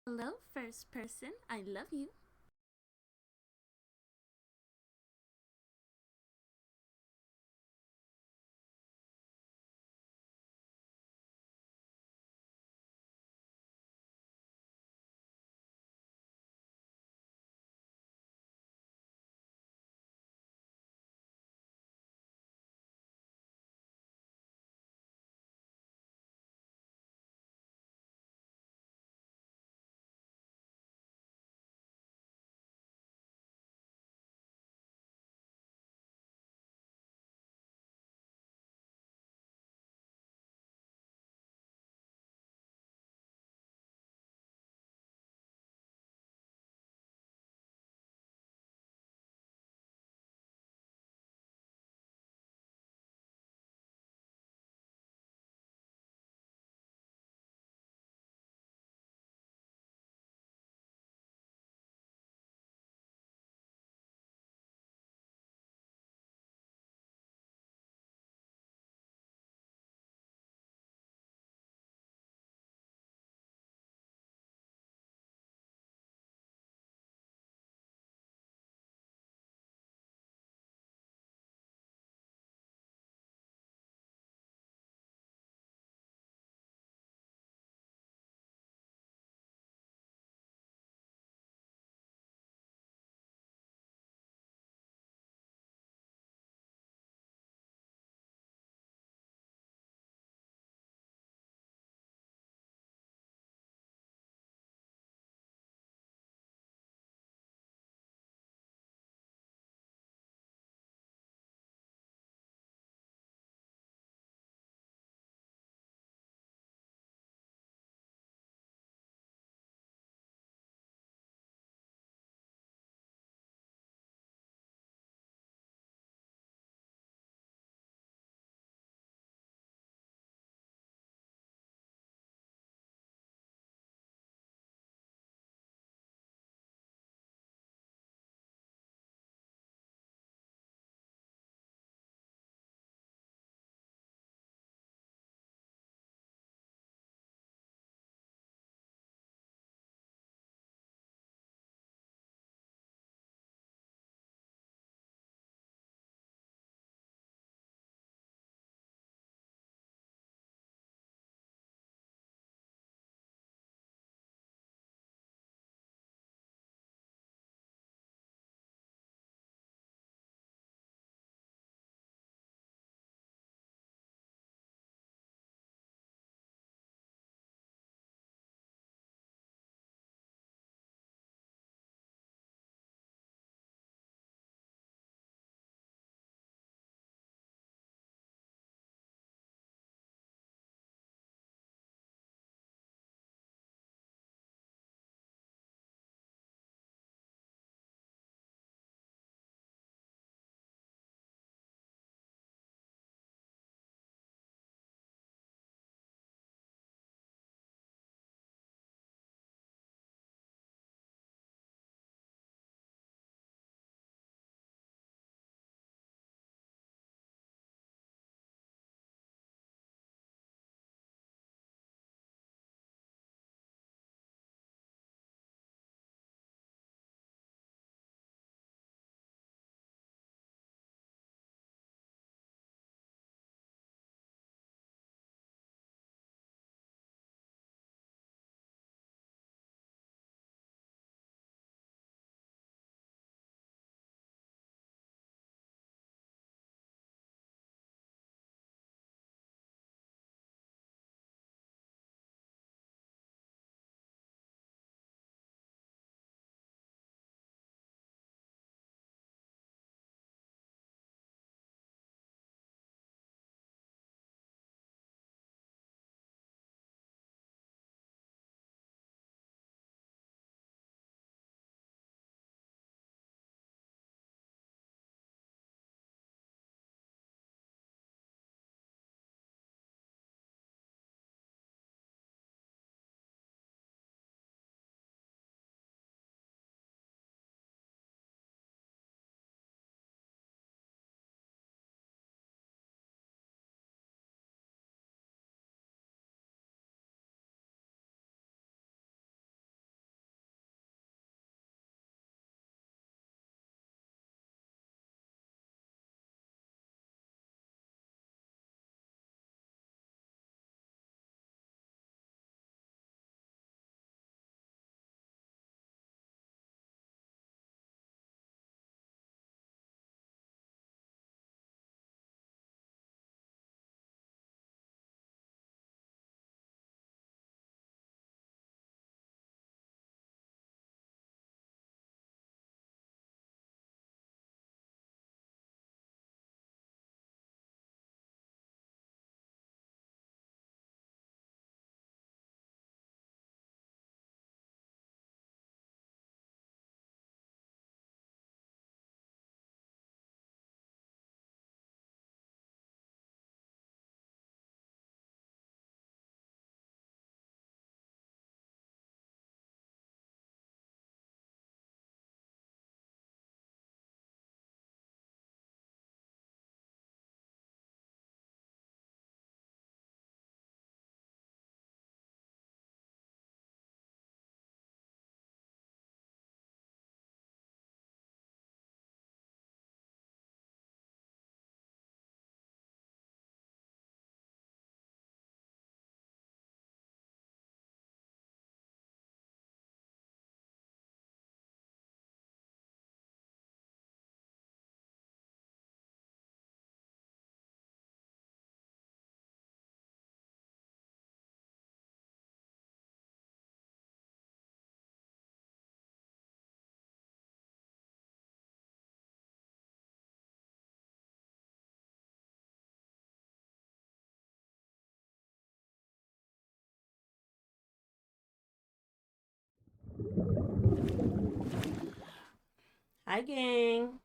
Hello, first person. I love you. Hi, gang.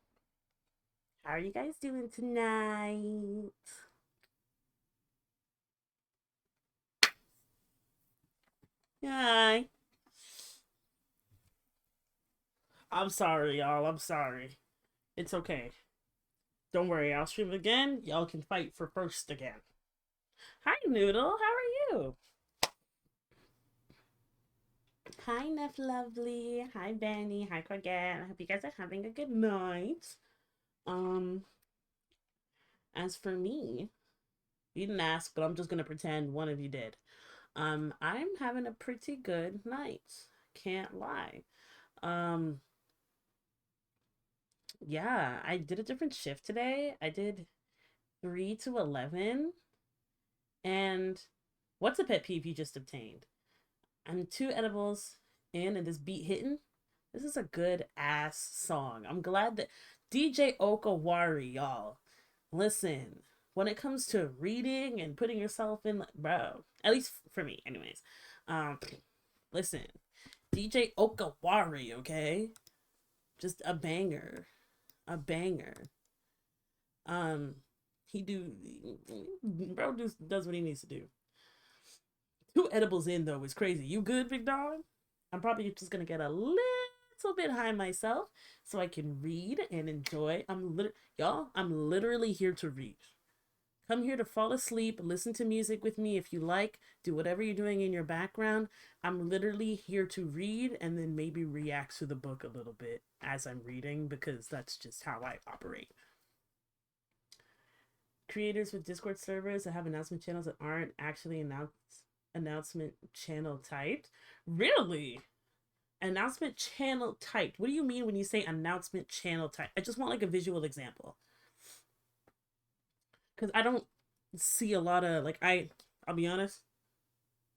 How are you guys doing tonight? Hi. I'm sorry, y'all. I'm sorry. It's okay. Don't worry. I'll stream it again. Y'all can fight for first again. Hi, Noodle. How are you? Hi, Neff Lovely. Hi, Benny. Hi, Corget. I hope you guys are having a good night. Um, as for me, you didn't ask, but I'm just gonna pretend one of you did. I'm having a pretty good night. Can't lie. Um, Yeah, I did a different shift today. I did 3 to 11. And what's a pet peeve you just obtained? I'm 2 edibles in and this beat hitting. This is a good ass song. I'm glad that DJ Okawari, y'all. Listen, when it comes to reading and putting yourself in, bro, at least for me, anyways. Um, listen, DJ Okawari, okay? Just a banger. A banger. Um, he do bro just does what he needs to do. 2 edibles in though is crazy. You good, big dog? I'm probably just gonna get a little bit high myself so I can read and enjoy. Y'all, I'm literally here to read. Come here to fall asleep, listen to music with me if you like, do whatever you're doing in your background. I'm literally here to read and then maybe react to the book a little bit as I'm reading because that's just how I operate. Creators with Discord servers that have announcement channels that aren't actually announcement channel typed. Really? Announcement channel typed. What do you mean when you say announcement channel typed? I just want like a visual example. Cuz I don't see a lot of I'll be honest,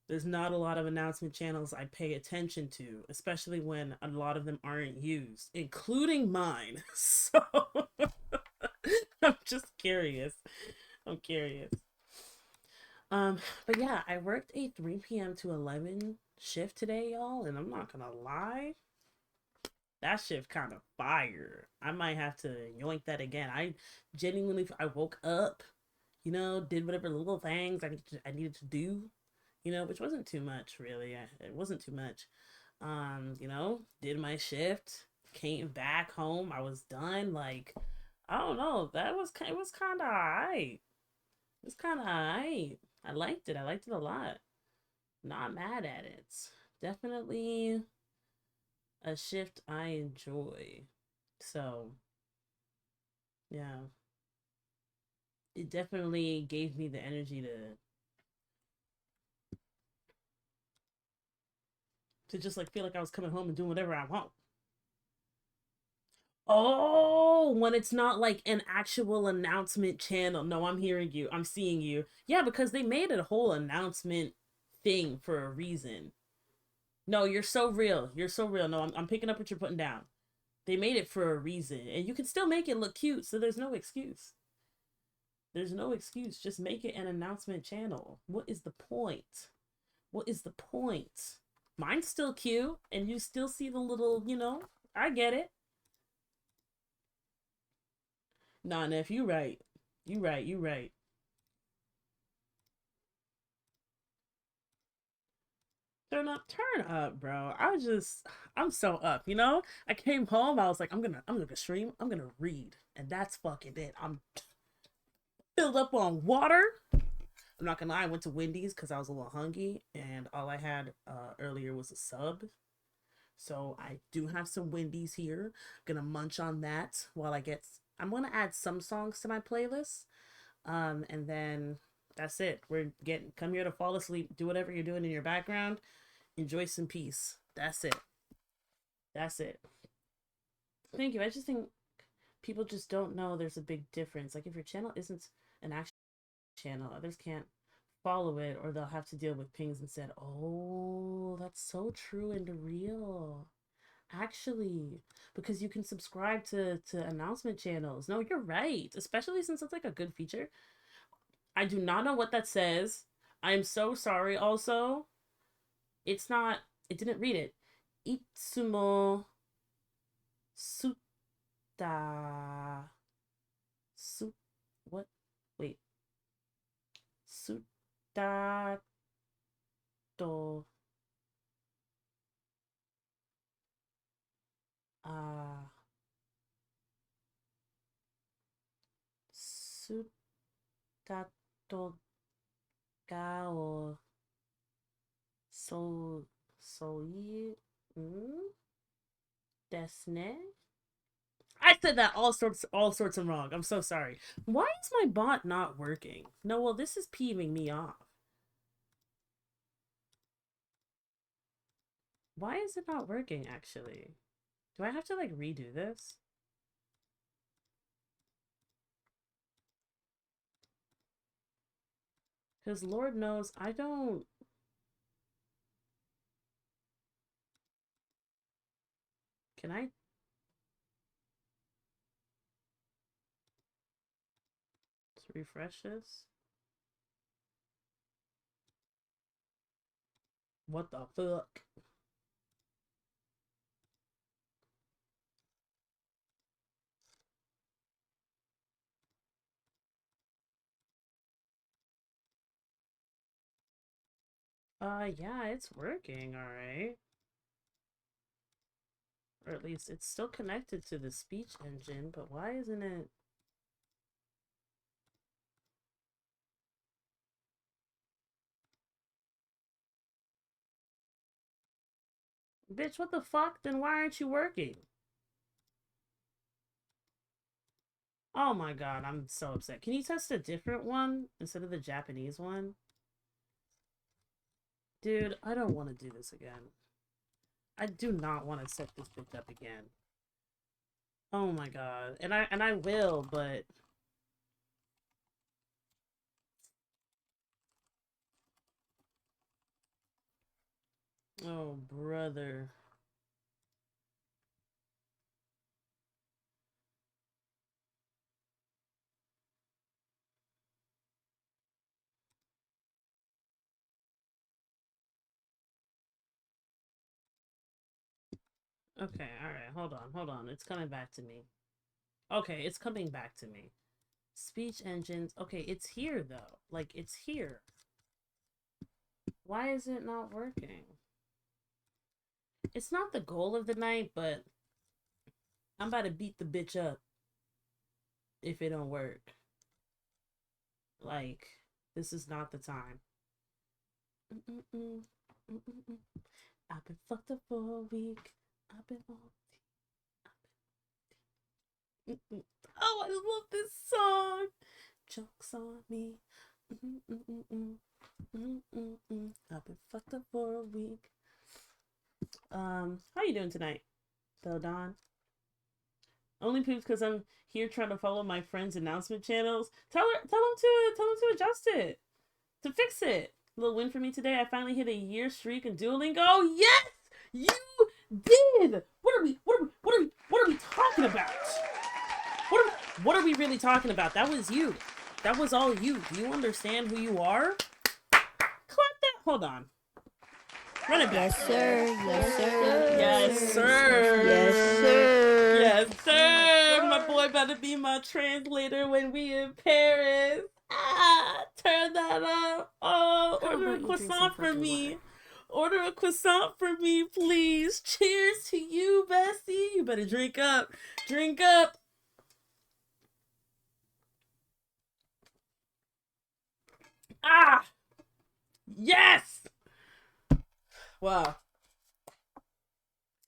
there's not a lot of announcement channels I pay attention to, especially when a lot of them aren't used, including mine. So I'm just curious. I'm curious. But yeah, I worked a 3 p.m. to 11 shift today, y'all, and I'm not gonna lie, that shift kind of fire. I might have to yoink that again. I woke up, did whatever little things I needed to do, which wasn't too much really. It wasn't too much. Did my shift, came back home. I was done. Like, I don't know. It was kind of alright. It was kind of alright. I liked it. I liked it a lot. Not mad at it. Definitely a shift I enjoy. So, yeah, it definitely gave me the energy to just like feel like I was coming home and doing whatever I want. Oh, when it's not like an actual announcement channel. No, I'm hearing you. I'm seeing you. Yeah, because they made a whole announcement thing for a reason. No, you're so real. You're so real. No, I'm picking up what you're putting down. They made it for a reason, and you can still make it look cute, so there's no excuse. There's no excuse. Just make it an announcement channel. What is the point? What is the point? Mine's still cute, and you still see the little, I get it. Nah, Neff, you right. You right, you right. Turn up, bro. I'm so up. I came home, I was like, I'm gonna stream, I'm gonna read, and that's fucking it. I'm filled up on water. I'm not gonna lie, I went to Wendy's because I was a little hungry, and all I had earlier was a sub. So I do have some Wendy's here. Gonna munch on that while I get. I'm gonna add some songs to my playlist, and then that's it. We're getting come here to fall asleep. Do whatever you're doing in your background. Enjoy some peace. That's it. That's it. Thank you. I just think people just don't know there's a big difference. Like if your channel isn't an actual channel, others can't follow it or they'll have to deal with pings instead. Oh, that's so true and real. Actually, because you can subscribe to announcement channels. No, you're right. Especially since it's like a good feature. I do not know what that says. I'm so sorry also. It's not it didn't read it. Itsumo Suta. Su. What? Wait. Sutato. Ah. Sutato gao. So. Soi. Desne. I said that all sorts of wrong. I'm so sorry. Why is my bot not working? No, well, this is peeving me off. Why is it not working, actually? Do I have to, like, redo this? Because Lord knows I don't... Can I... Let's refresh this. What the fuck? Yeah, it's working, alright. Or at least it's still connected to the speech engine, but why isn't it... Bitch, what the fuck? Then why aren't you working? Oh my god, I'm so upset. Can you test a different one instead of the Japanese one? Dude, I don't want to do this again. I do not want to set this bitch up again. Oh my god. And I will, but oh brother. Okay, alright, hold on. It's coming back to me. Okay, it's coming back to me. Speech engines. Okay, it's here though. Like, it's here. Why is it not working? It's not the goal of the night, but I'm about to beat the bitch up if it don't work. Like, this is not the time. I've been fucked up for a week. I've been on. Oh, I love this song. Jokes on me. I've been fucked up for a week. How you doing tonight, Belle Dawn? Only poops because I'm here trying to follow my friends' announcement channels. Tell them to adjust it, to fix it. Little win for me today. I finally hit a year streak in Duolingo. Oh yes, you did. What are we talking about? What are we really talking about? That was you. That was all you. Do you understand who you are? Clap that. Hold on. Run it back. Yes, sir. Yes, sir. Yes, sir. Yes, sir. Yes, sir. My boy about to be my translator when we in Paris. Ah, turn that up. Oh, How order a about you drink some croissant for fucking me. water? Order a croissant for me, please. Cheers to you, Bessie. You better drink up. Drink up. Ah, yes. Wow.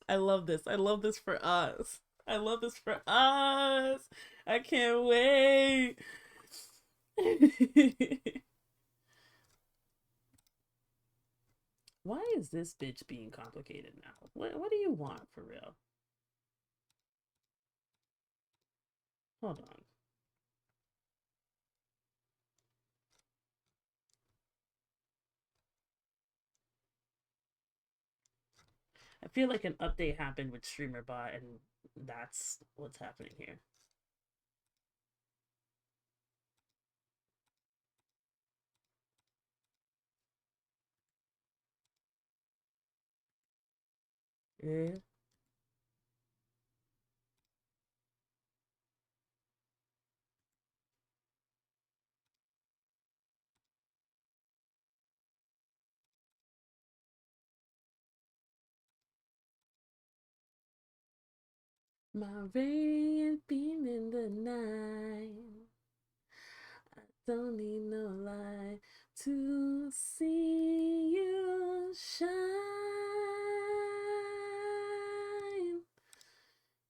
I love this. I love this for us. I love this for us. I can't wait. Why is this bitch being complicated now? What do you want for real? Hold on. I feel like an update happened with StreamerBot, and that's what's happening here. Yeah. My radiant beam in the night. I don't need no light to see you shine.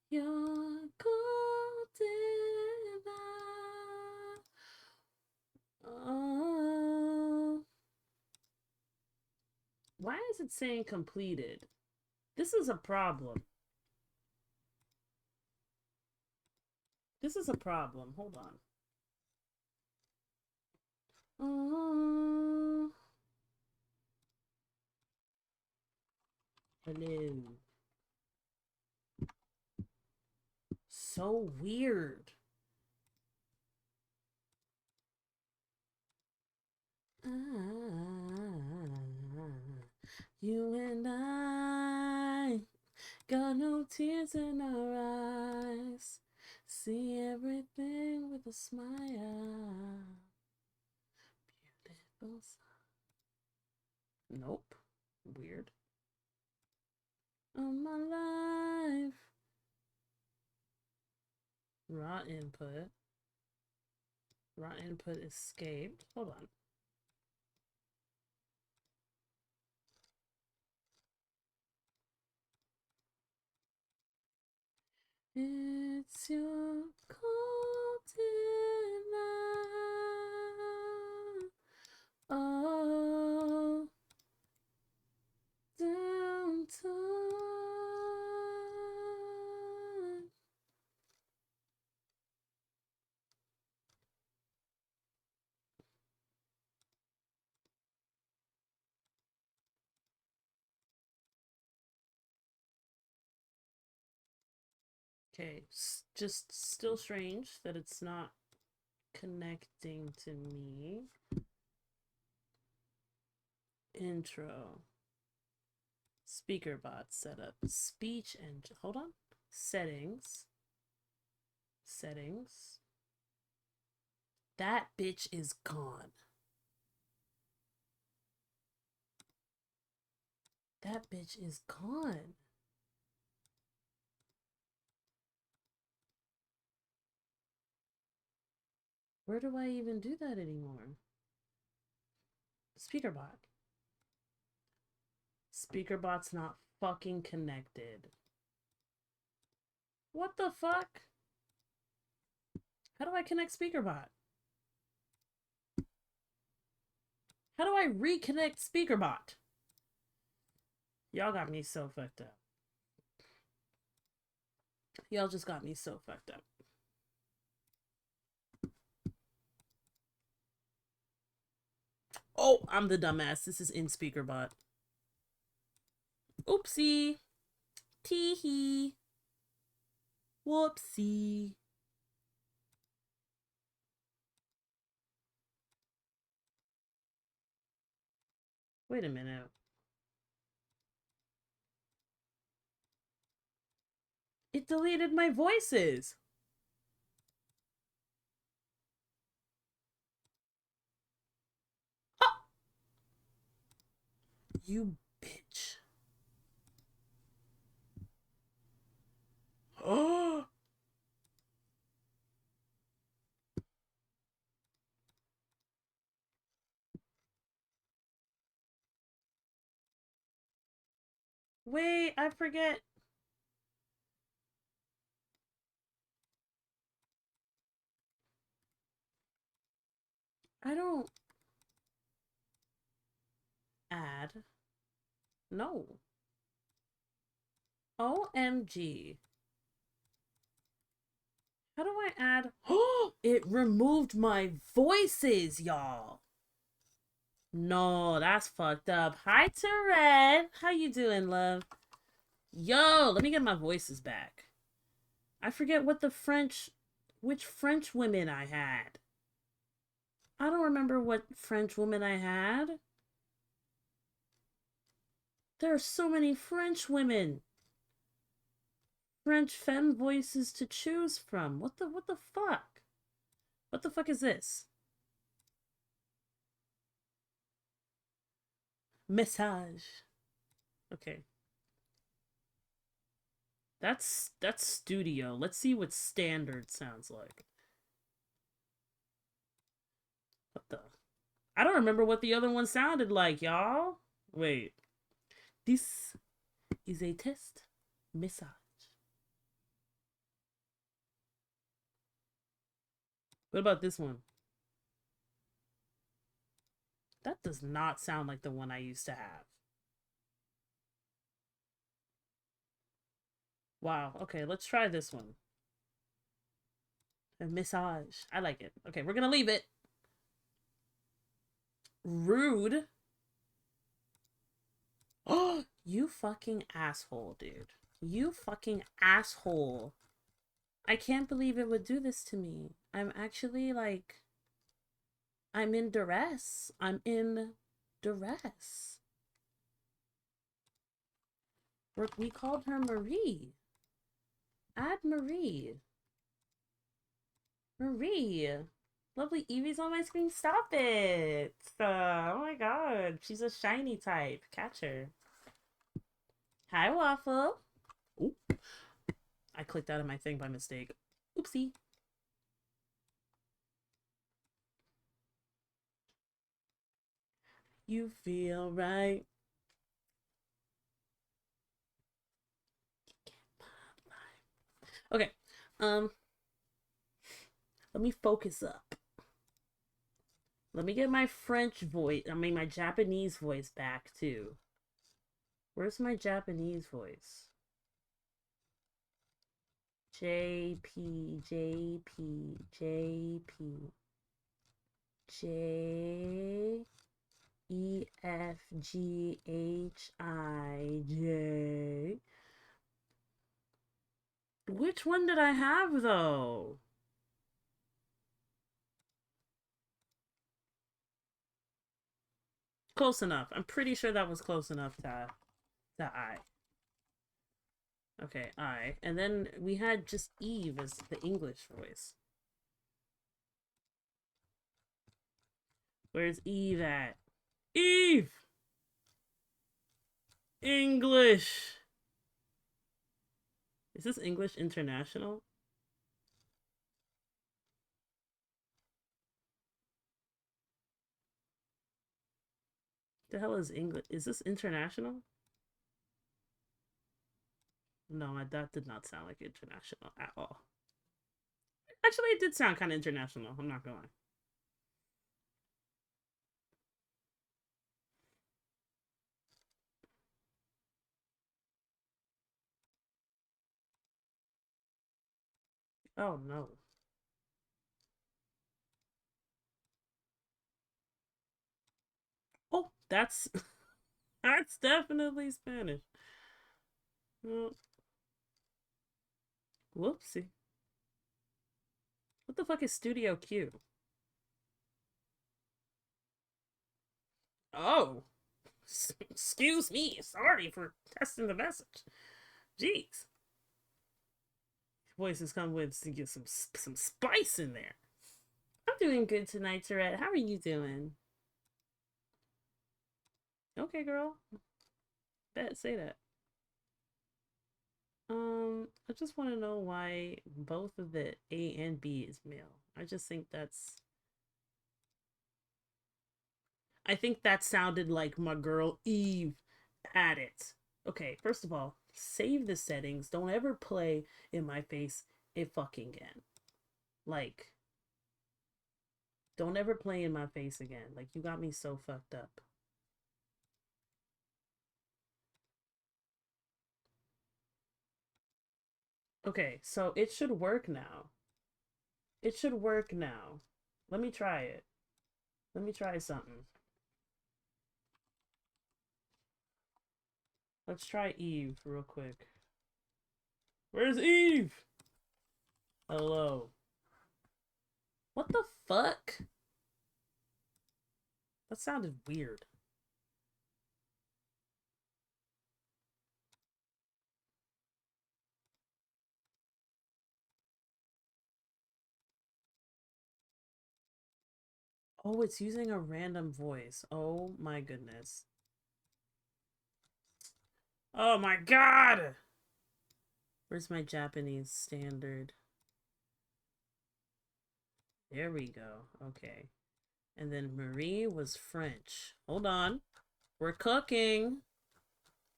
Your golden eye. Oh. Why is it saying completed? This is a problem. This is a problem. Hold on. Oh. Hello. So weird. You and I got no tears in our eyes. See everything with a smile. Beautiful. Nope. Weird. Of my life. Raw input. Raw input escaped. Hold on. It's your golden eye. Oh, downtown. Okay, just still strange that it's not connecting to me. Intro. Speaker bot setup. Speech engine. Hold on. Settings. Settings. That bitch is gone. That bitch is gone. Where do I even do that anymore? Speakerbot. Speakerbot's not fucking connected. What the fuck? How do I connect Speakerbot? How do I reconnect Speakerbot? Y'all got me so fucked up. Y'all just got me so fucked up. Oh, I'm the dumbass. This is in Speakerbot. Oopsie. Tee-hee. Whoopsie. Wait a minute. It deleted my voices. Oh! You bitch. Oh! Wait, I forget. I don't add. No. OMG. How do I add? Oh, it removed my voices, y'all. No, that's fucked up. Hi, Tourette. How you doing, love? Yo, let me get my voices back. I forget what which French women I had. I don't remember what French woman I had. There are so many French women. French femme voices to choose from. What the fuck? What the fuck is this? Message. Okay. That's studio. Let's see what standard sounds like. What the? I don't remember what the other one sounded like, y'all. Wait. This is a test massage. What about this one? That does not sound like the one I used to have. Wow. Okay, let's try this one. A massage. I like it. Okay, we're gonna leave it. Rude. Oh, you fucking asshole, dude. You fucking asshole. I can't believe it would do this to me. I'm actually like... I'm in duress. I'm in duress. We called her Marie. Add Marie. Marie. Lovely Evie's on my screen. Stop it. Oh my god. She's a shiny type. Catch her. Hi, Waffle. Ooh. I clicked out of my thing by mistake. Oopsie. You feel right. Okay. Let me focus up. Let me get my French voice. I mean, my Japanese voice back, too. Where's my Japanese voice? JP, JP, JP, J, E, F, G, H, I, J. Which one did I have, though? Close enough. I'm pretty sure that was close enough to I. Okay, I. And then we had just Eve as the English voice. Where's Eve at? Eve! English! Is this English International? The hell is English? Is this international? No, that did not sound like international at all. Actually, it did sound kind of international. I'm not going. Oh no. Oh, that's that's definitely Spanish. Whoopsie. What the fuck is Studio Q? Oh. Excuse me. Sorry for testing the message. Jeez. Voices come with to get some spice in there. I'm doing good tonight, Tourette. How are you doing? Okay, girl. Bet, say that. I just want to know why both of the A and B is male. I just think that's... I think that sounded like my girl Eve had it. Okay, first of all, save the settings. Don't ever play in my face it fucking again. Like, don't ever play in my face again. Like, you got me so fucked up. Okay, so it should work now. It should work now. Let me try it. Let me try something. Let's try Eve real quick. Where's Eve? Hello. What the fuck? That sounded weird. Oh, it's using a random voice. Oh my goodness. Oh my god! Where's my Japanese standard? There we go. Okay. And then Marie was French. Hold on. We're cooking.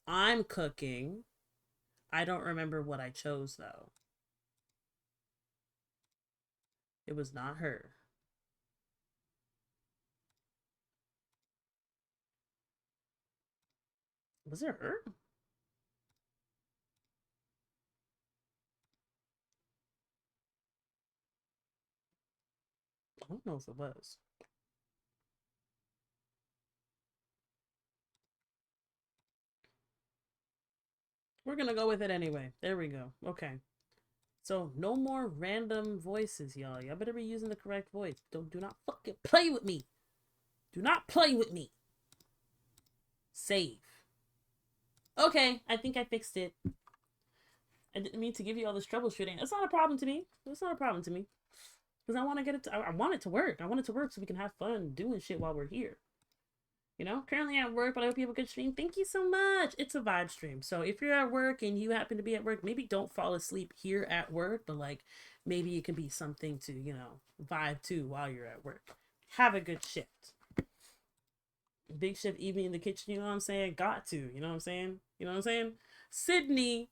I'm cooking. I don't remember what I chose, though. It was not her. Was it her? I don't know if it was. We're gonna go with it anyway. There we go. Okay. So no more random voices, y'all. Y'all better be using the correct voice. Do not fucking play with me. Do not play with me. Save. Okay, I think I fixed it. I didn't mean to give you all this troubleshooting. It's not a problem to me. It's not a problem to me. Because I want to get it I want it to work. I want it to work so we can have fun doing shit while we're here. You know, currently at work, but I hope you have a good stream. Thank you so much. It's a vibe stream. So if you're at work and you happen to be at work, maybe don't fall asleep here at work, but like maybe it can be something to, you know, vibe to while you're at work. Have a good shift. Big shift evening in the kitchen, you know what I'm saying? Got to, you know what I'm saying? You know what I'm saying? Sydney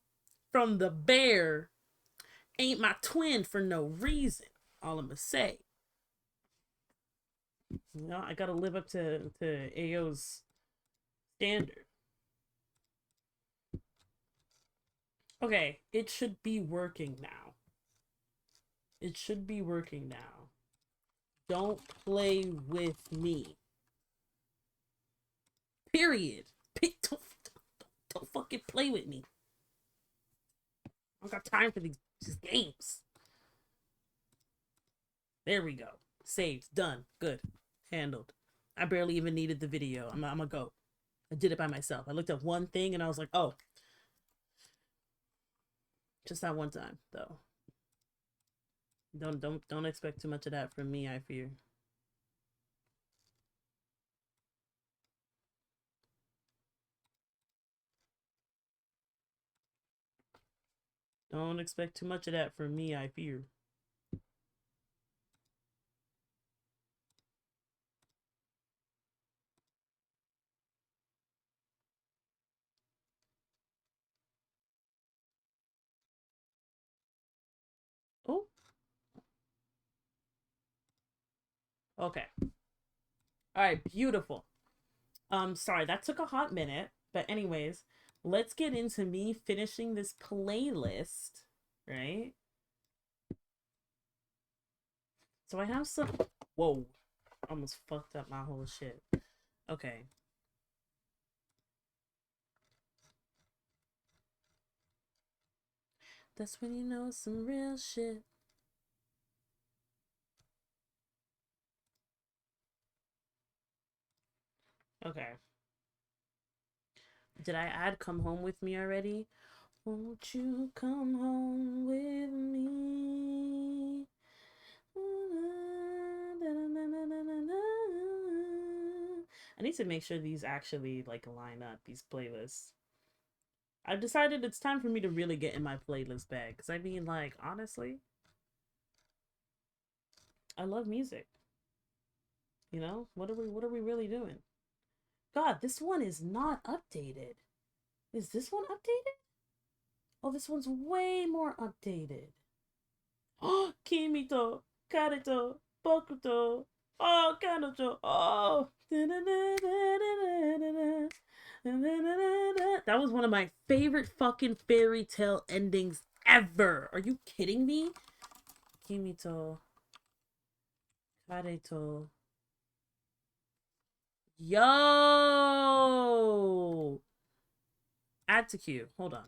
from the Bear ain't my twin for no reason. All I'm gonna say. You know, I gotta live up to AO's standard. Okay, it should be working now. It should be working now. Don't play with me. Period. Don't fucking play with me. I don't got time for these games. There we go. Saved. Done. Good. Handled. I barely even needed the video. I'm gonna go. I did it by myself. I looked at one thing and I was like, oh. Just that one time, though. Don't expect too much of that from me, I fear. Don't expect too much of that from me, I fear. Oh. Okay. All right, beautiful. Sorry, that took a hot minute, but anyways, let's get into me finishing this playlist, right? So I have some, whoa, almost fucked up my whole shit. Okay. That's when you know it's some real shit. Okay. Did I add Come Home With Me already? Won't you come home with me? I need to make sure these actually like line up, these playlists. I've decided it's time for me to really get in my playlist bag. Because I mean, like, honestly, I love music. You know? What are we really doing? God, this one is not updated. Is this one updated? Oh, this one's way more updated. Oh, Kimito, Kareto, Bokuto, oh, Kanojo, oh. That was one of my favorite fucking fairy tale endings ever. Are you kidding me? Kimito, Kareto. Yo! Add to queue. Hold on.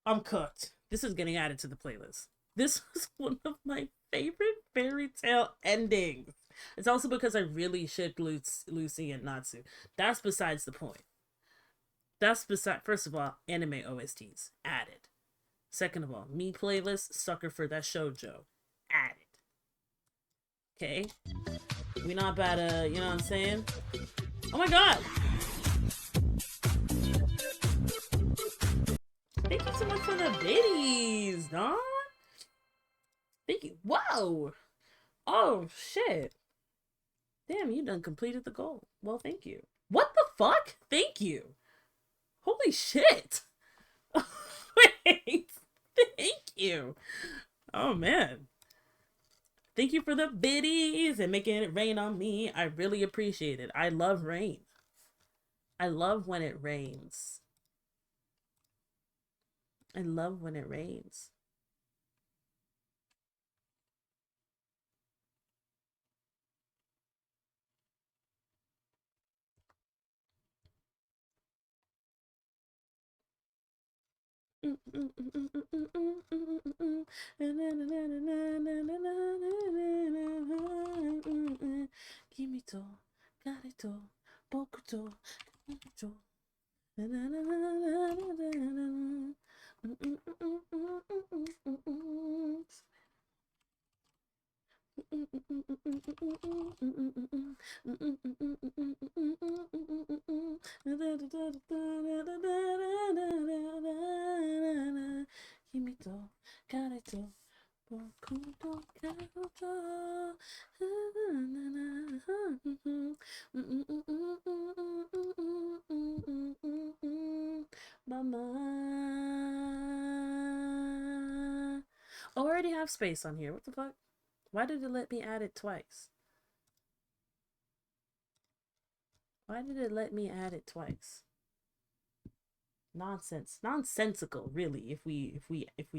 I'm cooked. This is getting added to the playlist. This was one of my favorite fairy tale endings. It's also because I really shipped Lucy and Natsu. That's besides the point. That's beside. First of all, anime OSTs added. Second of all, me playlist, sucker for that shoujo, added. Okay, we not about to, you know what I'm saying? Oh my god! Thank you so much for the biddies, Dawn. Thank you. Whoa. Oh, shit. Damn, you done completed the goal. Well, thank you. What the fuck? Thank you. Holy shit. Wait. Thank you. Oh, man. Thank you for the biddies and making it rain on me. I really appreciate it. I love rain. I love when it rains. I love when it rains. Kimito, Garito, Bokuto, Kimito. Kimito, Garito, Bokuto, Garito. Mama. Oh, I already have space on here. What the fuck? Why did it let me add it twice? Why did it let me add it twice? Nonsense. Nonsensical, really, if we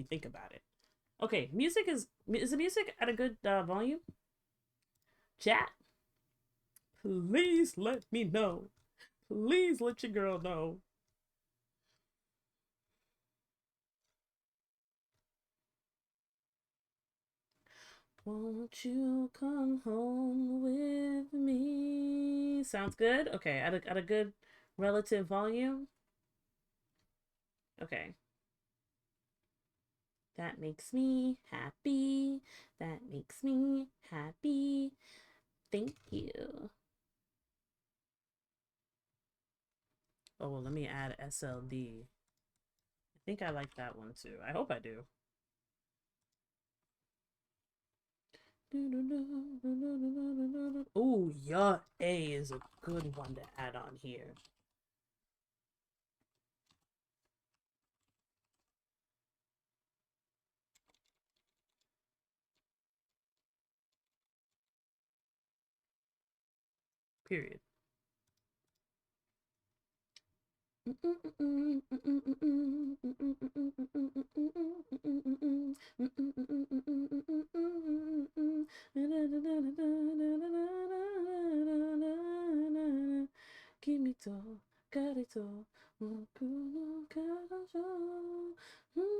think about it. Okay, is the music at a good volume? Chat, please let me know. Please let your girl know. Won't you come home with me? Sounds good? Okay, at a good relative volume. Okay. That makes me happy. That makes me happy. Thank you. Oh, well, let me add SLD. I think I like that one too. I hope I do. Ooh, yeah, A is a good one to add on here. Period. Kimito, Garito, Mokuno Karajo. Oh!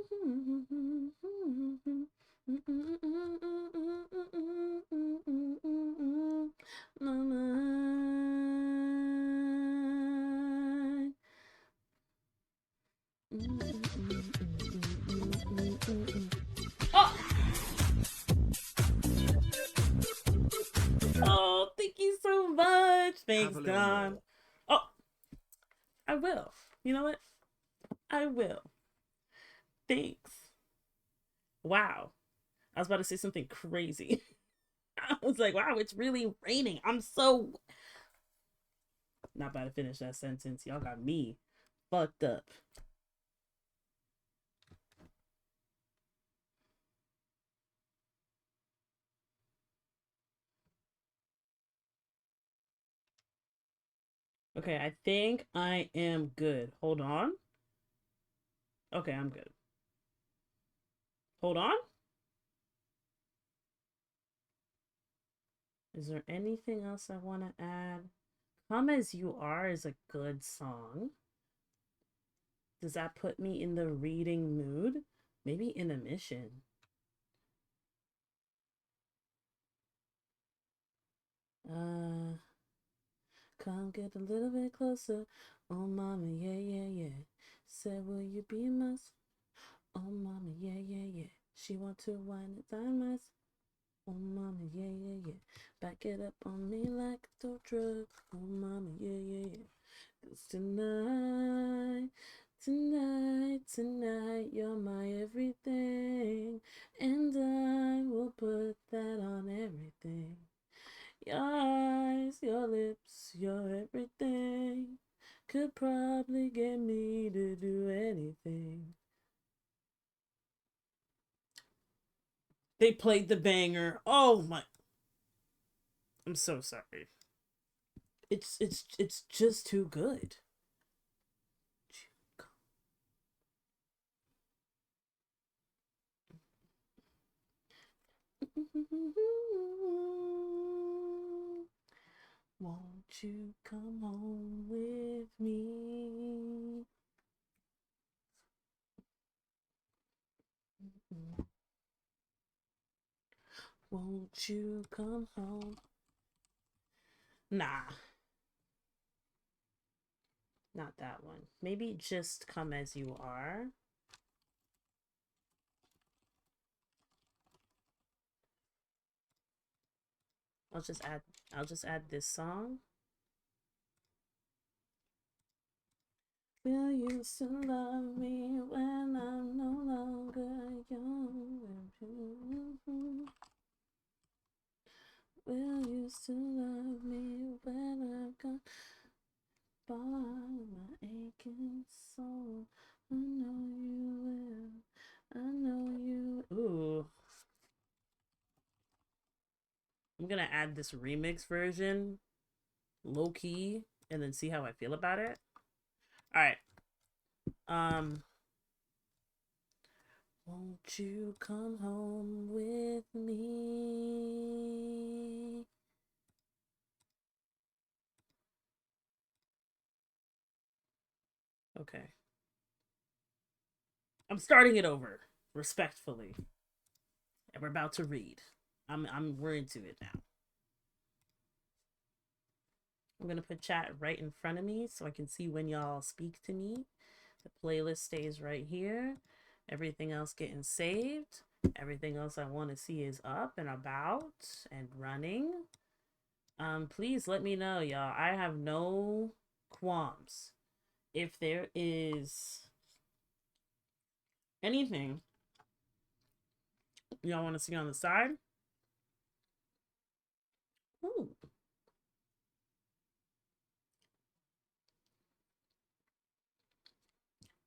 Oh, thank you so much. Thanks, Don. Oh, I will. You know what? I will. Thanks. Wow. I was about to say something crazy. I was like, wow, it's really raining. I'm so not about to finish that sentence. Y'all got me fucked up. Okay, I think I am good. Hold on. Okay, I'm good. Hold on. Is there anything else I want to add? Come As You Are is a good song. Does that put me in the reading mood? Maybe Intermission. Come get a little bit closer. Oh, mama, yeah, yeah, yeah. Said, will you be my... Oh, mama, yeah, yeah, yeah. She want to wine it down my... Oh, mama, yeah, yeah, yeah. Back it up on me like a drug. Oh, mama, yeah, yeah, yeah. 'Cause tonight, Tonight, tonight, you're my everything, and I will put that on everything. Your eyes, your lips, your everything could probably get me to do anything. They played the banger. Oh my. I'm so sorry. It's just too good. Won't you come home with me? Won't you come home? Nah. Not that one. Maybe just come as you are. I'll just add this song. Will you still love me when I'm no longer young and beautiful? Will you still love me when I've got by my aching soul? I know you will. I know you. Ooh. I'm gonna add this remix version, low key, and then see how I feel about it. All right. Won't you come home with me? Okay. I'm starting it over, respectfully. And we're about to read. We're into it now. I'm gonna put chat right in front of me so I can see when y'all speak to me. The playlist stays right here. Everything else getting saved. Everything else I want to see is up and about and running. Please let me know, y'all. I have no qualms. If there is anything y'all want to see on the side. Ooh.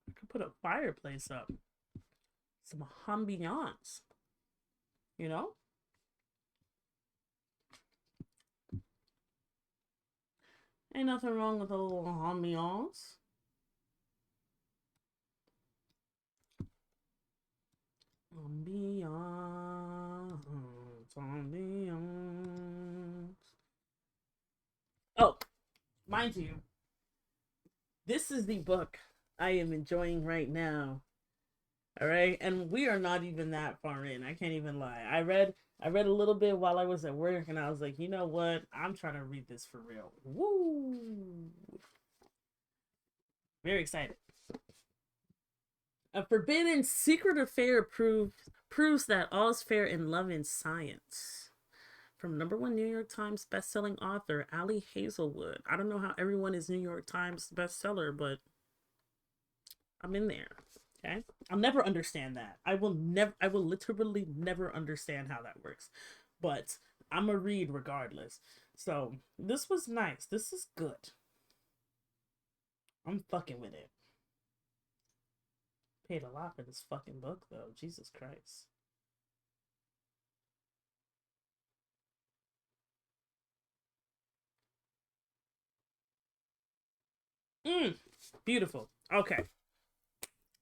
I could put a fireplace up. Some ambiance. You know? Ain't nothing wrong with a little ambiance. Ambiance. Oh, mind you, this is the book I am enjoying right now. All right, and we are not even that far in. I can't even lie. I read a little bit while I was at work, and I was like, you know what? I'm trying to read this for real. Woo! Very excited. A forbidden secret affair proves that all's fair in love and science. From #1 New York Times bestselling author Ali Hazelwood. I don't know how everyone is New York Times bestseller, but I'm in there. Okay, I'll never understand that. I will literally never understand how that works. But I'm a read regardless. So this was nice. This is good. I'm fucking with it. Paid a lot for this fucking book though. Jesus Christ. Beautiful. Okay.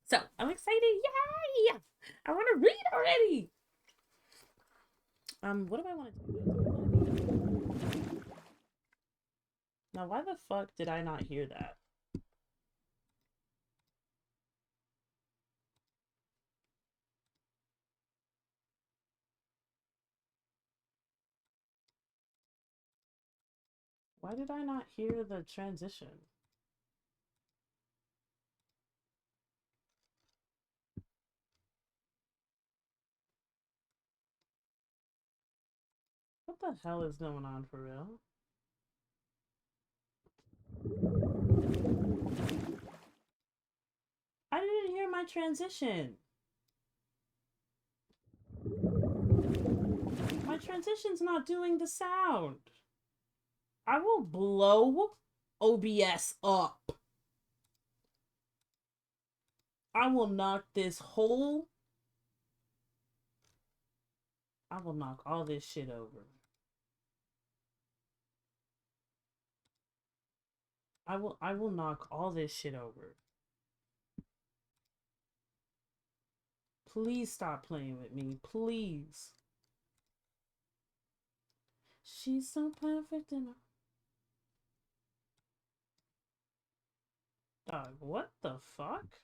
So I'm excited. Yay! I want to read already. What do I want to do? Now, why the fuck did I not hear that? Why did I not hear the transition? What the hell is going on for real? I didn't hear my transition. My transition's not doing the sound. I will blow OBS up. I will knock this whole... I will knock all this shit over. I will knock all this shit over. Please stop playing with me. Please. She's so perfect and... Dog, what the fuck?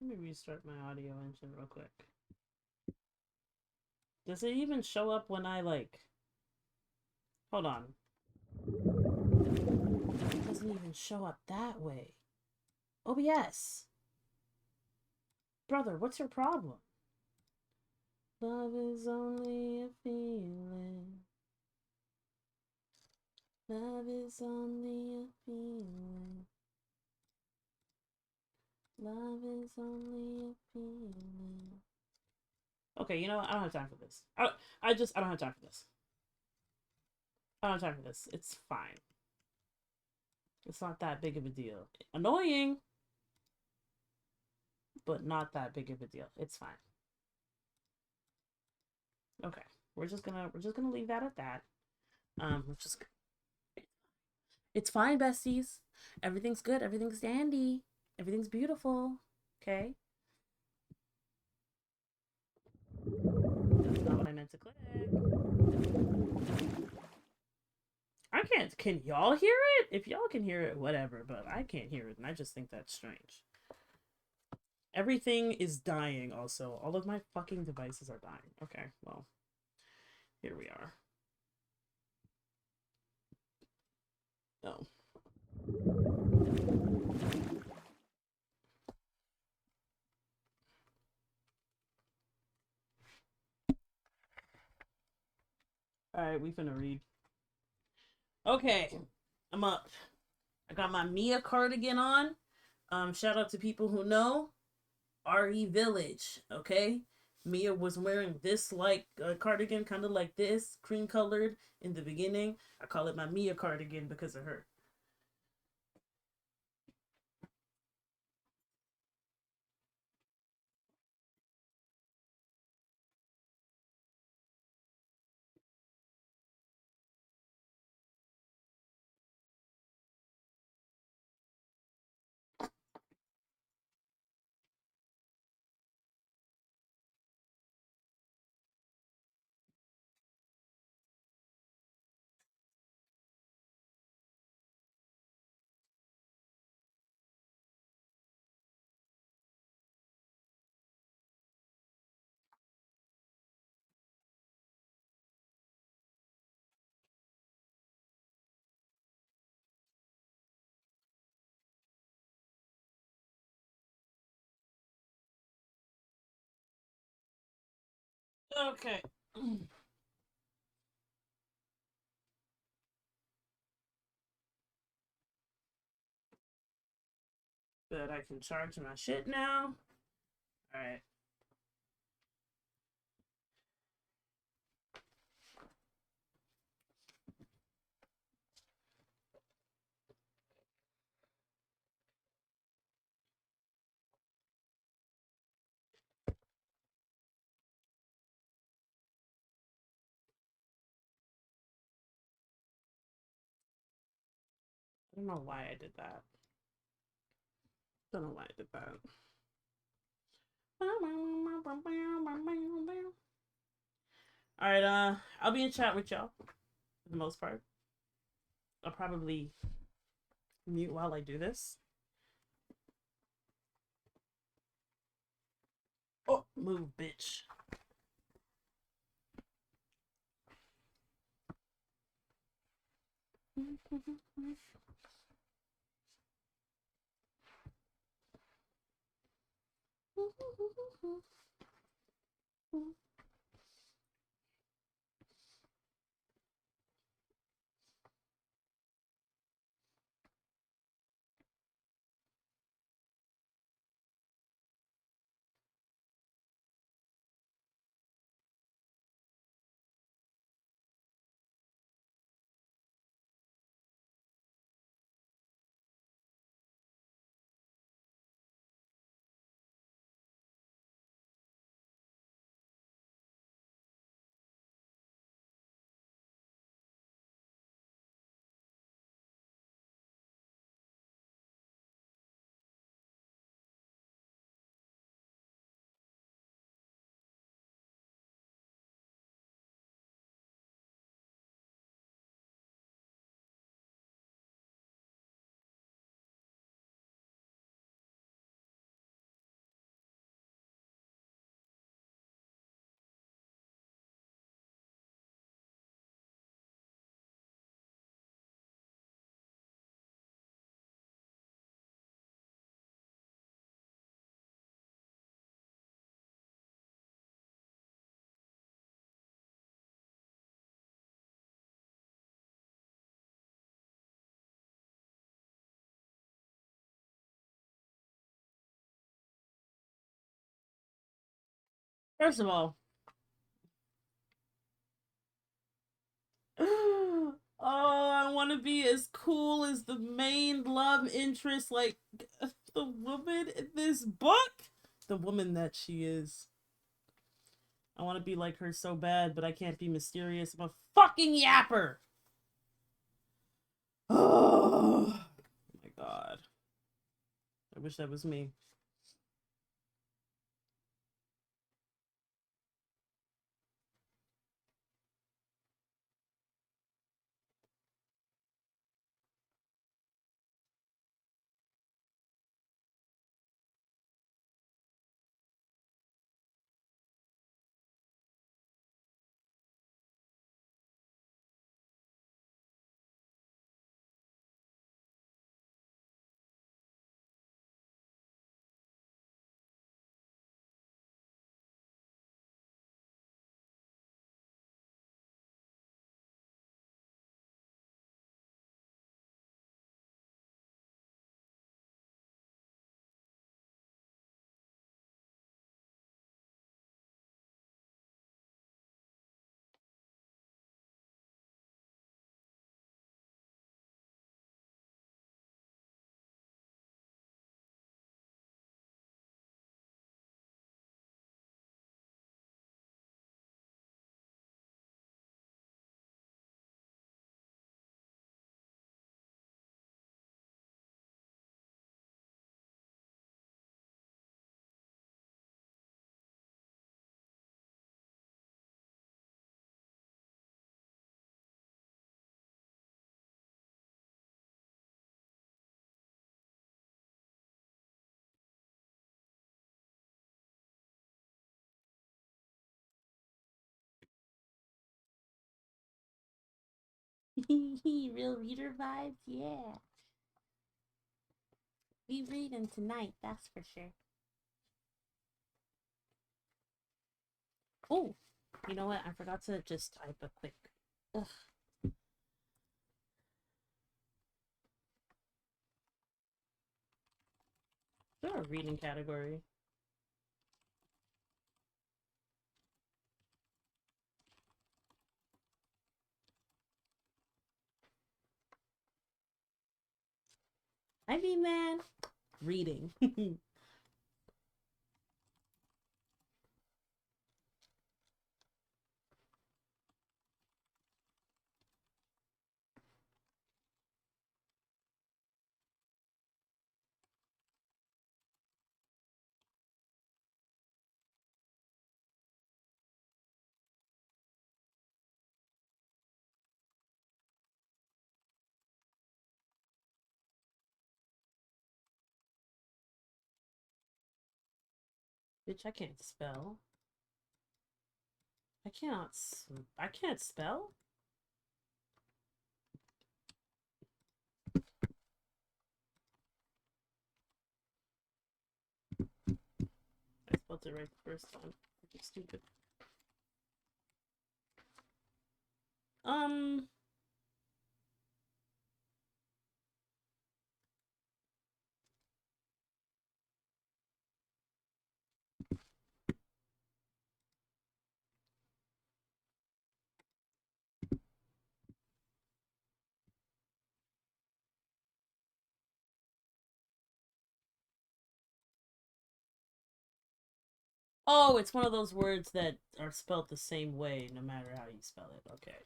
Let me restart my audio engine real quick. Does it even show up when I, like... Hold on. It doesn't even show up that way. OBS! Brother, what's your problem? Love is only a feeling. Love is only a feeling. Love is only a feeling. Okay, you know what? I don't have time for this. I don't have time for this. I don't have time for this. It's fine. It's not that big of a deal. Annoying, but not that big of a deal. It's fine. Okay, we're just gonna leave that at that. It's fine, besties. Everything's good. Everything's dandy. Everything's beautiful. Okay. That's not what I meant to click. I can't. Can y'all hear it? If y'all can hear it, whatever. But I can't hear it, and I just think that's strange. Everything is dying. Also, all of my fucking devices are dying. Okay, well, here we are. Oh. Alright, we finna read. Okay, I'm up. I got my Mia cardigan on. Shout out to people who know. RE Village, okay? Mia was wearing this like cardigan, kind of like this, cream colored in the beginning. I call it my Mia cardigan because of her. Okay. But I can charge my shit now. Alright. I don't know why I did that. Don't know why I did that. Alright, I'll be in chat with y'all for the most part. I'll probably mute while I do this. Oh, move, bitch. First of all, oh, I want to be as cool as the main love interest, like the woman in this book. The woman that she is. I want to be like her so bad, but I can't be mysterious. I'm a fucking yapper. Oh my god. I wish that was me. Real reader vibes, yeah. We reading tonight, that's for sure. Oh, you know what? I forgot to just type a quick. Ugh. Is there a reading category? I mean, man, reading. Bitch, I can't spell. I cannot. I can't spell. I spelled it right the first time. It's stupid. Oh, it's one of those words that are spelled the same way no matter how you spell it. Okay.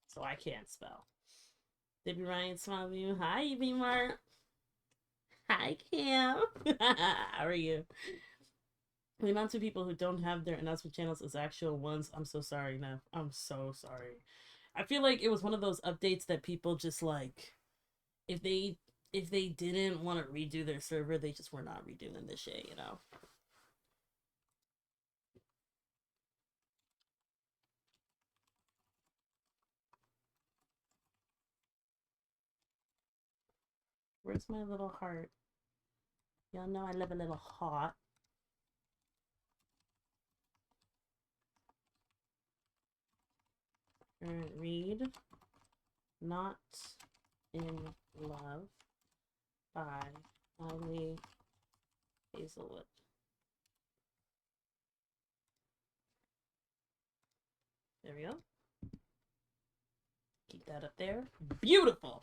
So I can't spell. Debbie Ryan, smile you. Hi, Evie Mark. Hi, Cam. How are you? The amount of people who don't have their announcement channels as actual ones, I'm so sorry. No, I'm so sorry. I feel like it was one of those updates that people just like, if they didn't want to redo their server, they just were not redoing this shit, you know. Where's my little heart? Y'all know I live a little hot. Read Not in Love by Molly Hazelwood. There we go. Keep that up there. Beautiful.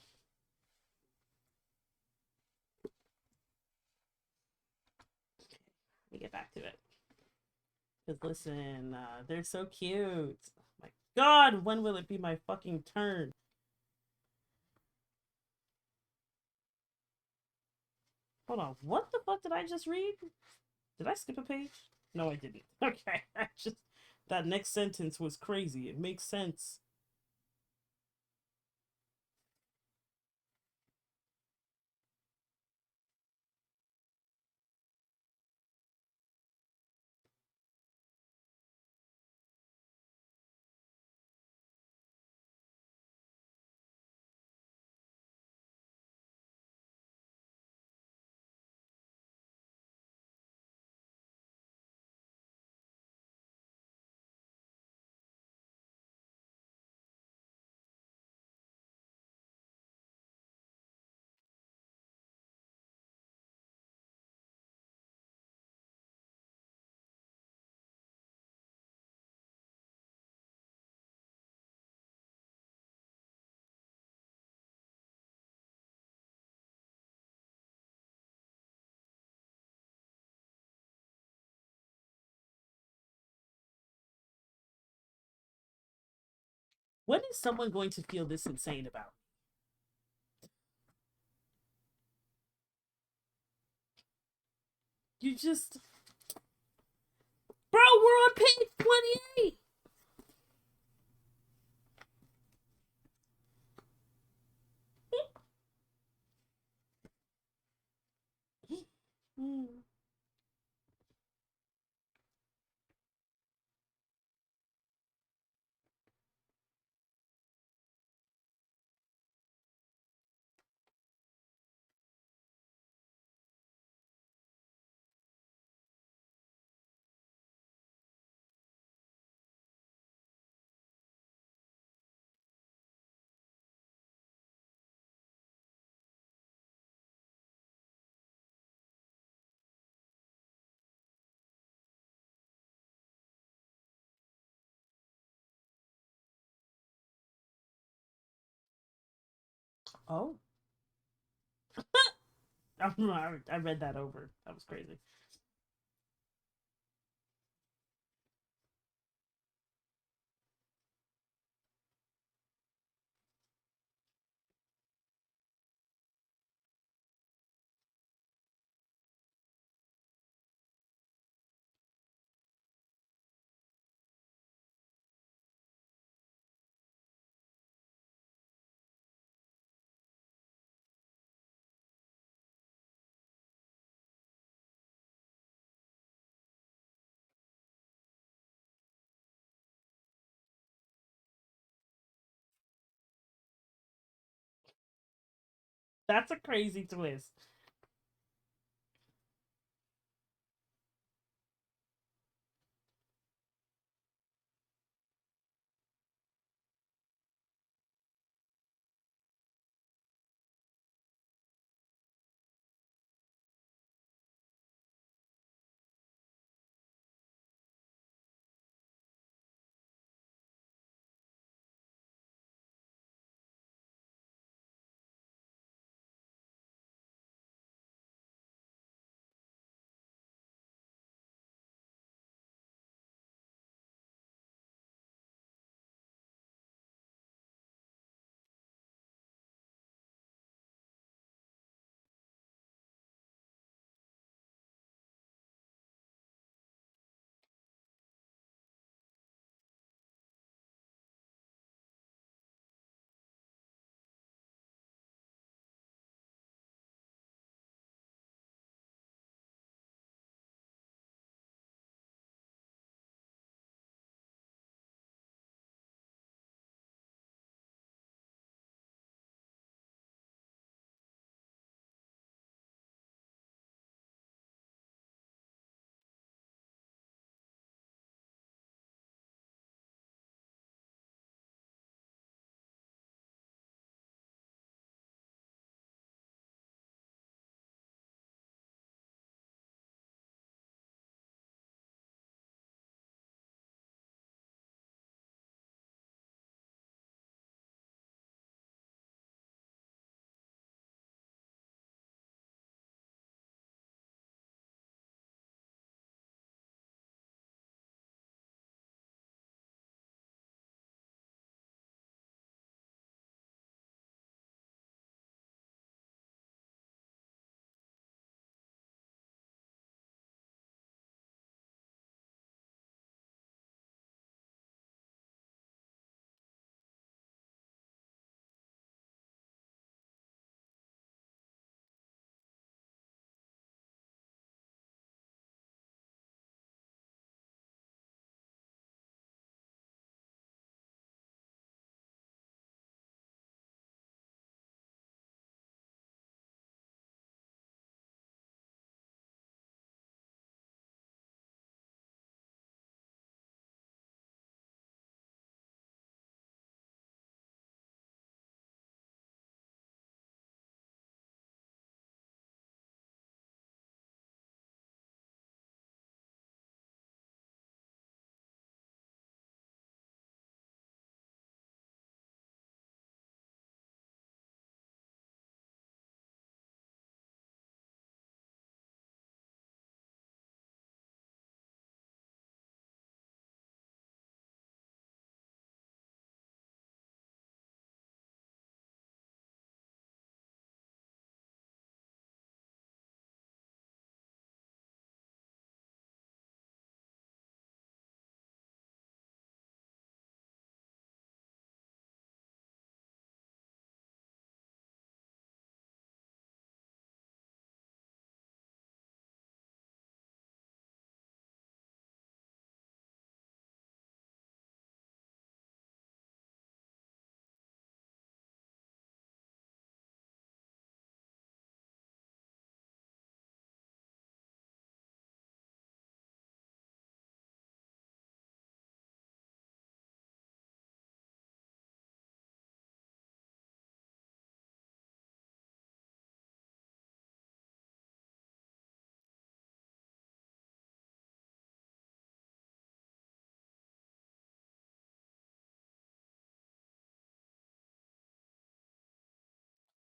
Okay, let me get back to it. Because listen, they're so cute. My God, when will it be my fucking turn? Hold on, what the fuck did I just read? Did I skip a page? No, I didn't. Okay, that next sentence was crazy. It makes sense. When is someone going to feel this insane about me? You just... Bro, we're on page 28! Oh. I read that over. That was crazy. That's a crazy twist.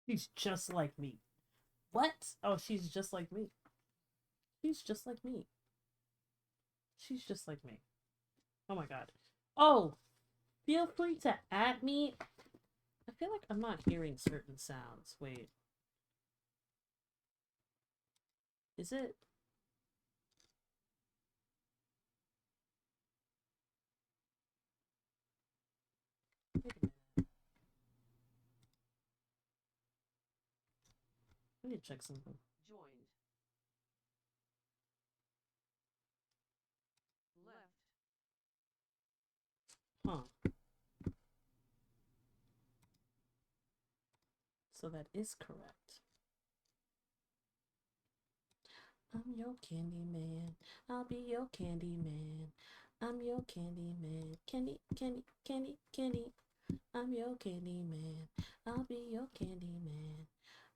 She's just like me. What? Oh, she's just like me. She's just like me. She's just like me. Oh my god. Oh, feel free to add me. I feel like I'm not hearing certain sounds. Wait. Is it? Wait a minute. I need to check something. Joined. Huh. So that is correct. I'm your candy man. I'll be your candy man. I'm your candy man. Candy, candy, candy, candy. I'm your candy man. I'll be your candy man.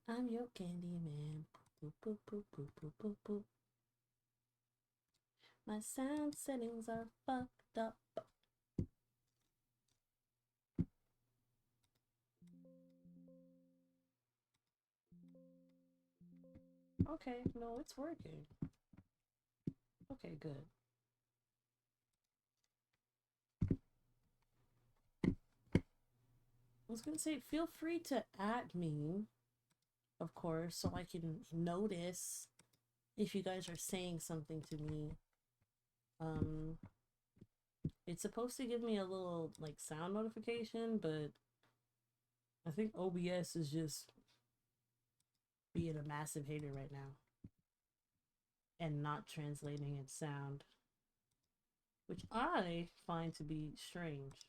I'm your candy man. Boop, boop, boop, boop, boop, boop, boop. My sound settings are fucked up. Okay, no, it's working. Okay, good. I was gonna say, feel free to add me, of course, so I can notice if you guys are saying something to me. It's supposed to give me a little, like, sound notification, but I think OBS is just being a massive hater right now and not translating its sound, which I find to be strange.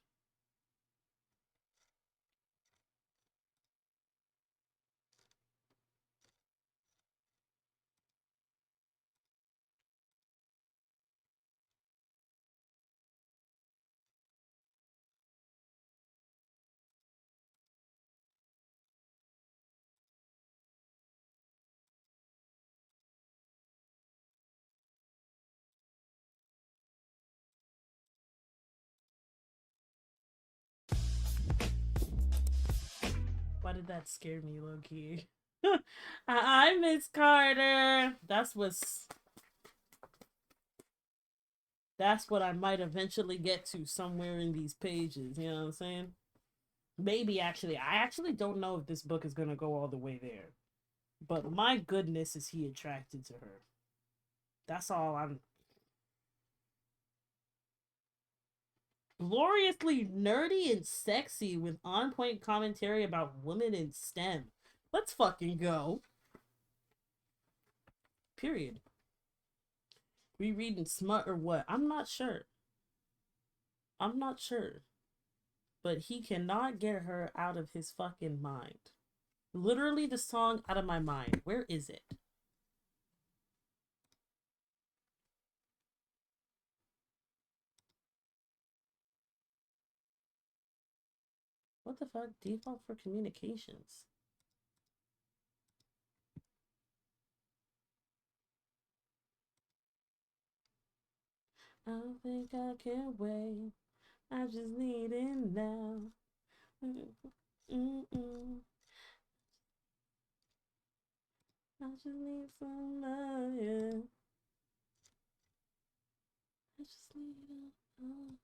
Why did that scare me, low-key? I Miss Carter. That's what I might eventually get to somewhere in these pages. You know what I'm saying? Maybe actually, I actually don't know if this book is gonna go all the way there. But my goodness, is he attracted to her? That's all I'm. Gloriously nerdy and sexy with on-point commentary about women in STEM. Let's fucking go. Period. We reading smut or what? I'm not sure. I'm not sure. But he cannot get her out of his fucking mind. Literally the song Out of My Mind. Where is it? What the fuck? Default for communications. I don't think I can wait. I just need it now. Mm-mm. I just need some love, yeah. I just need a hug.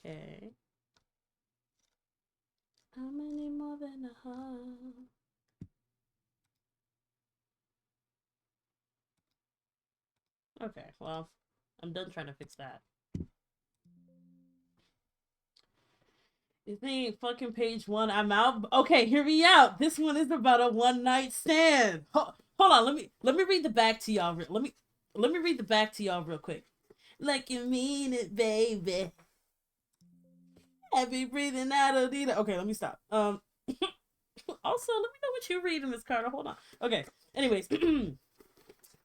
Okay. How many more than a hug? Okay, well, I'm done trying to fix that. This ain't fucking page one. I'm out. Okay, hear me out. This one is about a one night stand. Hold on. Let me read the back to y'all. Let me read the back to y'all real quick. Like you mean it, baby. Heavy breathing out of the. Okay, let me stop. Also, let me know what you're reading, Miss Carter. Hold on. Okay. Anyways,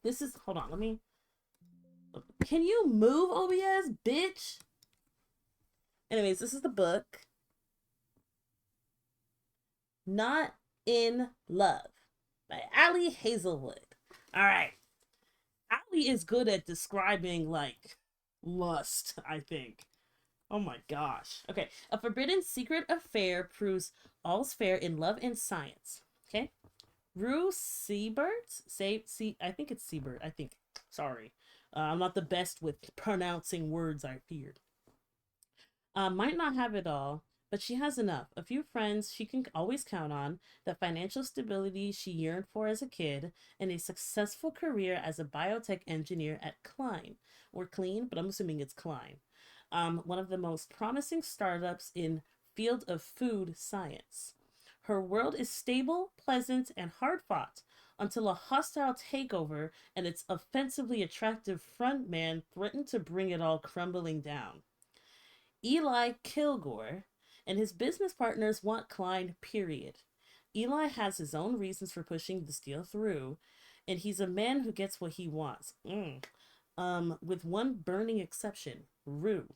this is. Hold on. Let me. Can you move, OBS, bitch? Anyways, this is the book. Not in Love by Ali Hazelwood. All right. Ali is good at describing, like, lust, I think. Oh my gosh. Okay. A forbidden secret affair proves all's fair in love and science. Okay. Rue Siebert? I think it's Siebert. I think. Sorry. I'm not the best with pronouncing words, I feared. Might not have it all, but she has enough. A few friends she can always count on, the financial stability she yearned for as a kid, and a successful career as a biotech engineer at Klein. Or Clean, but I'm assuming it's Klein. One of the most promising startups in field of food science. Her world is stable, pleasant, and hard fought until a hostile takeover and its offensively attractive front man threaten to bring it all crumbling down. Eli Kilgore and his business partners want Klein, period. Eli has his own reasons for pushing this deal through, and he's a man who gets what he wants. With one burning exception, Rue,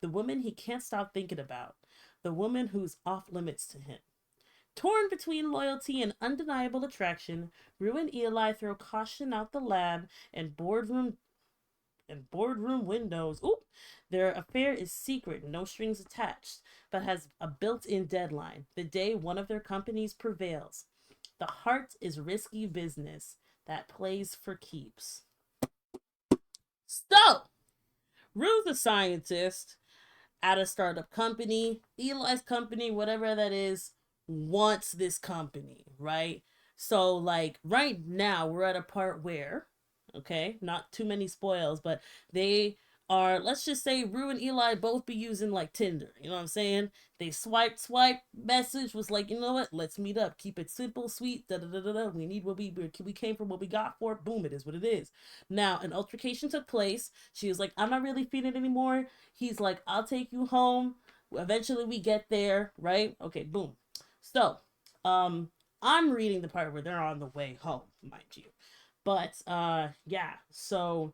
the woman he can't stop thinking about, the woman who's off limits to him. Torn between loyalty and undeniable attraction, Rue and Eli throw caution out the lab and boardroom windows. Ooh, their affair is secret, no strings attached, but has a built-in deadline, the day one of their companies prevails. The heart is risky business that plays for keeps. So, Rue's a scientist at a startup company. Eli's company, whatever that is, wants this company, right? So, like, right now, we're at a part where, okay, not too many spoils, but they are, let's just say, Rue and Eli both be using like Tinder. You know what I'm saying? They swipe, message was like, you know what? Let's meet up. Keep it simple, sweet. Da da da da da. We need what we came from, what we got for. Boom, it is what it is. Now, an altercation took place. She was like, I'm not really feeling it anymore. He's like, I'll take you home. Eventually, we get there, right? Okay, boom. So, I'm reading the part where they're on the way home, mind you. But yeah, so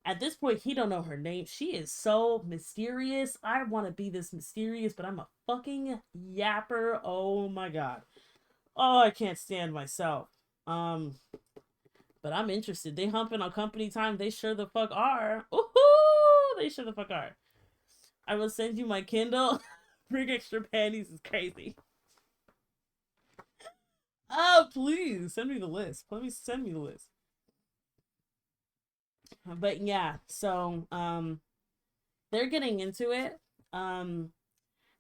at this point he don't know her name. She is so mysterious. I want to be this mysterious, but I'm a fucking yapper. Oh my god. Oh, I can't stand myself. Um, but I'm interested. They humping on company time. They sure the fuck are. Ooh, they sure the fuck are. I will send you my Kindle. Bring extra panties is crazy. Oh, please send me the list. Please send me the list. But yeah, so they're getting into it. Um,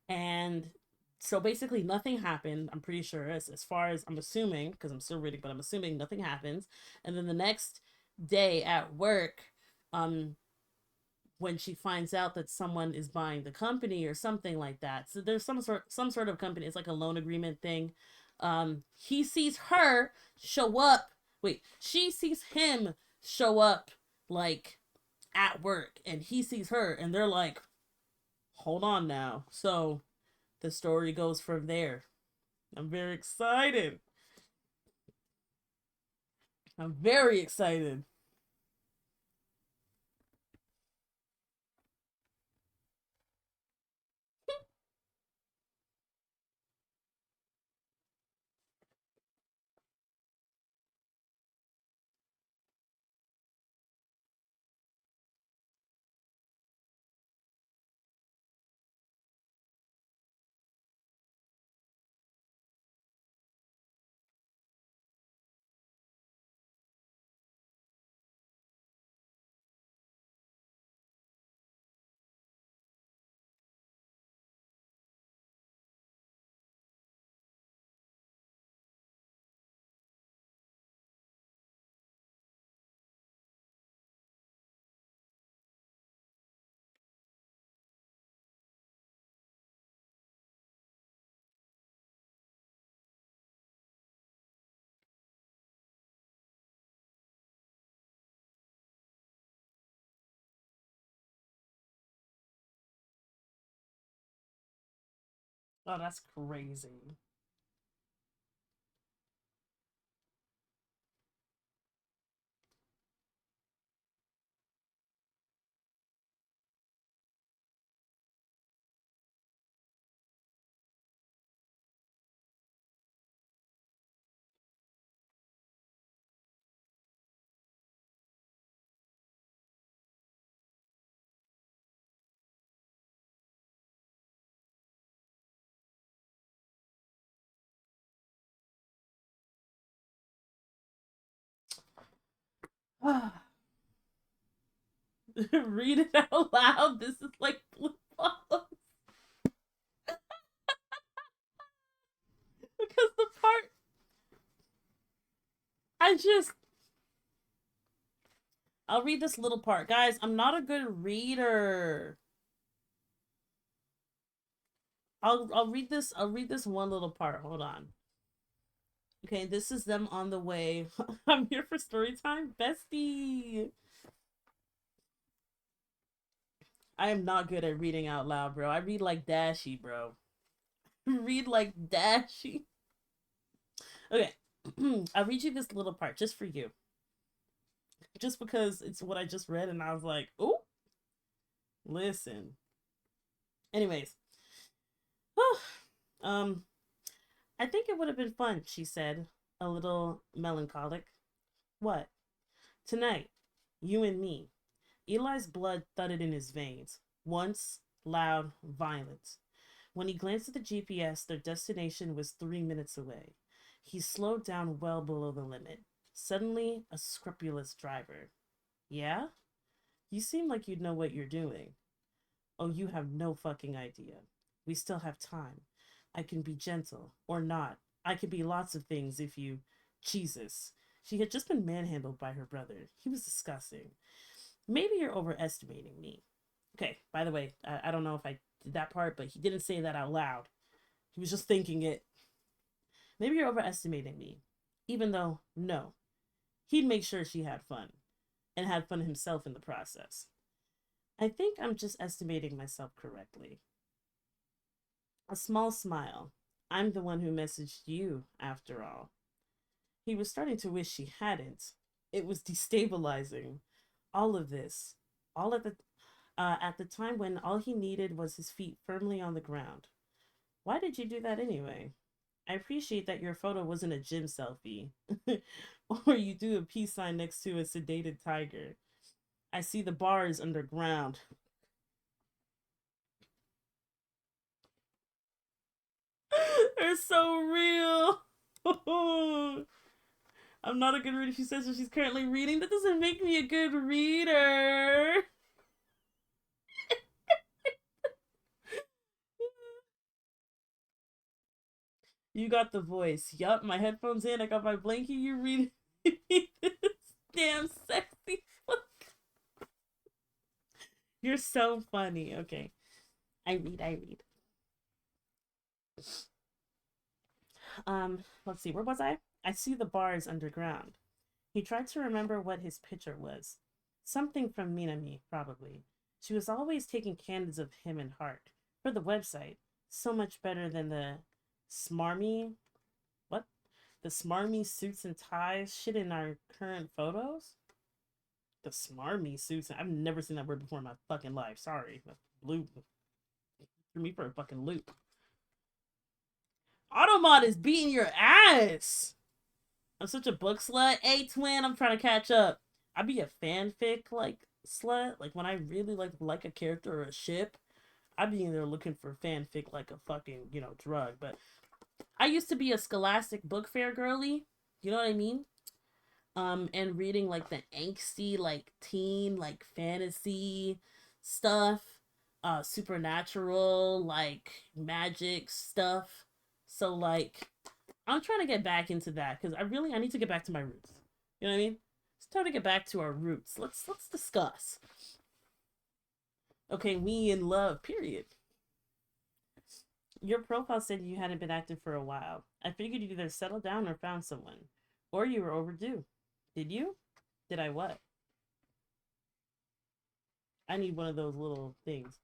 and so basically nothing happened. I'm pretty sure, as far as I'm assuming, because I'm still reading, but I'm assuming nothing happens. And then the next day at work, um, when she finds out that someone is buying the company or something like that, so there's some sort of company. It's like a loan agreement thing. He sees her show up. Wait, she sees him show up like at work, and he sees her, and they're like, hold on now. So the story goes from there. I'm very excited. I'm very excited. Oh, that's crazy. Read it out loud. This is like blue balls. Because the part I just I'll read this little part. Guys, I'm not a good reader. I'll read this one little part. Hold on. Okay, this is them on the way. I'm here for story time. Bestie. I am not good at reading out loud, bro. I read like Dashy, bro. Read like Dashy. Okay. I'll read you this little part just for you. Just because it's what I just read and I was like, "Ooh. Listen." Anyways. I think it would have been fun, she said, a little melancholic. What? Tonight, you and me. Eli's blood thudded in his veins. Once, loud, violent. When he glanced at the GPS, their destination was 3 minutes away. He slowed down well below the limit. Suddenly, a scrupulous driver. Yeah? You seem like you'd know what you're doing. Oh, you have no fucking idea. We still have time. I can be gentle, or not. I can be lots of things if you... Jesus. She had just been manhandled by her brother. He was disgusting. Maybe you're overestimating me. Okay, by the way, I don't know if I did that part, but he didn't say that out loud. He was just thinking it. Maybe you're overestimating me. Even though, no. He'd make sure she had fun. And had fun himself in the process. I think I'm just estimating myself correctly. A small smile. I'm the one who messaged you, after all. He was starting to wish she hadn't. It was destabilizing. All of this. All at the time when all he needed was his feet firmly on the ground. Why did you do that anyway? I appreciate that your photo wasn't a gym selfie. Or you do a peace sign next to a sedated tiger. I see the bars underground. They're so real. I'm not a good reader. She says that she's currently reading. That doesn't make me a good reader. You got the voice. Yup, my headphones in. I got my blankie. You read this damn sexy book. You're so funny. Okay. I read. Let's see. Where was I? I see the bars underground. He tried to remember what his picture was. Something from Minami, probably. She was always taking candids of him and Heart. For the website. So much better than the smarmy... What? The smarmy suits and ties shit in our current photos? The smarmy suits... I've never seen that word before in my fucking life. Sorry. Blue... Threw me for a fucking loop. Automod is beating your ass! I'm such a book slut. Hey, twin, I'm trying to catch up. I'd be a fanfic, like, slut. Like, when I really, like a character or a ship, I'd be in there looking for fanfic like a fucking, drug. But I used to be a Scholastic Book Fair girly. You know what I mean? And reading, like, the angsty, like, teen, like, fantasy stuff. Supernatural, like, magic stuff. So, like, I'm trying to get back into that because I need to get back to my roots. You know what I mean? It's time to get back to our roots. Let's discuss. Okay, we in love, period. Your profile said you hadn't been active for a while. I figured you'd either settled down or found someone. Or you were overdue. Did you? Did I what? I need one of those little things.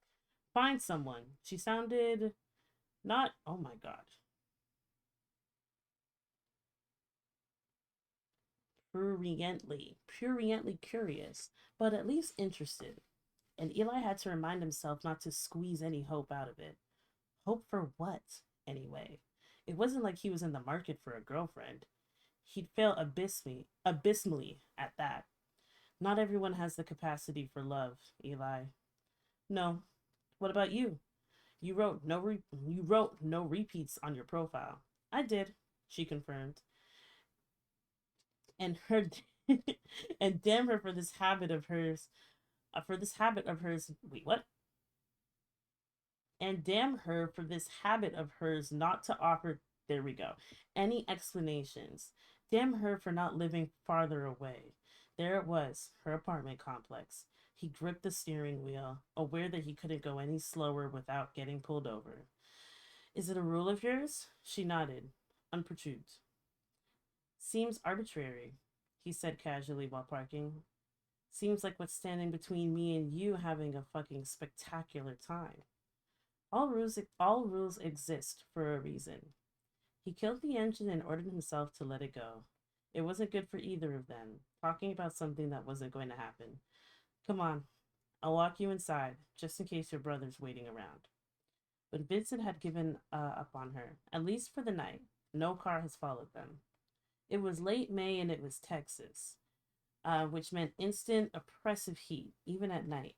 Find someone. She sounded not... Oh my god. Pruriently curious, but at least interested. And Eli had to remind himself not to squeeze any hope out of it. Hope for what, anyway? It wasn't like he was in the market for a girlfriend. He'd fail abysmally at that. Not everyone has the capacity for love, Eli. No. What about you? You wrote no repeats on your profile. I did, she confirmed. And her And damn her for this habit of hers. Wait, what? And damn her for this habit of hers not to offer, there we go, any explanations. Damn her for not living farther away. There it was, her apartment complex. He gripped the steering wheel, aware that he couldn't go any slower without getting pulled over. Is it a rule of yours? She nodded, unperturbed. Seems arbitrary, he said casually while parking. Seems like what's standing between me and you having a fucking spectacular time. All rules exist for a reason. He killed the engine and ordered himself to let it go. It wasn't good for either of them, talking about something that wasn't going to happen. Come on, I'll walk you inside, just in case your brother's waiting around. But Vincent had given up on her, at least for the night. No car has followed them. It was late May and it was Texas, which meant instant, oppressive heat, even at night.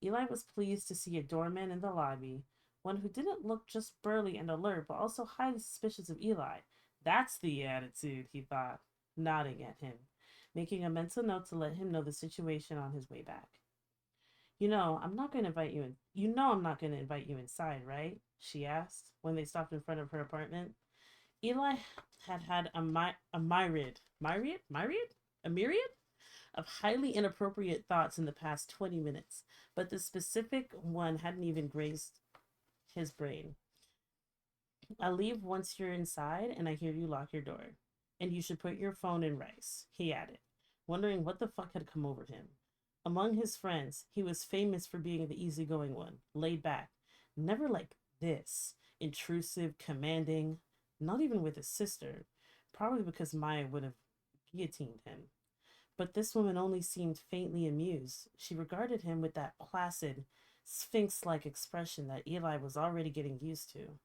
Eli was pleased to see a doorman in the lobby, one who didn't look just burly and alert, but also highly suspicious of Eli. That's the attitude, he thought, nodding at him, making a mental note to let him know the situation on his way back. I'm not going to invite you in. I'm not going to invite you inside, right? She asked when they stopped in front of her apartment. Eli had a myriad of highly inappropriate thoughts in the past 20 minutes, but the specific one hadn't even grazed his brain. I'll leave once you're inside and I hear you lock your door. And you should put your phone in rice, he added, wondering what the fuck had come over him. Among his friends, he was famous for being the easygoing one, laid back, never like this, intrusive, commanding, not even with his sister, probably because Maya would have guillotined him. But this woman only seemed faintly amused. She regarded him with that placid, sphinx like expression that Eli was already getting used to,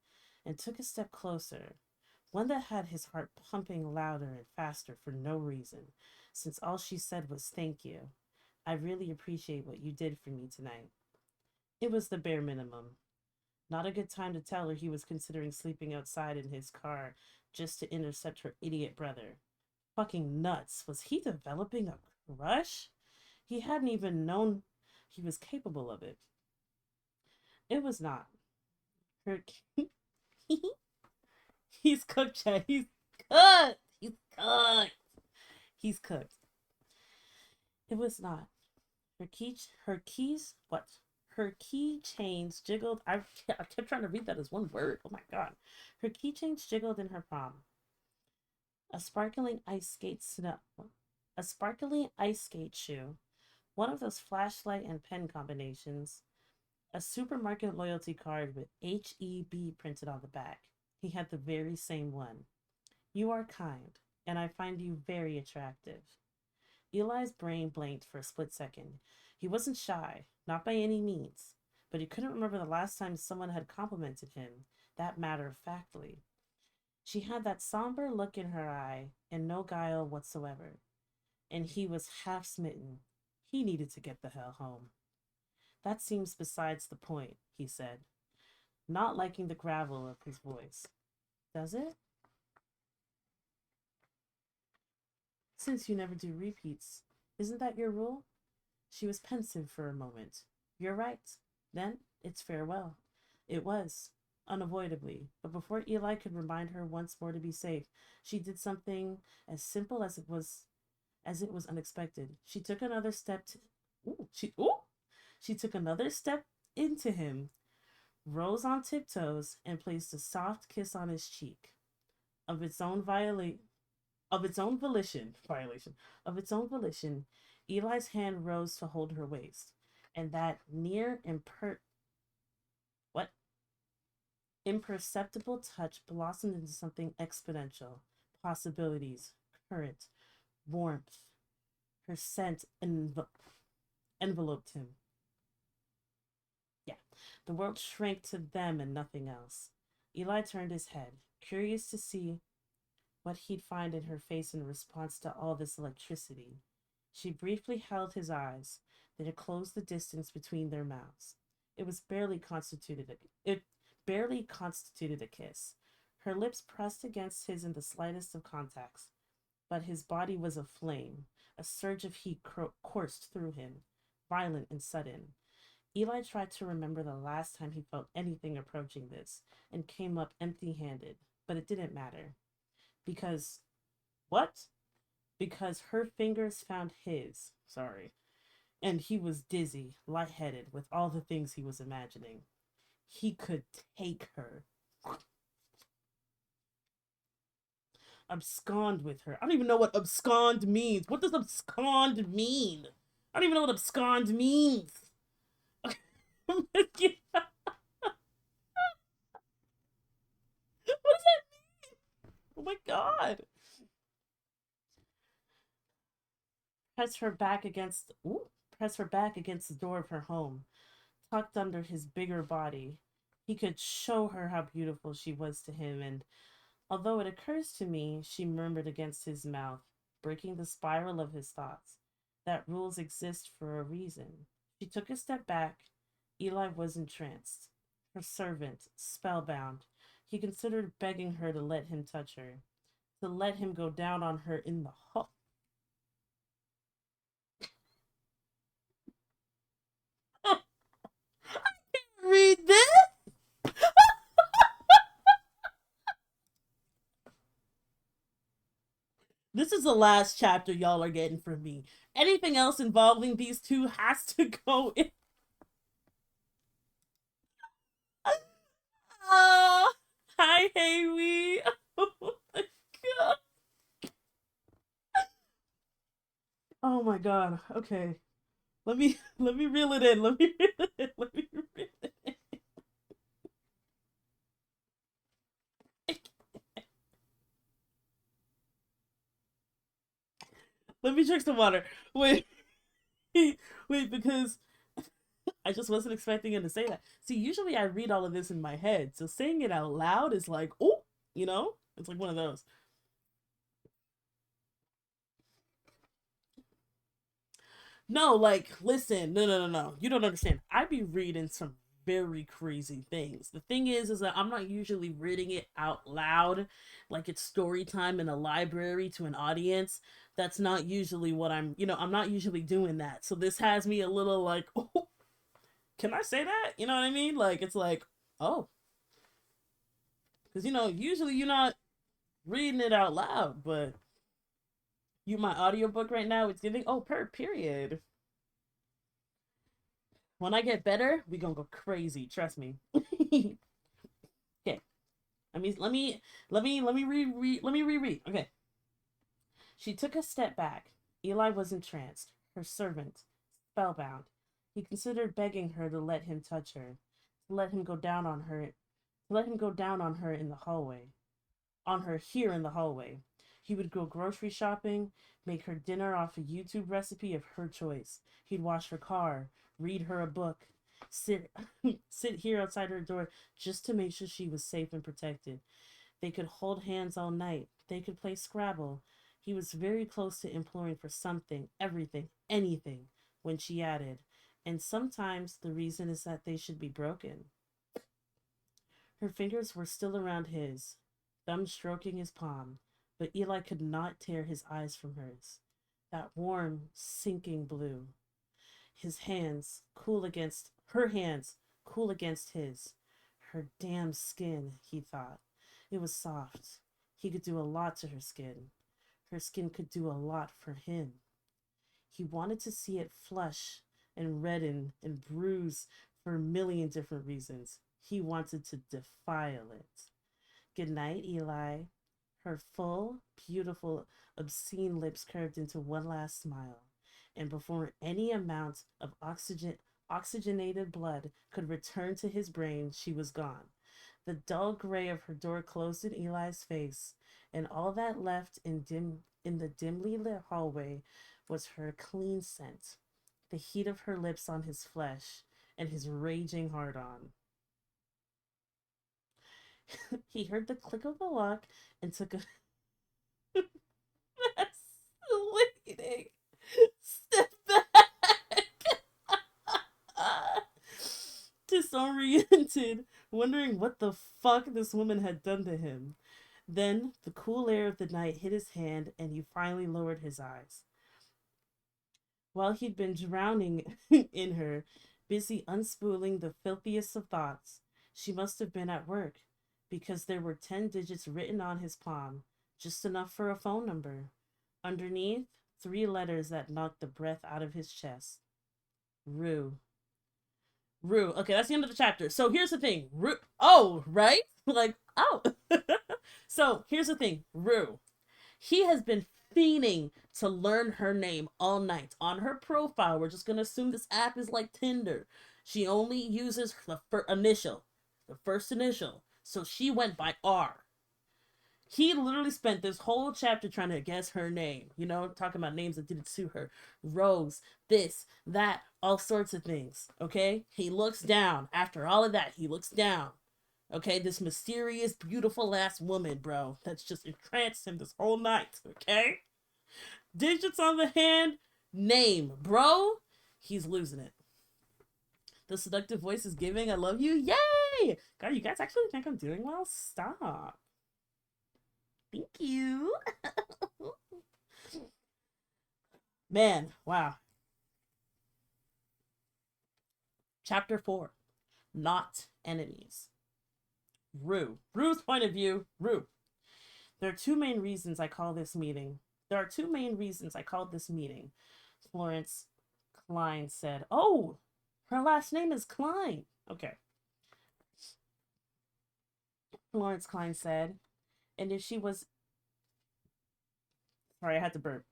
and took a step closer, one that had his heart pumping louder and faster for no reason, since all she said was thank you. I really appreciate what you did for me tonight. It was the bare minimum. Not a good time to tell her he was considering sleeping outside in his car just to intercept her idiot brother. Fucking nuts. Was he developing a crush? He hadn't even known he was capable of it. It was not. Her. He's cooked, Chad. He's cooked. He's cooked. He's cooked. It was not. What? Her keychains jiggled. I kept trying to read that as one word. Oh my god. Her keychains jiggled in her palm. A sparkling ice skate shoe, one of those flashlight and pen combinations, a supermarket loyalty card with HEB printed on the back. He had the very same one. You are kind, and I find you very attractive. Eli's brain blanked for a split second. He wasn't shy, not by any means, but he couldn't remember the last time someone had complimented him that matter-of-factly. She had that somber look in her eye and no guile whatsoever, and he was half smitten. He needed to get the hell home. That seems besides the point, he said, not liking the gravel of his voice. Does it? Since you never do repeats, isn't that your rule? She was pensive for a moment. You're right. Then it's farewell. It was, unavoidably, but before Eli could remind her once more to be safe, she did something as simple as it was unexpected. She took another step she took another step into him, rose on tiptoes, and placed a soft kiss on his cheek. Of its own volition, Eli's hand rose to hold her waist, and that imperceptible touch blossomed into something exponential. Possibilities, current, warmth. Her scent enveloped him. Yeah, the world shrank to them and nothing else. Eli turned his head, curious to see what he'd find in her face in response to all this electricity. She briefly held his eyes, then closed the distance between their mouths. It barely constituted a kiss. Her lips pressed against his in the slightest of contacts. but his body was aflame. A surge of heat coursed through him, violent and sudden. Eli tried to remember the last time he felt anything approaching this and came up empty handed, but it didn't matter. Because, what? Because her fingers found his, and he was dizzy, lightheaded with all the things he was imagining. He could take her. Abscond with her. I don't even know what abscond means. What does abscond mean? I don't even know what abscond means. What does that mean? Oh my god. Press her back against the door of her home, tucked under his bigger body. He could show her how beautiful she was to him, and although it occurs to me, she murmured against his mouth, breaking the spiral of his thoughts, that rules exist for a reason. She took a step back. Eli was entranced. Her servant, spellbound. He considered begging her to let him touch her, to let him go down on her in the hall. I can't read this! This is the last chapter y'all are getting from me. Anything else involving these two has to go in. Oh, hi, Haley. Oh my god. Oh my god. Okay. Let me reel it in. Let me reel it in. Let me reel it in. Let me drink some water. Wait. Wait, because I just wasn't expecting him to say that. See, usually I read all of this in my head, so saying it out loud is like, oh, you know? It's like one of those. No, like, listen, no. You don't understand. I be reading some very crazy things. The thing is that I'm not usually reading it out loud, like it's story time in a library to an audience. That's not usually what I'm not usually doing that. So this has me a little like, oh, can I say that? You know what I mean? Like, it's like, oh, because, usually you're not reading it out loud, but my audiobook right now, it's giving, oh, period. When I get better, we gonna go crazy. Trust me. Okay. Let me reread. Okay. She took a step back. Eli was entranced. Her servant, spellbound. He considered begging her to let him touch her, to let him go down on her, in the hallway, on her here in the hallway. He would go grocery shopping, make her dinner off a YouTube recipe of her choice. He'd wash her car, read her a book, sit sit here outside her door just to make sure she was safe and protected. They could hold hands all night. They could play Scrabble. He was very close to imploring for something, everything, anything, when she added, and sometimes the reason is that they should be broken. Her fingers were still around his, thumb stroking his palm, but Eli could not tear his eyes from hers. That warm, sinking blue. Her hands, cool against his. Her damn skin, he thought. It was soft. He could do a lot to her skin. Her skin could do a lot for him. He wanted to see it flush and redden and bruise for a million different reasons. He wanted to defile it. Good night, Eli. Her full, beautiful, obscene lips curved into one last smile, and before any amount of oxygenated blood could return to his brain, she was gone. The dull gray of her door closed in Eli's face, and all that left in the dimly lit hallway was her clean scent, the heat of her lips on his flesh, and his raging heart on. He heard the click of the lock and took a vacillating step back. Disoriented, wondering what the fuck this woman had done to him. Then the cool air of the night hit his hand, and he finally lowered his eyes. While he'd been drowning in her, busy unspooling the filthiest of thoughts, she must have been at work, because there were 10 digits written on his palm, just enough for a phone number. Underneath, 3 letters that knocked the breath out of his chest. Rue. Rue. Okay, that's the end of the chapter. So here's the thing. Rue. Oh, right? Like, oh. So here's the thing. Rue. He has been fiending to learn her name all night. On her profile, we're just going to assume this app is like Tinder. She only uses the first initial. So she went by R. He literally spent this whole chapter trying to guess her name, you know, talking about names that didn't suit her. Rose, this, that, all sorts of things, okay? He looks down. After all of that, he looks down. Okay, this mysterious, beautiful ass woman, bro, that's just entranced him this whole night, okay? Digits on the hand, name, bro. He's losing it. The seductive voice is giving, I love you, yay! God, you guys actually think I'm doing well? Stop. Thank you. Man, wow. Chapter 4. Not enemies. Rue. Rue's point of view. Rue. There are 2 main reasons I call this meeting. Florence Klein said. Oh, her last name is Klein. Okay. Florence Klein said. And if she was... Sorry, I had to burp.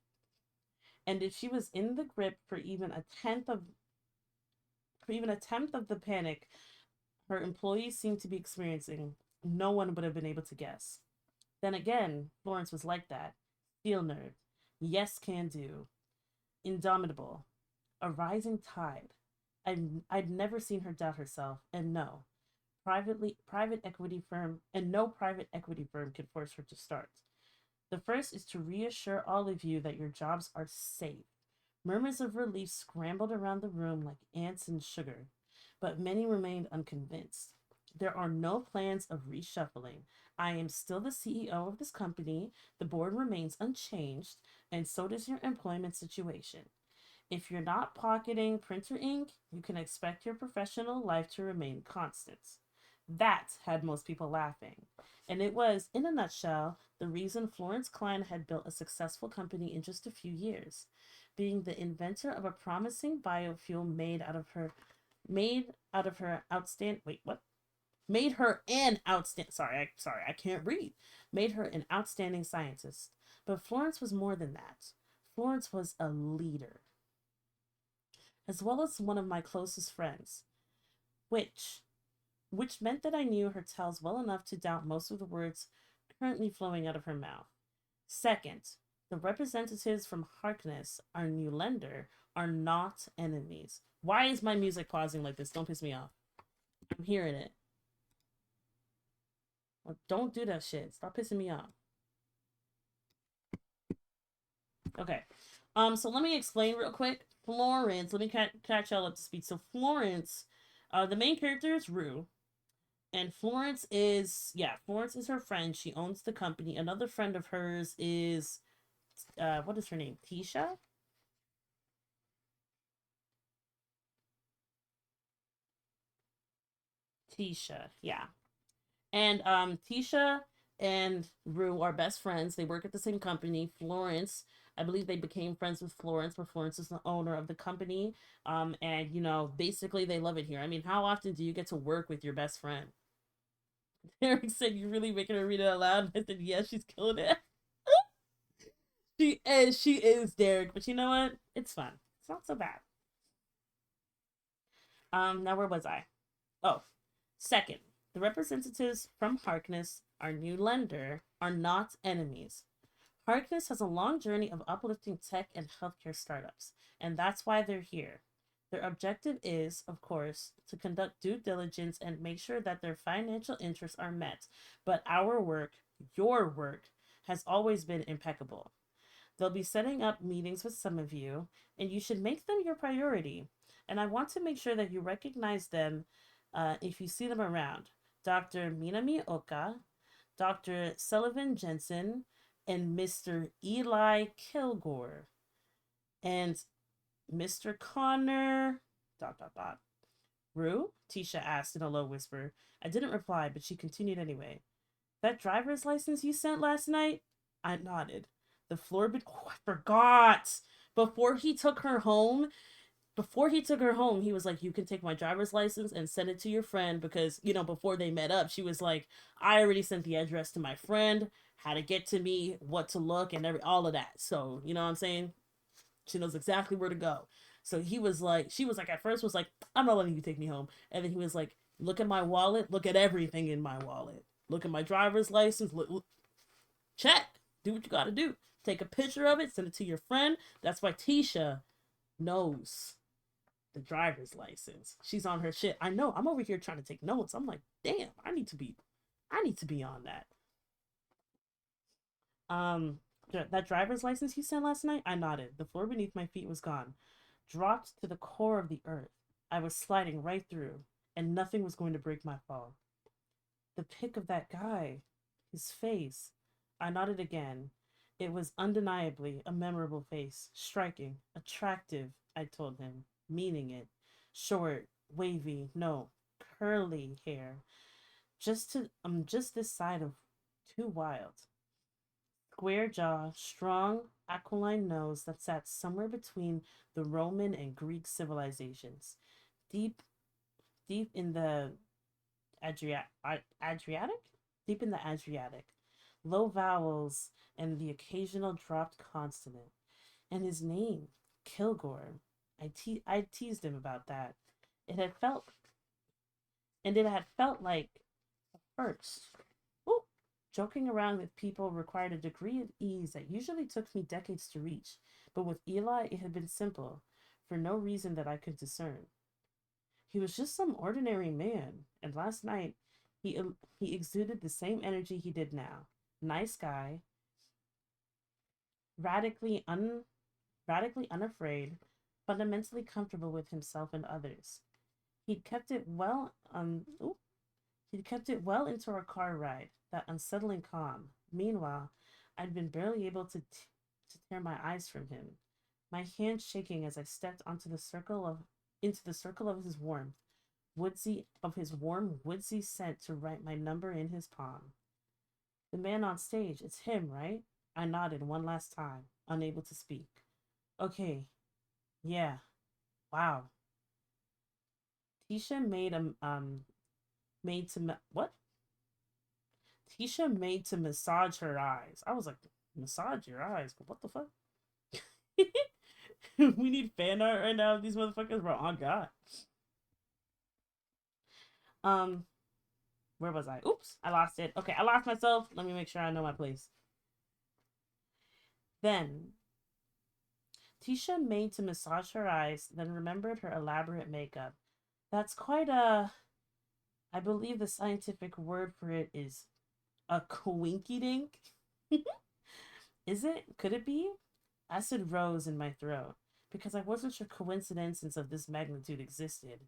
And if she was in the grip for even a tenth of the panic her employees seemed to be experiencing, no one would have been able to guess. Then again, Florence was like that. Steel nerd. Yes, can do. Indomitable. A rising tide. I'd never seen her doubt herself, and no private equity firm could force her to start. The first is to reassure all of you that your jobs are safe. Murmurs of relief scrambled around the room like ants in sugar, but many remained unconvinced. There are no plans of reshuffling. I am still the CEO of this company, the board remains unchanged, and so does your employment situation. If you're not pocketing printer ink, you can expect your professional life to remain constant. That had most people laughing. And it was, in a nutshell, the reason Florence Klein had built a successful company in just a few years, being the inventor of a promising biofuel made her an outstanding scientist. But Florence was more than that. Florence was a leader, as well as one of my closest friends, which meant that I knew her tales well enough to doubt most of the words currently flowing out of her mouth. Second, the representatives from Harkness, our new lender, are not enemies. Why is my music pausing like this? Don't piss me off. I'm hearing it. Well, don't do that shit. Stop pissing me off. Okay. So let me explain real quick. Florence, let me catch y'all up to speed. So Florence, the main character is Rue. And Florence is her friend. She owns the company. Another friend of hers is, what is her name? Tisha? Tisha, yeah. And Tisha and Rue are best friends. They work at the same company. Florence, I believe they became friends with Florence, but Florence is the owner of the company. And you know, basically they love it here. I mean, how often do you get to work with your best friend? Derek said, "You really making her read it out loud?" I said, "Yeah, she's killing it." She is, Derek. But you know what? It's fun. It's not so bad. Now where was I? Oh, second, the representatives from Harkness, our new lender, are not enemies. Harkness has a long journey of uplifting tech and healthcare startups, and that's why they're here. Their objective is, of course, to conduct due diligence and make sure that their financial interests are met. But our work, your work, has always been impeccable. They'll be setting up meetings with some of you, and you should make them your priority. And I want to make sure that you recognize them if you see them around. Dr. Minami Oka, Dr. Sullivan Jensen, and Mr. Eli Kilgore. And Mr. Connor. Dot dot dot. Rue? Tisha asked in a low whisper. I didn't reply, but she continued anyway. That driver's license you sent last night? I nodded. The floor. Oh, I forgot! Before he took her home, he was like, you can take my driver's license and send it to your friend because, before they met up, she was like, I already sent the address to my friend, how to get to me, what to look, and all of that. So, you know what I'm saying? She knows exactly where to go. So she was like, at first was like, I'm not letting you take me home. And then he was like, look at my wallet, look at everything in my wallet. Look at my driver's license, look, check, do what you gotta do. Take a picture of it, send it to your friend. That's why Tisha knows the driver's license. She's on her shit. I know. I'm over here trying to take notes. I'm like, damn, I need to be on that. That driver's license you sent last night? I nodded. The floor beneath my feet was gone, dropped to the core of the earth. I was sliding right through, and nothing was going to break my fall. The pic of that guy, his face. I nodded again. It was undeniably a memorable face, striking, attractive, I told him, meaning it. Short, wavy, no, curly hair. Just this side of too wild. Square jaw, strong, aquiline nose that sat somewhere between the Roman and Greek civilizations. Deep, deep in the Adriatic? Deep in the Adriatic. Low vowels and the occasional dropped consonant. And his name, Kilgore. I teased him about that. It had felt, and it had felt like a first. Ooh, joking around with people required a degree of ease that usually took me decades to reach, but with Eli it had been simple, for no reason that I could discern. He was just some ordinary man, and last night he exuded the same energy he did now. Nice guy, radically un radically unafraid, fundamentally comfortable with himself and others. He'd kept it well he'd kept it well into our car ride, that unsettling calm. Meanwhile, I'd been barely able to tear my eyes from him, my hands shaking as I stepped into the circle of his warm woodsy scent to write my number in his palm. The man on stage, it's him, right? I nodded one last time, unable to speak. Okay, yeah. Wow. Tisha made to what? Tisha made to massage her eyes. I was like, massage your eyes? What the fuck? We need fan art right now of these motherfuckers, bro. Oh god. Um, where was I? Oops, I lost it. Okay, I lost myself. Let me make sure I know my place. Then Tisha made to massage her eyes, then remembered her elaborate makeup. That's quite a. I believe the scientific word for it is a coinky dink. Is it? Could it be? Acid rose in my throat because I wasn't sure coincidences of this magnitude existed.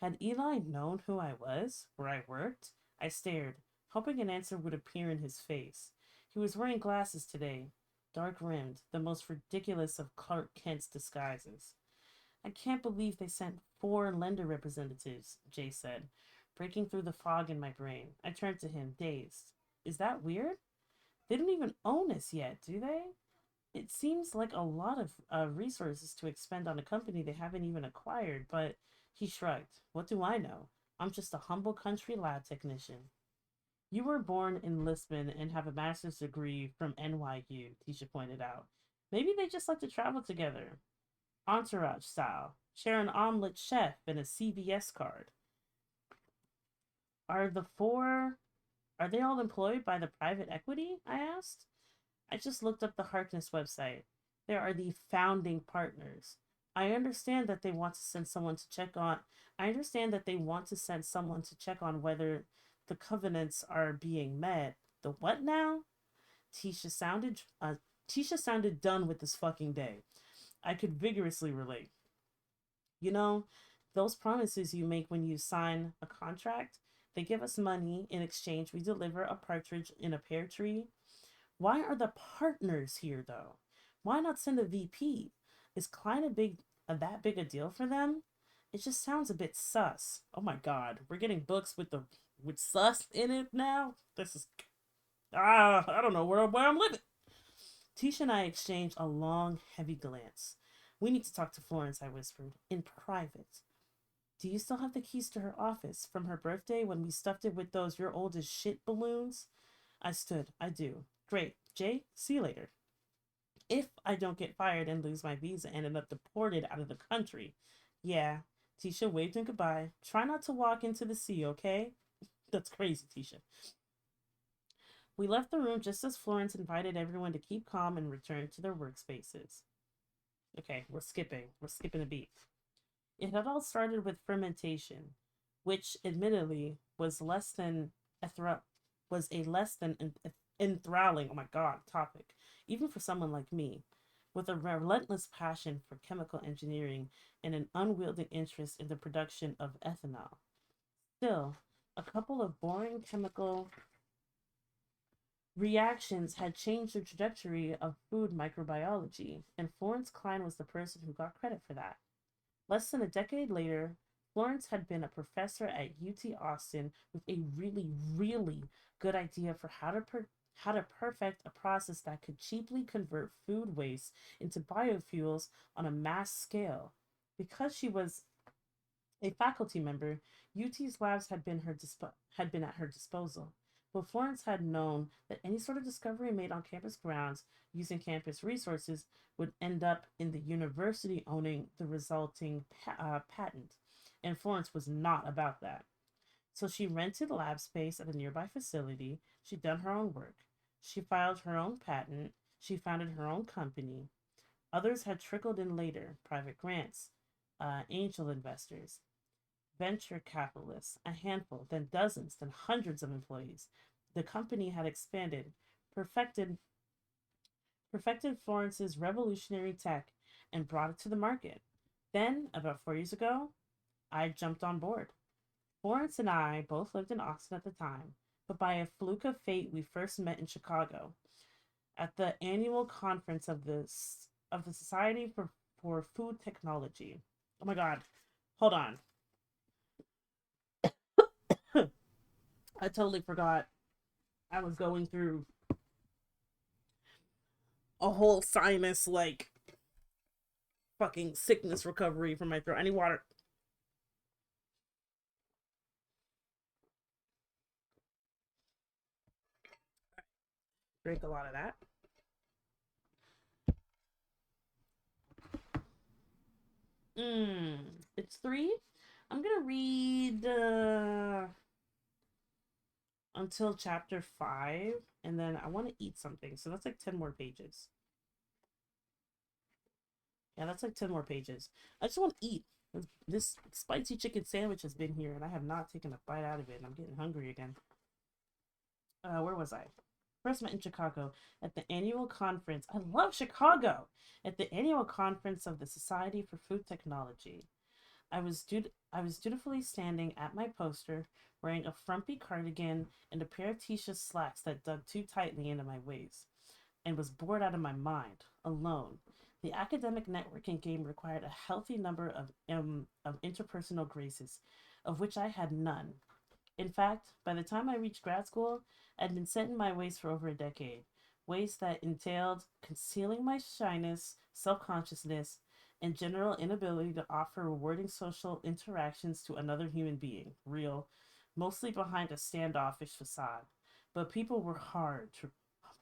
Had Eli known who I was, where I worked? I stared, hoping an answer would appear in his face. He was wearing glasses today, dark rimmed, the most ridiculous of Clark Kent's disguises. I can't believe they sent 4 lender representatives, Jay said, breaking through the fog in my brain. I turned to him, dazed. Is that weird? They don't even own us yet, do they? It seems like a lot of resources to expend on a company they haven't even acquired, but he shrugged. What do I know? I'm just a humble country lab technician. You were born in Lisbon and have a master's degree from NYU, Tisha pointed out. Maybe they just like to travel together. Entourage style. Share an omelet chef and a CVS card. Are the 4... Are they all employed by the private equity? I asked. I just looked up the Harkness website. There are the founding partners. I understand that they want to send someone to check on whether the covenants are being met. The what now? Tisha sounded Tisha sounded done with this fucking day. I could vigorously relate. You know, those promises you make when you sign a contract, They give us money. In exchange, we deliver a partridge in a pear tree. Why are the partners here, though? Why not send a VP? Is Klein that big a deal for them? It just sounds a bit sus. Oh my god, we're getting books with sus in it now? This is I don't know where I'm living. Tisha and I exchanged a long, heavy glance. We need to talk to Florence, I whispered, in private. Do you still have the keys to her office from her birthday when we stuffed it with those you're old as shit balloons? I stood. I do. Great. Jay, see you later. If I don't get fired and lose my visa and end up deported out of the country. Yeah. Tisha waved him goodbye. Try not to walk into the sea, okay? That's crazy, Tisha. We left the room just as Florence invited everyone to keep calm and return to their workspaces. Okay, we're skipping. We're skipping a beat. It had all started with fermentation, which admittedly was a less than enthralling, oh my god, topic, even for someone like me, with a relentless passion for chemical engineering and an unwielding interest in the production of ethanol. Still, a couple of boring chemical reactions had changed the trajectory of food microbiology, and Florence Klein was the person who got credit for that. Less than a decade later, Florence had been a professor at UT Austin with a really, really good idea for how to perfect a process that could cheaply convert food waste into biofuels on a mass scale. Because she was a faculty member, UT's labs had been at her disposal. But Florence had known that any sort of discovery made on campus grounds using campus resources would end up in the university owning the resulting patent, and Florence was not about that. So she rented lab space at a nearby facility. She'd done her own work. She filed her own patent. She founded her own company. Others had trickled in later, private grants, angel investors, venture capitalists, a handful, then dozens, then hundreds of employees. The company had expanded, perfected perfected Florence's revolutionary tech, and brought it to the market. Then, about 4 years ago, I jumped on board. Florence and I both lived in Austin at the time, but by a fluke of fate, we first met in Chicago at the annual conference of the Society for Food Technology. Oh my god. Hold on. I totally forgot I was going through a whole sinus like fucking sickness recovery from my throat. I need water. Drink a lot of that. It's 3. I'm gonna read until chapter 5, and then I want to eat something. So that's like 10 more pages. Yeah, that's like 10 more pages. I just want to eat. This spicy chicken sandwich has been here, and I have not taken a bite out of it, and I'm getting hungry again. Where was I? First met in Chicago at the annual conference. I love Chicago! At the annual conference of the Society for Food Technology. I was dutifully standing at my poster, wearing a frumpy cardigan and a pair of t-shirt slacks that dug too tightly into my waist, and was bored out of my mind, alone. The academic networking game required a healthy number of interpersonal graces, of which I had none. In fact, by the time I reached grad school, I'd been set in my ways for over a decade. Ways that entailed concealing my shyness, self consciousness, and general inability to offer rewarding social interactions to another human being, real, mostly behind a standoffish facade. But people were hard to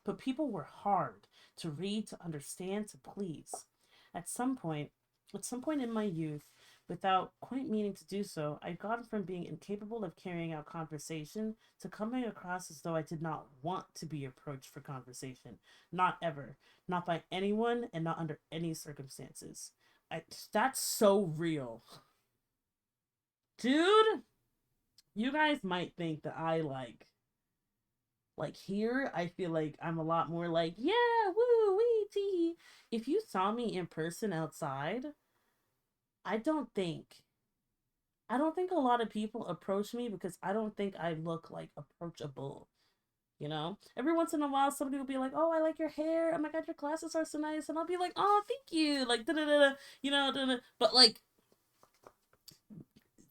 but people were hard to read, to understand, to please. At some point, at some point in my youth, without quite meaning to do so, I'd gone from being incapable of carrying out conversation to coming across as though I did not want to be approached for conversation. Not ever. Not by anyone and not under any circumstances. That's so real. Dude, you guys might think that I here I feel like I'm a lot more like, yeah, woo wee tee. If you saw me in person outside, I don't think I don't think a lot of people approach me because I don't think I look like approachable. You know, every once in a while, somebody will be like, "Oh, I like your hair. Oh my god, your glasses are so nice," and I'll be like, "Oh, thank you." Like, da da da, you know, da, da. But like,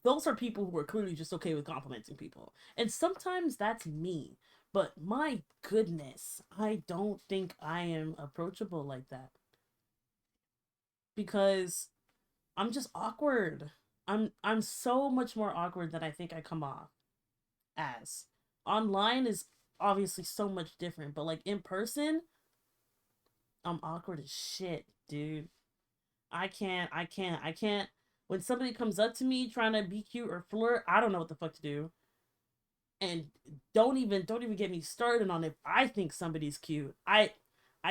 those are people who are clearly just okay with complimenting people, and sometimes that's me. But my goodness, I don't think I am approachable like that because I'm just awkward. I'm so much more awkward than I think I come off as. Online is obviously so much different, but like in person, I'm awkward as shit, dude. I can't. When somebody comes up to me trying to be cute or flirt, I don't know what the fuck to do. And don't even get me started on if I think somebody's cute. I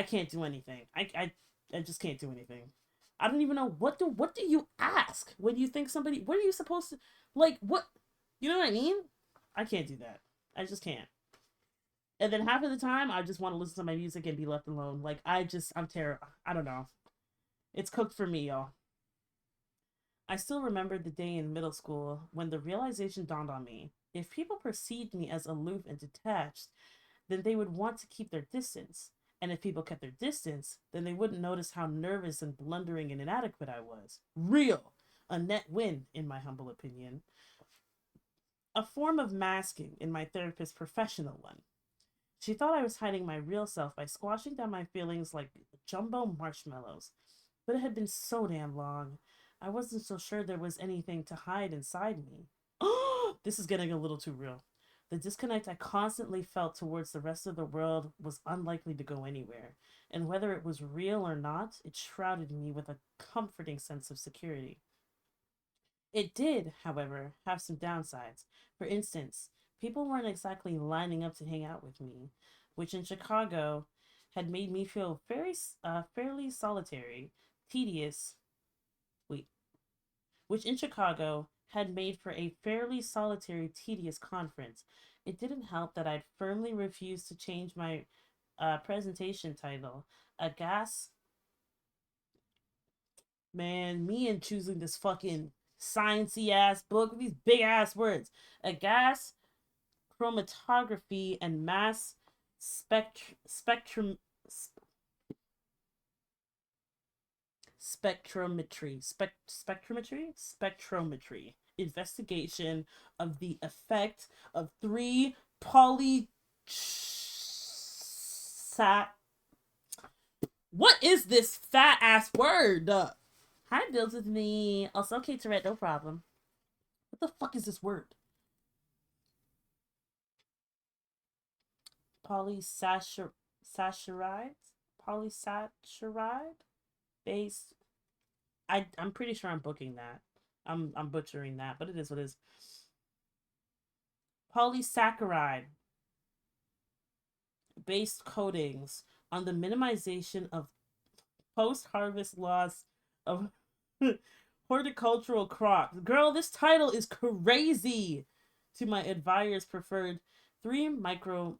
can't do anything. I just can't do anything. I don't even know what do you ask when you think somebody, what are you supposed to, like, what, you know what I mean? I can't do that. I just can't. And then half of the time I just want to listen to my music and be left alone. Like I'm terrible. I don't know. It's cooked for me, y'all. I still remember the day in middle school when the realization dawned on me. If people perceived me as aloof and detached, then they would want to keep their distance. And if people kept their distance, then they wouldn't notice how nervous and blundering and inadequate I was. Real! A net win, in my humble opinion. A form of masking in my therapist's professional one. She thought I was hiding my real self by squashing down my feelings like jumbo marshmallows. But it had been so damn long. I wasn't so sure there was anything to hide inside me. Oh, this is getting a little too real. The disconnect I constantly felt towards the rest of the world was unlikely to go anywhere, and whether it was real or not, it shrouded me with a comforting sense of security. It did, however, have some downsides. For instance, people weren't exactly lining up to hang out with me, which in Chicago had made me feel fairly solitary, tedious, wait, which in Chicago had made for a fairly solitary, tedious conference. It didn't help that I'd firmly refused to change my presentation title. A gas, man, me and choosing this fucking sciencey ass book with these big ass words. A gas chromatography and mass spectrum spectrometry investigation of the effect of three poly sat. What is this fat ass word? Hi, builds with me. Also, okay, Tourette, no problem. What the fuck is this word? Polysaccharide, polysaccharide based. I'm pretty sure I'm booking that. I'm butchering that, but it is what it is. Polysaccharide based coatings on the minimization of post harvest loss of horticultural crops. Girl, this title is crazy. To my advisors preferred three micro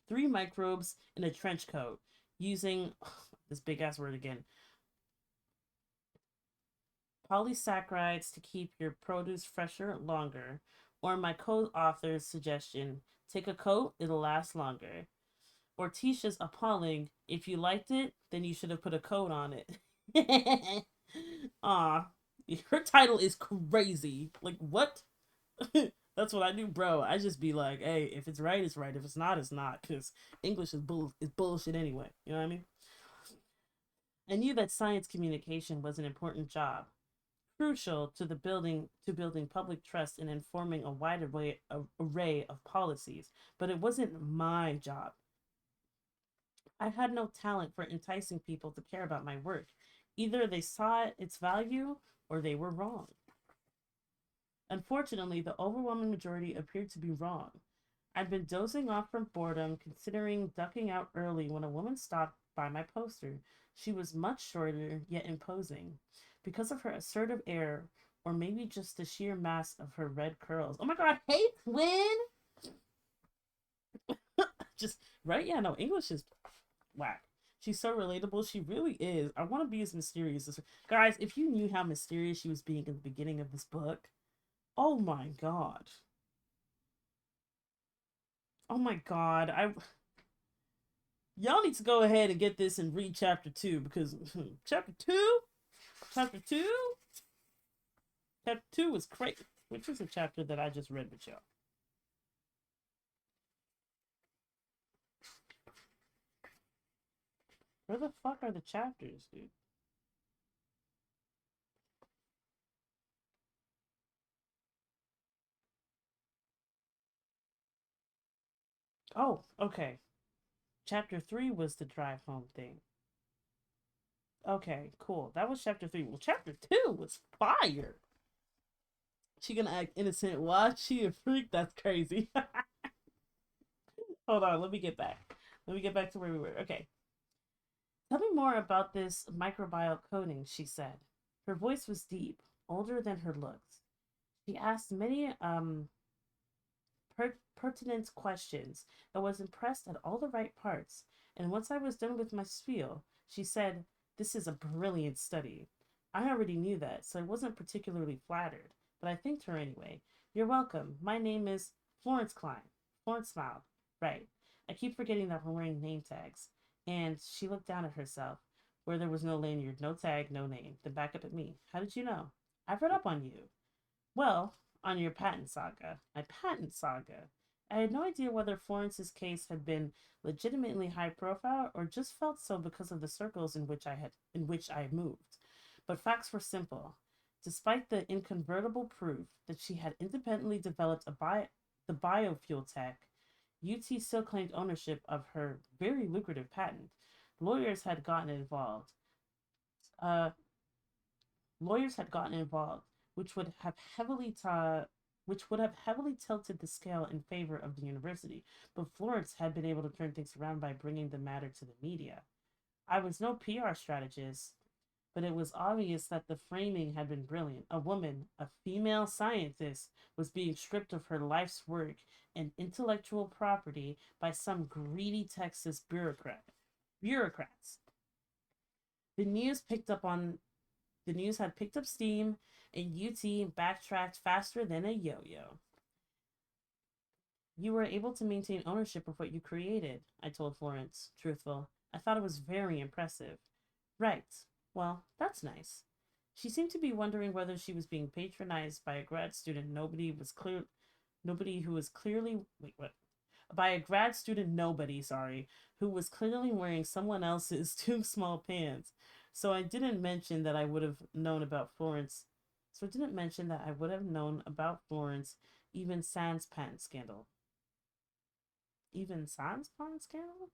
three microbes in a trench coat using this big ass word again. Polysaccharides to keep your produce fresher longer, or my co-author's suggestion, take a coat, it'll last longer. Or Tisha's appalling, if you liked it, then you should have put a coat on it. Aw, her title is crazy. Like, what? That's what I do, bro. I just be like, hey, if it's right, it's right. If it's not, it's not. Because English is bullshit anyway. You know what I mean? I knew that science communication was an important job, crucial to building public trust and informing a wide array of policies, but it wasn't my job. I had no talent for enticing people to care about my work. Either they saw its value or they were wrong. Unfortunately, the overwhelming majority appeared to be wrong. I'd been dozing off from boredom, considering ducking out early when a woman stopped by my poster. She was much shorter, yet imposing. Because of her assertive air, or maybe just the sheer mass of her red curls. Oh my god, hey twin! Just, right? Yeah, no, English is whack. She's so relatable. She really is. I want to be as mysterious as her. Guys, if you knew how mysterious she was being in the beginning of this book, oh my god. Oh my god. Y'all need to go ahead and get this and read chapter 2 because chapter 2? Chapter 2? Chapter 2 was great. Which was a chapter that I just read with y'all. Where the fuck are the chapters, dude? Oh, okay. Chapter 3 was the drive home thing. Okay, cool. That was chapter 3. Well, chapter 2 was fire. She gonna act innocent. What? She a freak? That's crazy. Hold on, let me get back. Let me get back to where we were. Okay. Tell me more about this microbial coding, she said. Her voice was deep, older than her looks. She asked many pertinent questions and was impressed at all the right parts. And once I was done with my spiel, she said, "This is a brilliant study." I already knew that, so I wasn't particularly flattered, but I thanked her anyway. "You're welcome. My name is Florence Klein." Florence smiled. "Right. I keep forgetting that we're wearing name tags." And she looked down at herself, where there was no lanyard, no tag, no name. Then back up at me. "How did you know?" "I've read up on you." "Well, on your patent saga." "My patent saga?" I had no idea whether Florence's case had been legitimately high profile or just felt so because of the circles in which I moved. But facts were simple. Despite the incontrovertible proof that she had independently developed the biofuel tech, UT still claimed ownership of her very lucrative patent. Lawyers had gotten involved. Uh, Lawyers had gotten involved, which would have heavily tilted the scale in favor of the university, but Florence had been able to turn things around by bringing the matter to the media. I was no PR strategist, but it was obvious that the framing had been brilliant. A woman, a female scientist, was being stripped of her life's work and intellectual property by some greedy Texas bureaucrats. The news picked up on The news had picked up steam, and UT backtracked faster than a yo-yo. "You were able to maintain ownership of what you created," I told Florence, truthful. "I thought it was very impressive." "Right. Well, that's nice." She seemed to be wondering whether she was being patronized by a grad student nobody who was clearly wait, what? By a grad student nobody, sorry, who was clearly wearing someone else's too small pants. So I didn't mention that I would have known about Florence. So I didn't mention that I would have known about Florence even sans patent scandal. Even sans patent scandal?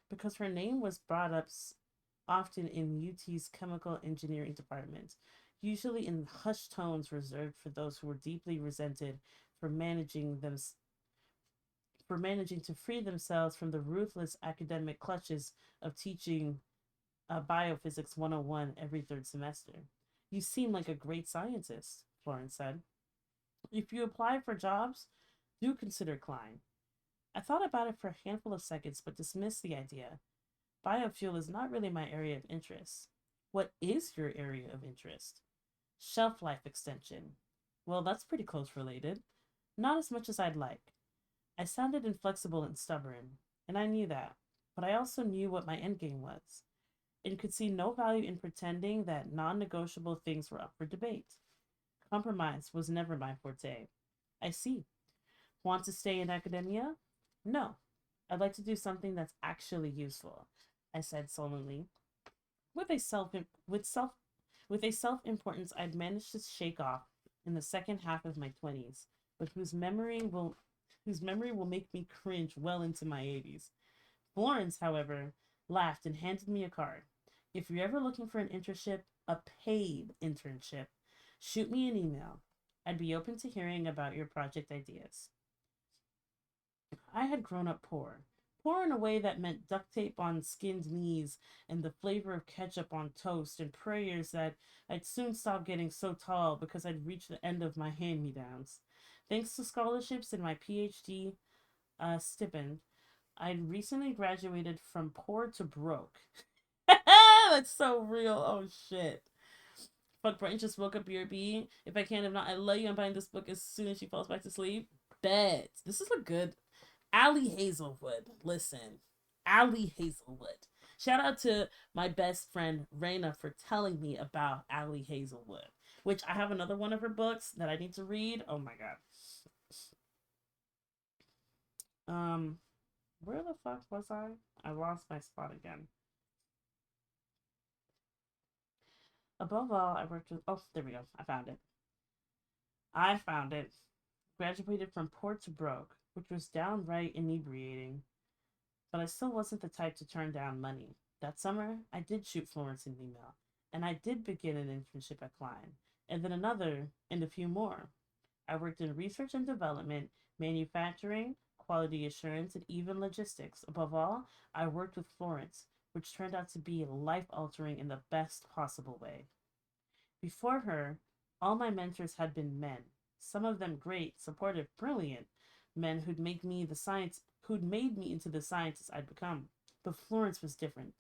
Because her name was brought up often in UT's chemical engineering department, usually in hushed tones reserved for those who were deeply resented for managing to free themselves from the ruthless academic clutches of teaching Biophysics 101 every third semester. "You seem like a great scientist," Florence said. "If you apply for jobs, do consider Klein." I thought about it for a handful of seconds but dismissed the idea. Biofuel is not really my area of interest. "What is your area of interest?" "Shelf life extension." "Well, that's pretty close related." "Not as much as I'd like." I sounded inflexible and stubborn, and I knew that, but I also knew what my endgame was, and could see no value in pretending that non negotiable things were up for debate. Compromise was never my forte. "I see. Want to stay in academia?" "No. I'd like to do something that's actually useful," I said sullenly, with a self with self with a self importance I'd managed to shake off in the second half of my 20s, but whose memory will make me cringe well into my 80s. Florence, however, laughed and handed me a card. "If you're ever looking for an internship, a paid internship, shoot me an email. I'd be open to hearing about your project ideas." I had grown up poor. Poor in a way that meant duct tape on skinned knees and the flavor of ketchup on toast and prayers that I'd soon stop getting so tall because I'd reached the end of my hand-me-downs. Thanks to scholarships and my PhD stipend, I'd recently graduated from poor to broke That's so real. Oh shit. Fuck Brighton just woke up BRB. If I can, if not, I love you. I'm buying this book as soon as she falls back to sleep. Bet. This is a good Allie Hazelwood. Listen. Allie Hazelwood. Shout out to my best friend Raina for telling me about Allie Hazelwood. Which I have another one of her books that I need to read. Oh my god. Where the fuck was I? I lost my spot again. Above all, I worked with. Oh, there we go. I found it. I found it. Graduated from poor to broke, which was downright inebriating. But I still wasn't the type to turn down money. That summer, I did shoot Florence an email, and I did begin an internship at Klein, and then another, and a few more. I worked in research and development, manufacturing, quality assurance, and even logistics. Above all, I worked with Florence, which turned out to be life altering in the best possible way. Before her, all my mentors had been men, some of them great, supportive, brilliant men who'd made me into the scientist I'd become. But Florence was different,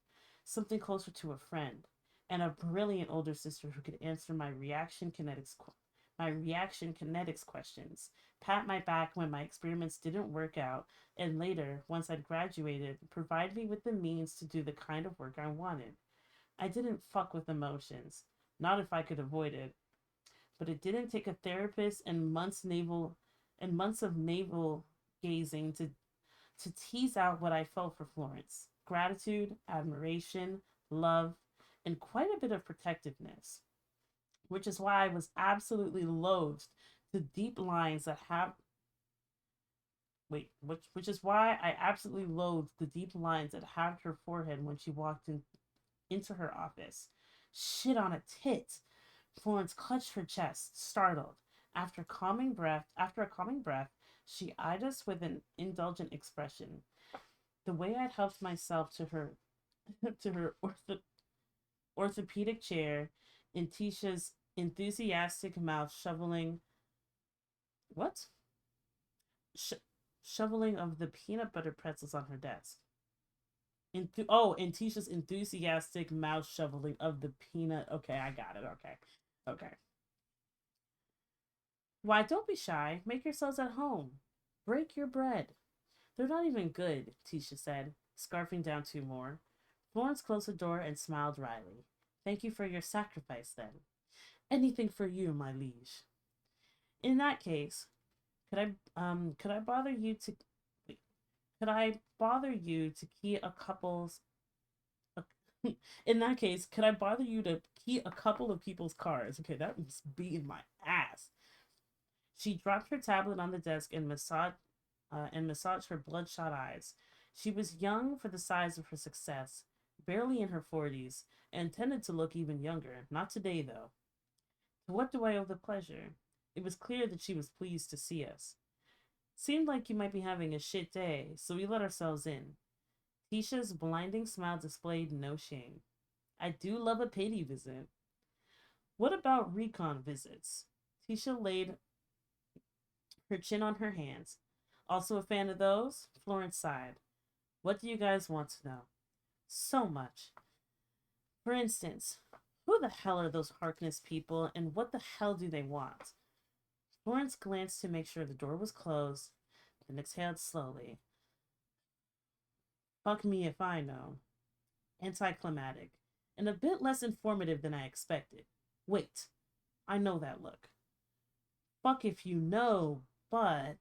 something closer to a friend, and a brilliant older sister who could answer my reaction kinetics questions, pat my back when my experiments didn't work out, and later, once I'd graduated, provide me with the means to do the kind of work I wanted. I didn't fuck with emotions, not if I could avoid it, but it didn't take a therapist and months of navel gazing to tease out what I felt for Florence. Gratitude, admiration, love, and quite a bit of protectiveness. Which is why I was absolutely loathed the deep lines that have which is why I absolutely loathed the deep lines that halved her forehead when she walked into her office. Shit on a tit. Florence clutched her chest, startled. After a calming breath, she eyed us with an indulgent expression. The way I'd helped myself to her to her orthopedic chair in Tisha's enthusiastic mouth what? Sh- shoveling of the peanut butter pretzels on her desk. And Tisha's enthusiastic mouth shoveling of the peanut. Okay, I got it. Okay. Why, don't be shy. Make yourselves at home. Break your bread. They're not even good, Tisha said, scarfing down two more. Florence closed the door and smiled wryly. Thank you for your sacrifice, then. Anything for you, my liege. In that case, could I bother you to could I bother you to key a couple's in that case, could I bother you to key a couple of people's cars? Okay, that was beating my ass. She dropped her tablet on the desk and massaged her bloodshot eyes. She was young for the size of her success, barely in her 40s, and tended to look even younger. Not today, though. To what do I owe the pleasure? It was clear that she was pleased to see us. Seemed like you might be having a shit day, so we let ourselves in. Tisha's blinding smile displayed no shame. I do love a pity visit. What about recon visits? Tisha laid her chin on her hands. Also a fan of those? Florence sighed. What do you guys want to know? So much. For instance, who the hell are those Harkness people and what the hell do they want? Florence glanced to make sure the door was closed, then exhaled slowly. Fuck me if I know. Anticlimactic, and a bit less informative than I expected. Wait, I know that look. Fuck if you know, but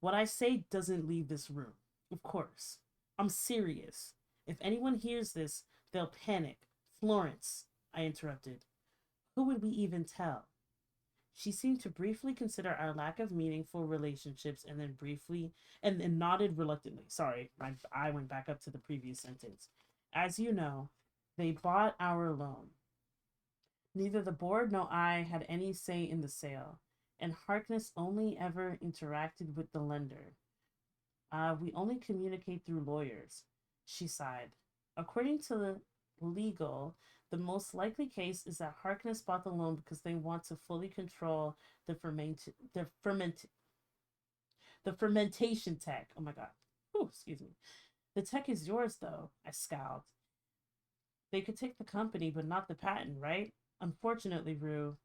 what I say doesn't leave this room. Of course. I'm serious. If anyone hears this, they'll panic. Florence, I interrupted. Who would we even tell? She seemed to briefly consider our lack of meaningful relationships and then nodded reluctantly. Sorry, my eye went back up to the previous sentence. As you know, they bought our loan. Neither the board nor I had any say in the sale, and Harkness only ever interacted with the lender. We only communicate through lawyers. She sighed. According to the legal, the most likely case is that Harkness bought the loan because they want to fully control the fermentation tech. Oh my god. Ooh, excuse me. The tech is yours, though. I scowled. They could take the company, but not the patent, right? Unfortunately, Rue,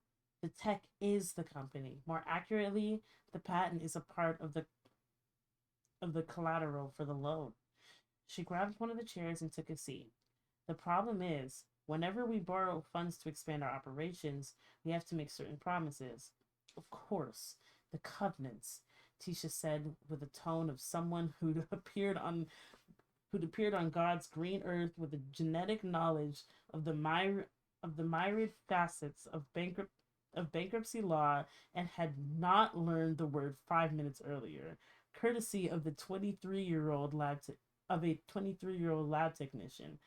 the tech is the company. More accurately, the patent is a part of the collateral for the loan. She grabbed one of the chairs and took a seat. The problem is, whenever we borrow funds to expand our operations, we have to make certain promises. Of course, the covenants, Tisha said with the tone of someone who'd appeared on God's green earth with a genetic knowledge of the myriad facets of bankruptcy law and had not learned the word 5 minutes earlier, courtesy of the 23-year-old of a 23-year-old lab technician.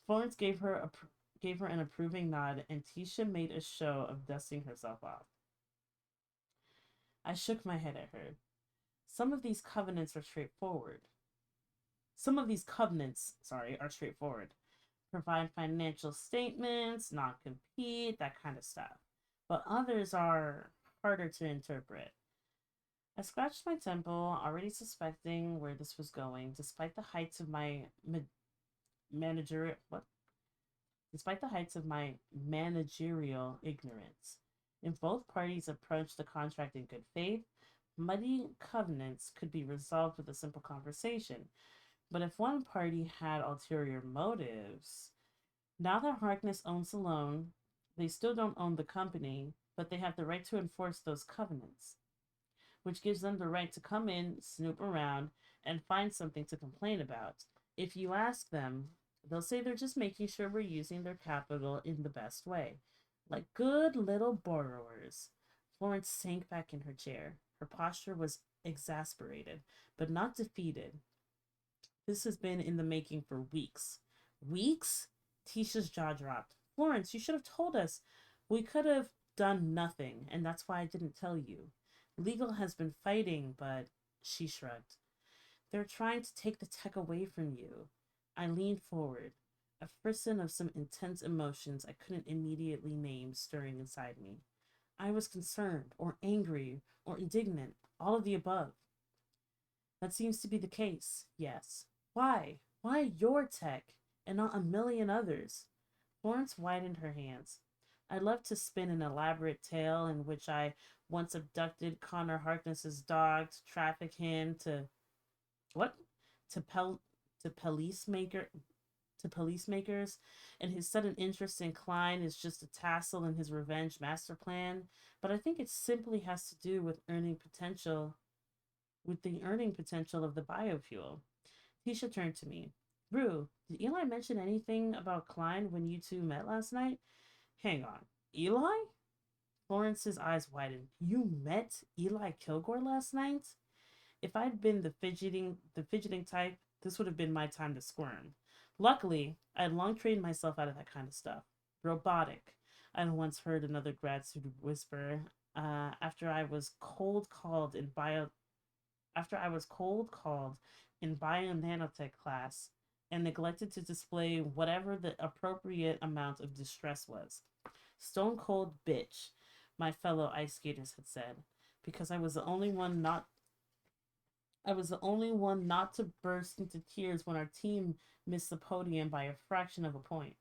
Florence gave her an approving nod, and Tisha made a show of dusting herself off. I shook my head at her. Some of these covenants are straightforward. Are straightforward. Provide financial statements, not compete, that kind of stuff. But others are harder to interpret. I scratched my temple, already suspecting where this was going, despite the heights of my managerial ignorance. If both parties approached the contract in good faith, muddy covenants could be resolved with a simple conversation. But if one party had ulterior motives, now that Harkness owns the loan, they still don't own the company, but they have the right to enforce those covenants, which gives them the right to come in, snoop around, and find something to complain about. If you ask them, they'll say they're just making sure we're using their capital in the best way. Like good little borrowers. Florence sank back in her chair. Her posture was exasperated, but not defeated. This has been in the making for weeks. Weeks? Tisha's jaw dropped. Florence, you should have told us. We could have done nothing, and that's why I didn't tell you. Legal has been fighting, but she shrugged. They're trying to take the tech away from you. I leaned forward, a frisson of some intense emotions I couldn't immediately name stirring inside me. I was concerned, or angry, or indignant, all of the above. That seems to be the case, yes. Why? Why your tech, and not a million others? Florence widened her hands. I'd love to spin an elaborate tale in which I once abducted Connor Harkness's dog to traffic him to what? To policemakers, and his sudden interest in Klein is just a tassel in his revenge master plan. But I think it simply has to do with the earning potential of the biofuel. Tisha turned to me. Rue, did Eli mention anything about Klein when you two met last night? Hang on. Eli? Florence's eyes widened. You met Eli Kilgore last night? If I'd been the fidgeting type, this would have been my time to squirm. Luckily, I had long trained myself out of that kind of stuff. Robotic, I once heard another grad student whisper after I was cold called in bio-nanotech class and neglected to display whatever the appropriate amount of distress was. Stone cold bitch, my fellow ice skaters had said, because I was the only one not to burst into tears when our team missed the podium by a fraction of a point.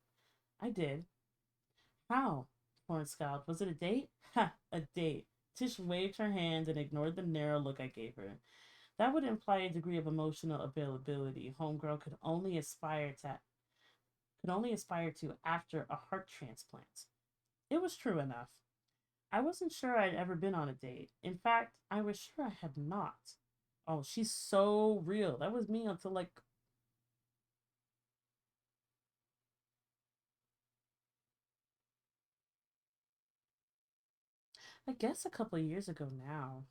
I did. How? Florence scowled. Was it a date? Ha, a date. Tish waved her hand and ignored the narrow look I gave her. That would imply a degree of emotional availability homegirl could only aspire to after a heart transplant. It was true enough. I wasn't sure I'd ever been on a date. In fact, I was sure I had not. Oh, she's so real. That was me until I guess a couple of years ago now.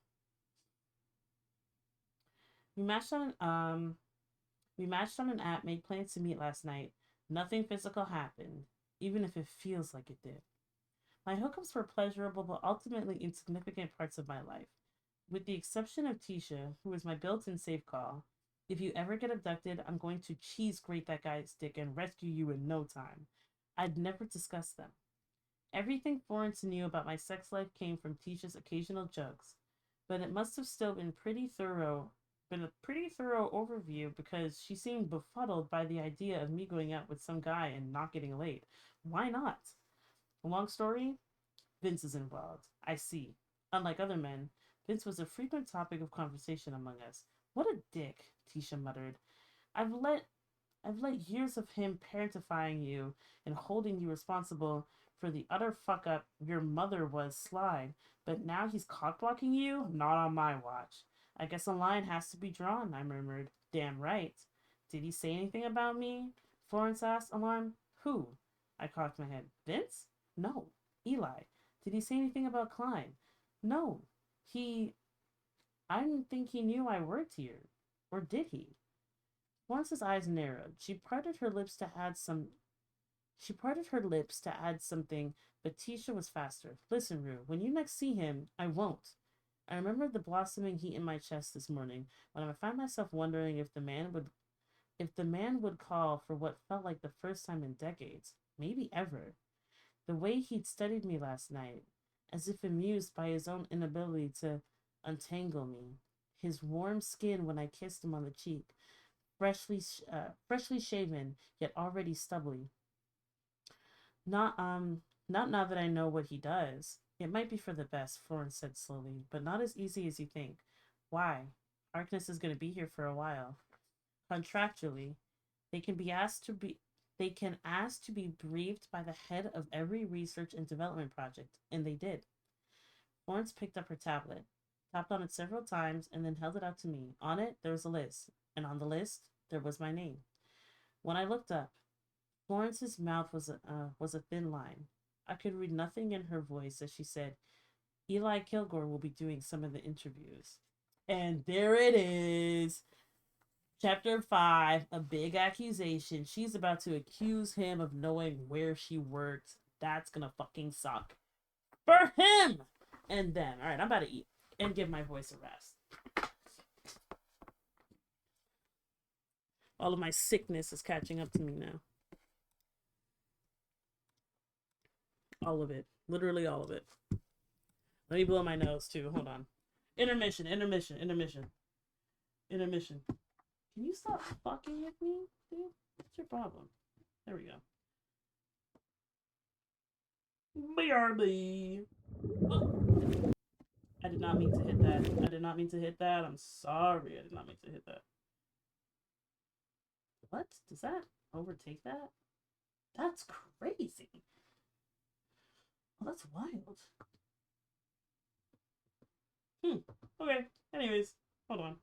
We matched on an app, made plans to meet last night. Nothing physical happened, even if it feels like it did. My hookups were pleasurable but ultimately insignificant parts of my life. With the exception of Tisha, who is my built-in safe call. If you ever get abducted, I'm going to cheese grate that guy's dick and rescue you in no time. I'd never discuss them. Everything Florence knew about my sex life came from Tisha's occasional jokes, but it must have still been pretty thorough been a pretty thorough overview because she seemed befuddled by the idea of me going out with some guy and not getting laid. Why not? Long story, Vince is involved. I see. Unlike other men, Vince was a frequent topic of conversation among us. What a dick, Tisha muttered. I've let I've let years of him parentifying you and holding you responsible for the utter fuck up your mother was, Sly, but now he's cockblocking you? Not on my watch. I guess a line has to be drawn, I murmured. Damn right. Did he say anything about me? Florence asked, alarmed. Who? I cocked my head. Vince? No. Eli. Did he say anything about Klein? No. He. I didn't think he knew I worked here. Or did he? Florence's eyes narrowed. She parted her lips to add something, but Tisha was faster. Listen, Rue, when you next see him, I won't. I remembered the blossoming heat in my chest this morning, when I found myself wondering if the man would call for what felt like the first time in decades, maybe ever. The way he'd studied me last night, as if amused by his own inability to untangle me. His warm skin when I kissed him on the cheek, freshly shaven, yet already stubbly. Not now that I know what he does. It might be for the best, Florence said slowly, but not as easy as you think. Why? Harkness is going to be here for a while. Contractually, they can be asked to be they can ask to be briefed by the head of every research and development project, and they did. Florence picked up her tablet, tapped on it several times, and then held it out to me. On it, there was a list, and on the list, there was my name. When I looked up, Florence's mouth was a thin line. I could read nothing in her voice as she said, Eli Kilgore will be doing some of the interviews. And there it is. Chapter 5, a big accusation. She's about to accuse him of knowing where she works. That's gonna fucking suck. For him! And them. Alright, I'm about to eat and give my voice a rest. All of my sickness is catching up to me now. All of it. Literally all of it. Let me blow my nose too. Hold on. Intermission. Can you stop fucking with me, dude? What's your problem? There we go. BRB. Oh. I did not mean to hit that. I'm sorry. I did not mean to hit that. What? Does that overtake that? That's crazy. Oh, that's wild. Okay. Anyways, hold on.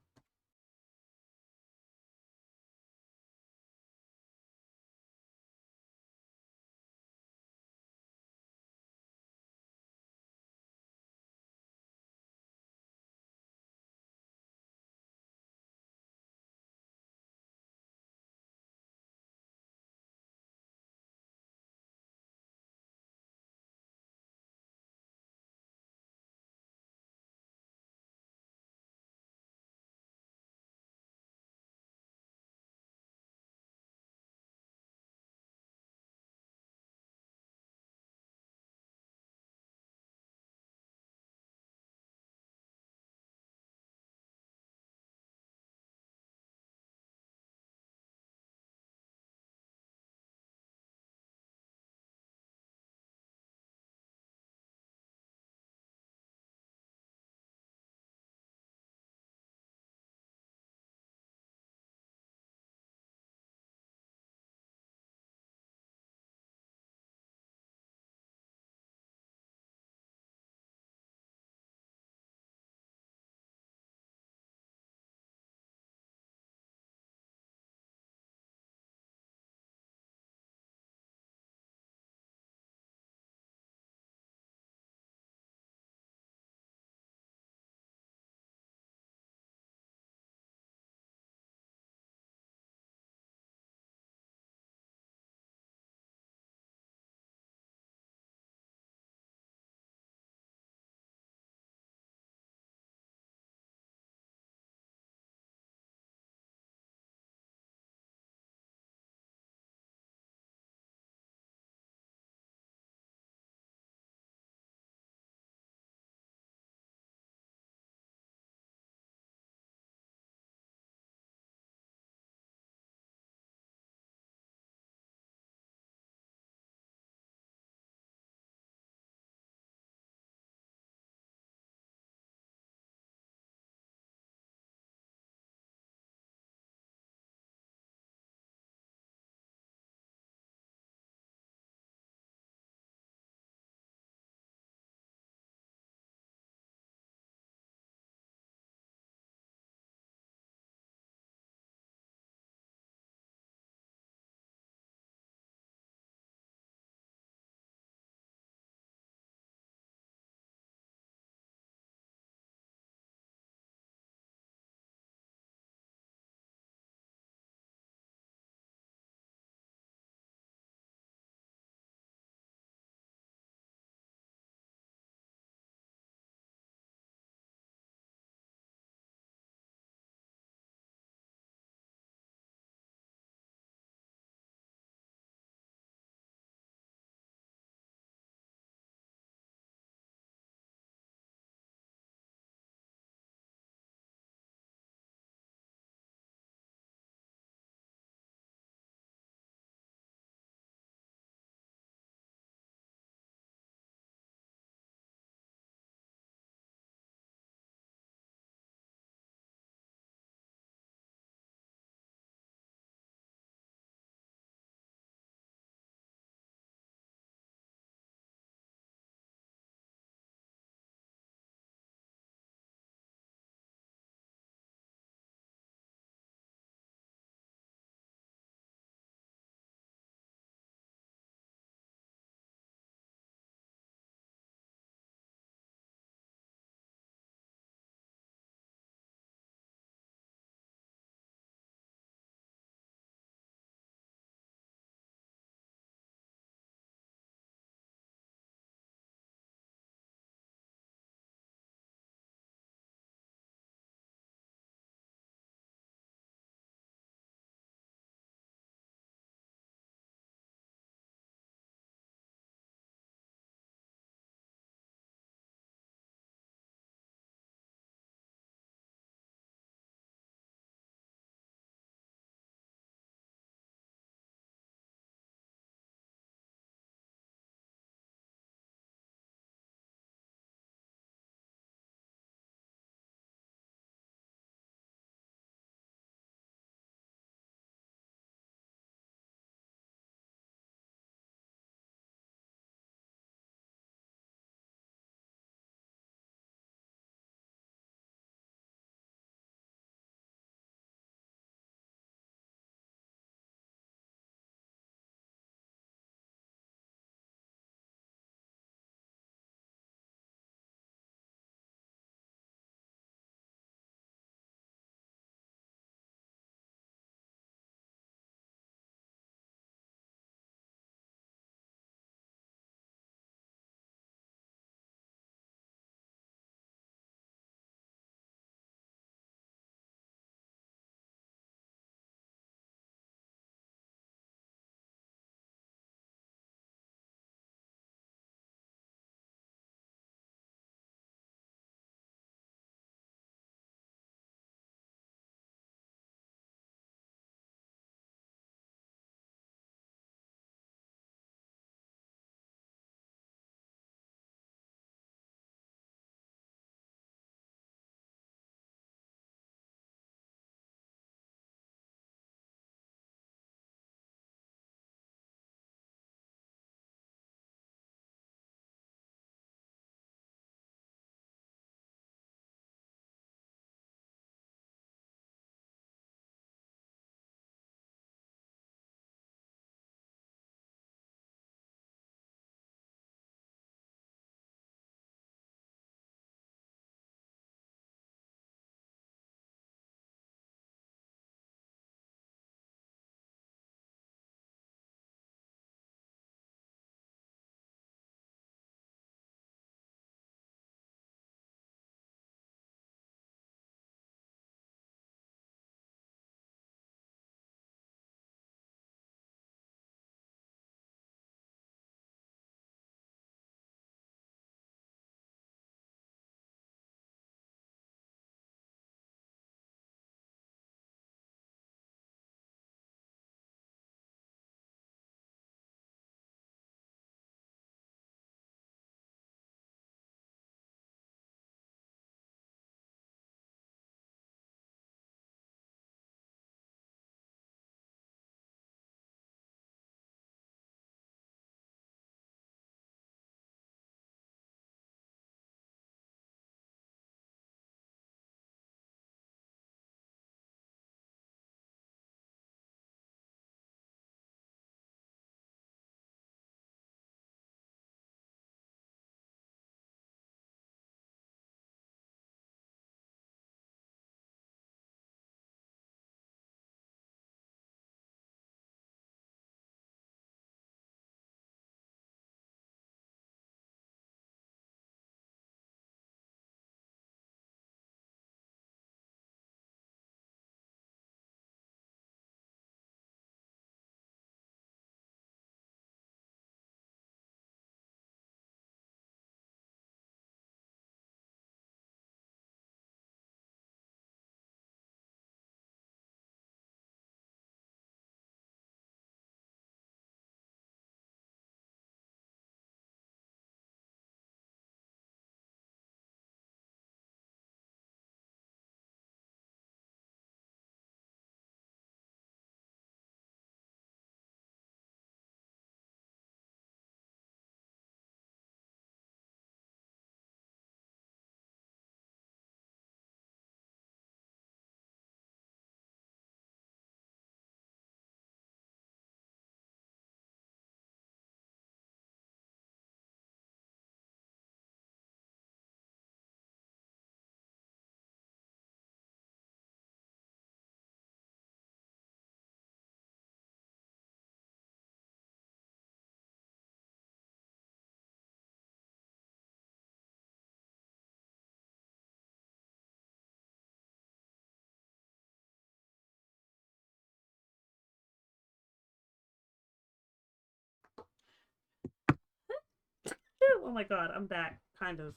Oh my god, I'm back. Kind of.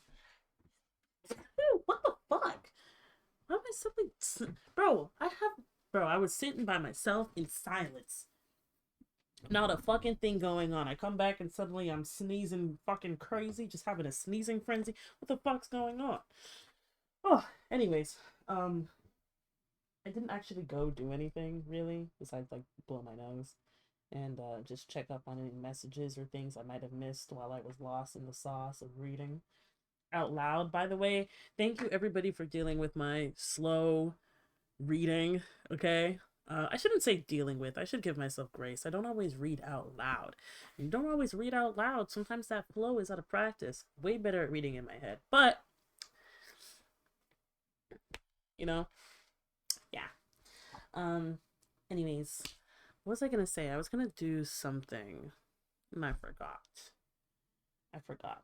Ew, what the fuck? Why am I suddenly. Bro, I was sitting by myself in silence. Not a fucking thing going on. I come back and suddenly I'm sneezing fucking crazy, just having a sneezing frenzy. What the fuck's going on? Oh, anyways, I didn't actually go do anything really besides like blow my nose and just check up on any messages or things I might have missed while I was lost in the sauce of reading out loud. By the way, thank you everybody for dealing with my slow reading. Okay, I shouldn't say dealing with. I should give myself grace. I don't always read out loud. You don't always read out loud. Sometimes that flow is out of practice. Way better at reading in my head, but you know, yeah. Um. Anyways, what was I gonna say? I was gonna do something, and I forgot. I forgot.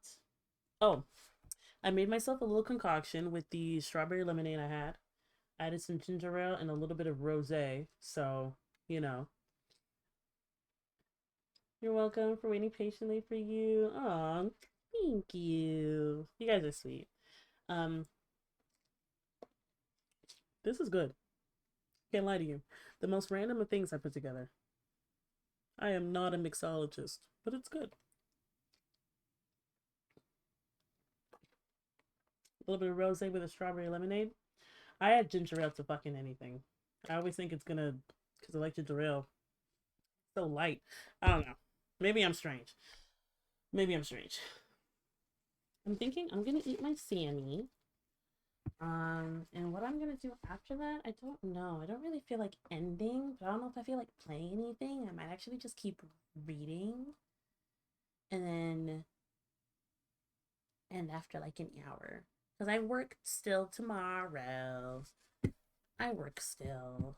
Oh, I made myself a little concoction with the strawberry lemonade I had. I added some ginger ale and a little bit of rosé. So, you know. You're welcome for waiting patiently for you. Aw, thank you. You guys are sweet. Um, this is good. Can't lie to you. The most random of things I put together. I am not a mixologist, but it's good. A little bit of rosé with a strawberry lemonade. I add ginger ale to fucking anything. I always think it's gonna, because I like ginger ale. So light. I don't know. Maybe I'm strange. Maybe I'm strange. I'm thinking I'm gonna eat my Sammy. And what I'm gonna do after that, I don't know. I don't really feel like ending, but I don't know if I feel like playing anything. I might actually just keep reading. And then end after like an hour. Because I work still tomorrow. I work still.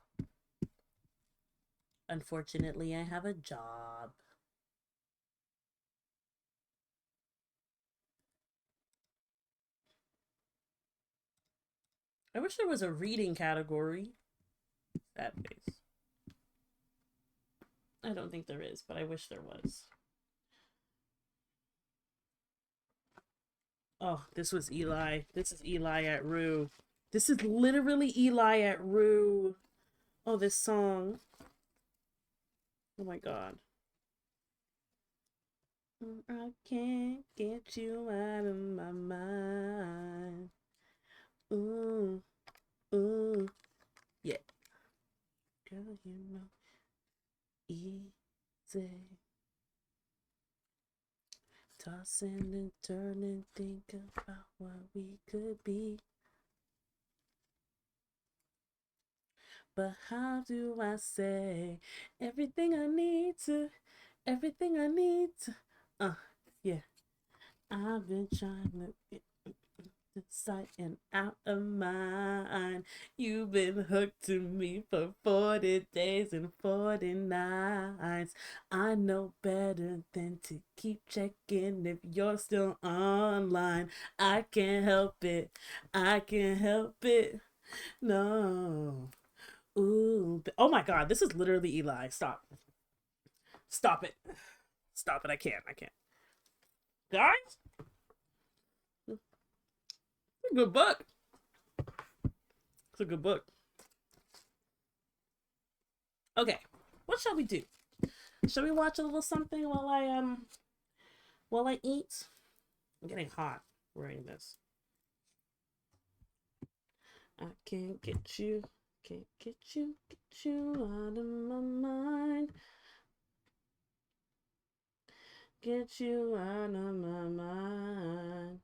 Unfortunately, I have a job. I wish there was a reading category. That face. I don't think there is, but I wish there was. Oh, this was Eli. This is Eli at Rue. This is literally Eli at Rue. Oh, this song. Oh my god. I can't get you out of my mind. Ooh, ooh, yeah. Girl, you know, easy. Tossing and turning, think about what we could be. But how do I say everything I need to, everything I need to? Yeah. I've been trying to get sight and out of mind. You've been hooked to me for 40 days and 40 nights. I know better than to keep checking if you're still online. I can't help it. I can't help it. No. Ooh. Oh my god, this is literally Eli. Stop. Stop it. Stop it. I can't. I can't. Guys? It's a good book. It's a good book. Okay, what shall we do? Shall we watch a little something while I eat? I'm getting hot wearing this. I can't get you out of my mind. Get you out of my mind.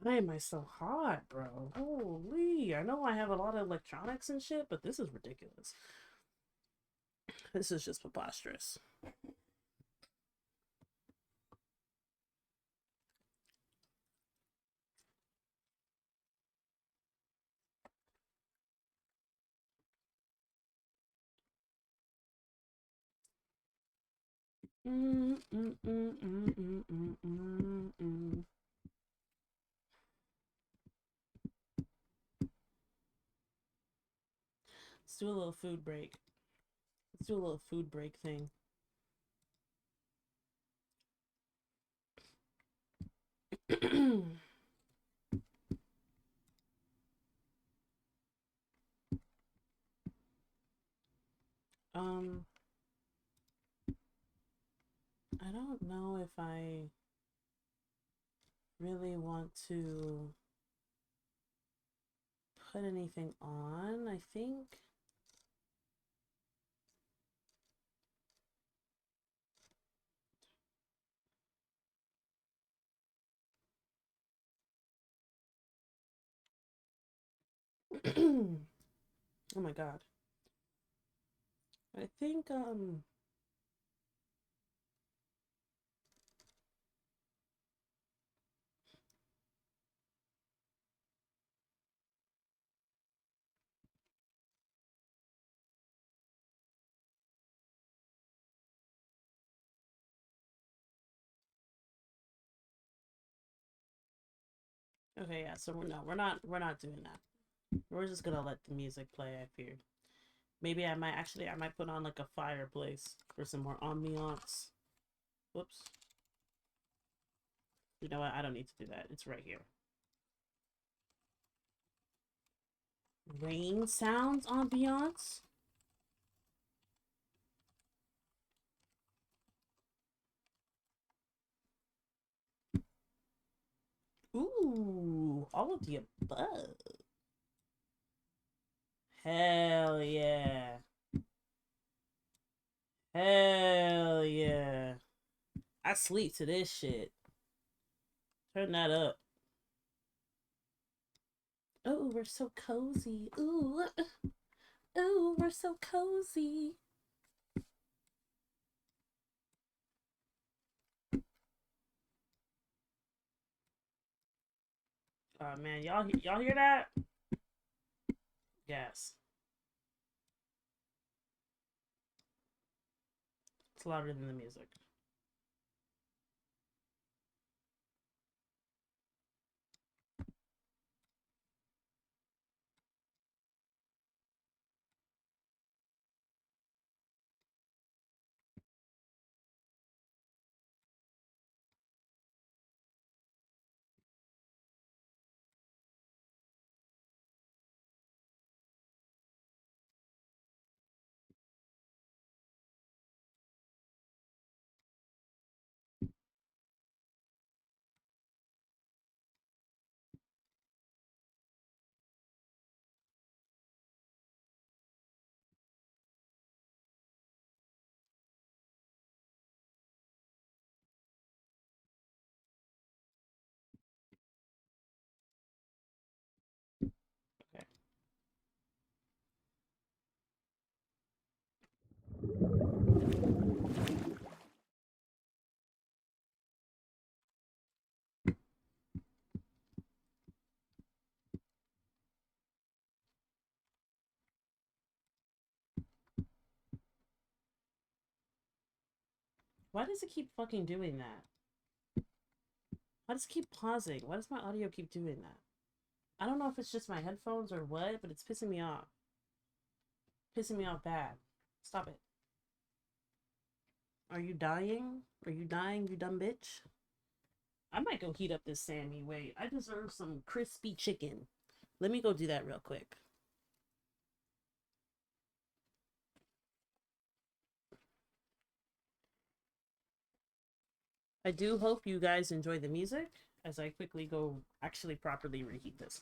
Why am I so hot, bro? Holy, I know I have a lot of electronics and shit, but this is ridiculous. This is just preposterous. Let's do a little food break. Let's do a little food break thing. um, I don't know if I really want to put anything on. I think oh my god. I think okay, yeah, so we're not doing that. We're just gonna let the music play, I fear. Maybe I might put on like a fireplace for some more ambiance. Whoops. You know what? I don't need to do that. It's right here. Rain sounds ambiance? Ooh, all of the above. Hell yeah. Hell yeah. I sleep to this shit. Turn that up. Oh, we're so cozy. Ooh. Ooh, we're so cozy. Oh man, y'all hear that? Yes. It's louder than the music. Okay. Why does it keep fucking doing that? Why does it keep pausing? Why does my audio keep doing that? I don't know if it's just my headphones or what, but it's pissing me off. Pissing me off bad. Stop it. Are you dying? Are you dying, you dumb bitch? I might go heat up this Sammy. Wait, I deserve some crispy chicken. Let me go do that real quick. I do hope you guys enjoy the music as I quickly go actually properly reheat this.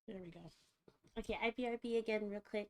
There we go. Okay, IBRB again real quick.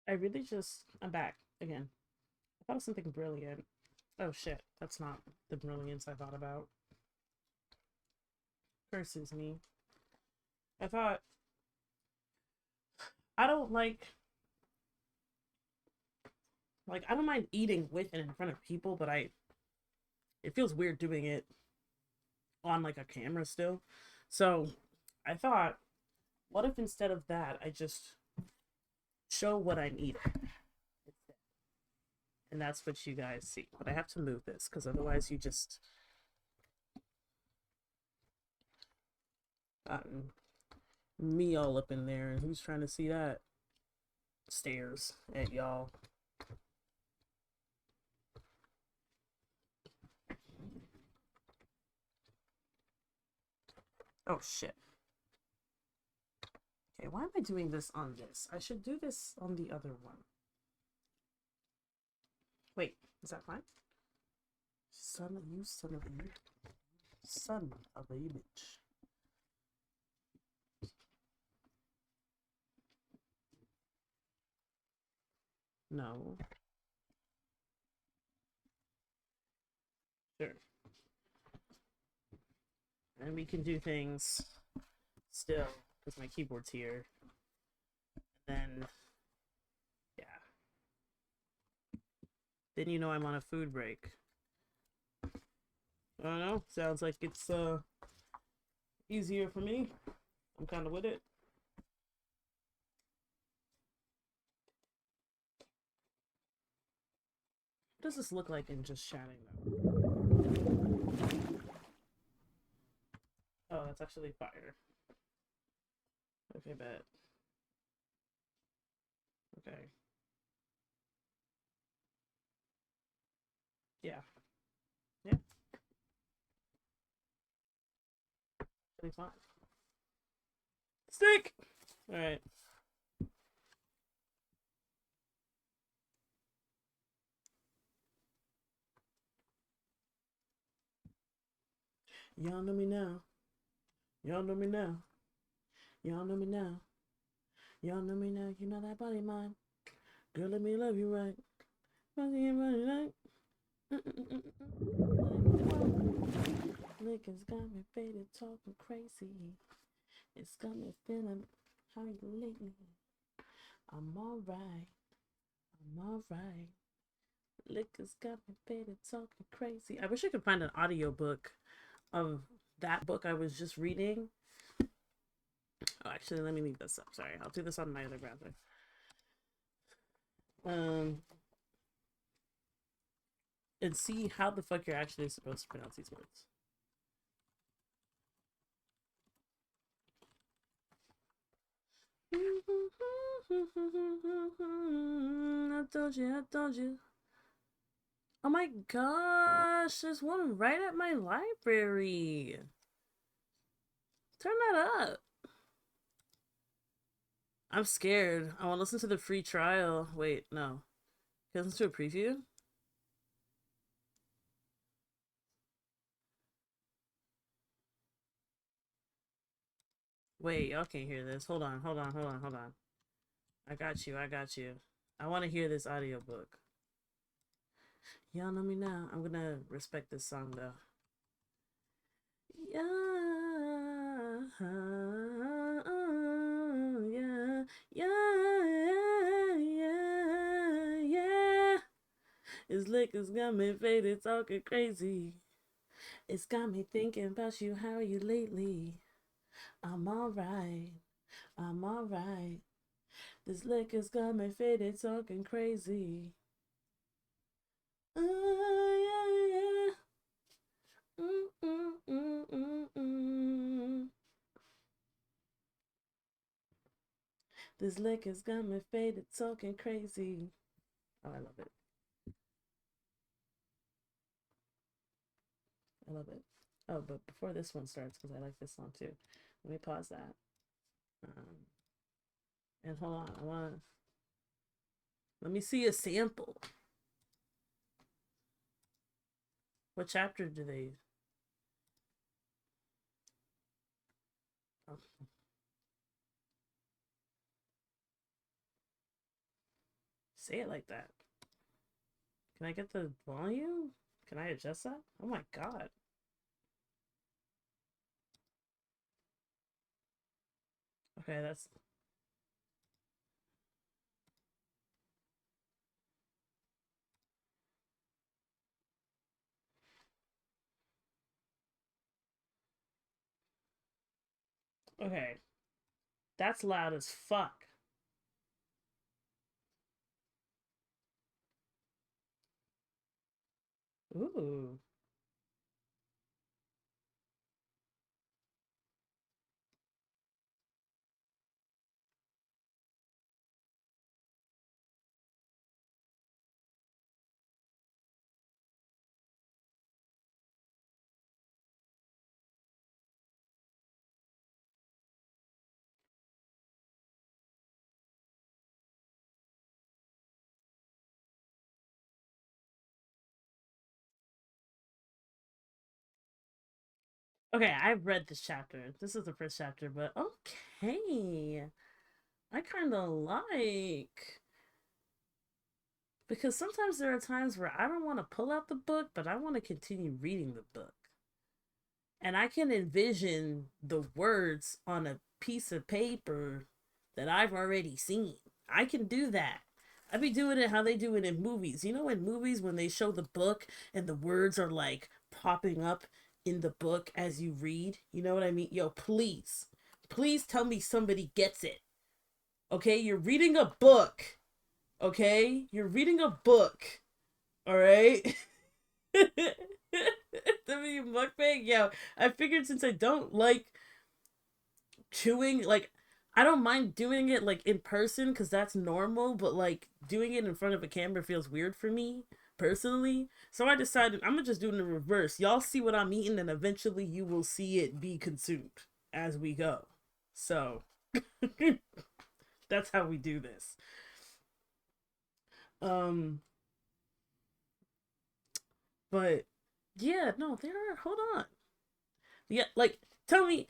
I'm back again. I thought of something brilliant. Oh shit, that's not the brilliance I thought about. Curses me. I thought, I don't I don't mind eating with and in front of people, but it feels weird doing it on like a camera still. So I thought, what if instead of that, I just show what I'm eating? And that's what you guys see. But I have to move this because otherwise you just gotten me all up in there. And who's trying to see that? Stares at y'all. Oh shit. Okay, why am I doing this on this? I should do this on the other one. Wait, is that fine? Son of you, son of you. Son of a bitch. No. Sure. And we can do things still, because my keyboard's here. And then, yeah. Then you know I'm on a food break. I don't know. Sounds like it's easier for me. I'm kind of with it. What does this look like in just chatting though? Oh, that's actually fire. Okay, bet. Okay. Yeah. Yeah. Pretty fine. Stick! Alright. Y'all know me now. Y'all know me now. Y'all know me now. Y'all know me now. You know that body mine. Girl, let me love you right. Niggas got me faded, talking crazy. It's got me feeling how you lately. I'm alright. I'm alright. Liquor's got me faded, talking crazy. I wish I could find an audiobook of that book I was just reading. Oh, actually, let me leave this up. Sorry, I'll do this on my other browser. And see how the fuck you're actually supposed to pronounce these words. I told you, I told you. Oh my gosh, there's one right at my library. Turn that up. I'm scared. I want to listen to the free trial. Wait, no. Can I listen to a preview? Wait, y'all can't hear this. Hold on, hold on, hold on, hold on. I got you, I got you. I want to hear this audiobook. Y'all know me now. I'm gonna respect this song though. Yeah, yeah, yeah, yeah, yeah. His liquor's got me faded, talking crazy. It's got me thinking about you, how are you lately? I'm alright, I'm alright. This liquor's got me faded, talking crazy. Yeah, yeah. This liquor's got me faded, talking crazy. Oh, I love it. I love it. Oh, but before this one starts, because I like this song too. Let me pause that. And hold on, let me see a sample. What chapter do they? Oh. say it like that. Can I get the volume? Can I adjust that? Oh my god. Okay, that's... Okay. That's loud as fuck. Ooh. Okay, I've read this chapter. This is the first chapter, but okay. I kind of like... Because sometimes there are times where I don't want to pull out the book, but I want to continue reading the book. And I can envision the words on a piece of paper that I've already seen. I can do that. I be doing it how they do it in movies. You know, in movies when they show the book and the words are like popping up in the book as you read. You know what I mean? Yo, please, please tell me somebody gets it. Okay, you're reading a book. Okay, you're reading a book. All right. W mukbang, yo. I figured since I don't like chewing, like I don't mind doing it like in person because that's normal, but like doing it in front of a camera feels weird for me personally. So I decided I'm gonna just do it in the reverse. Y'all see what I'm eating, and eventually you will see it be consumed as we go. So that's how we do this. Um, but yeah, no, there are. Hold on. Yeah, like tell me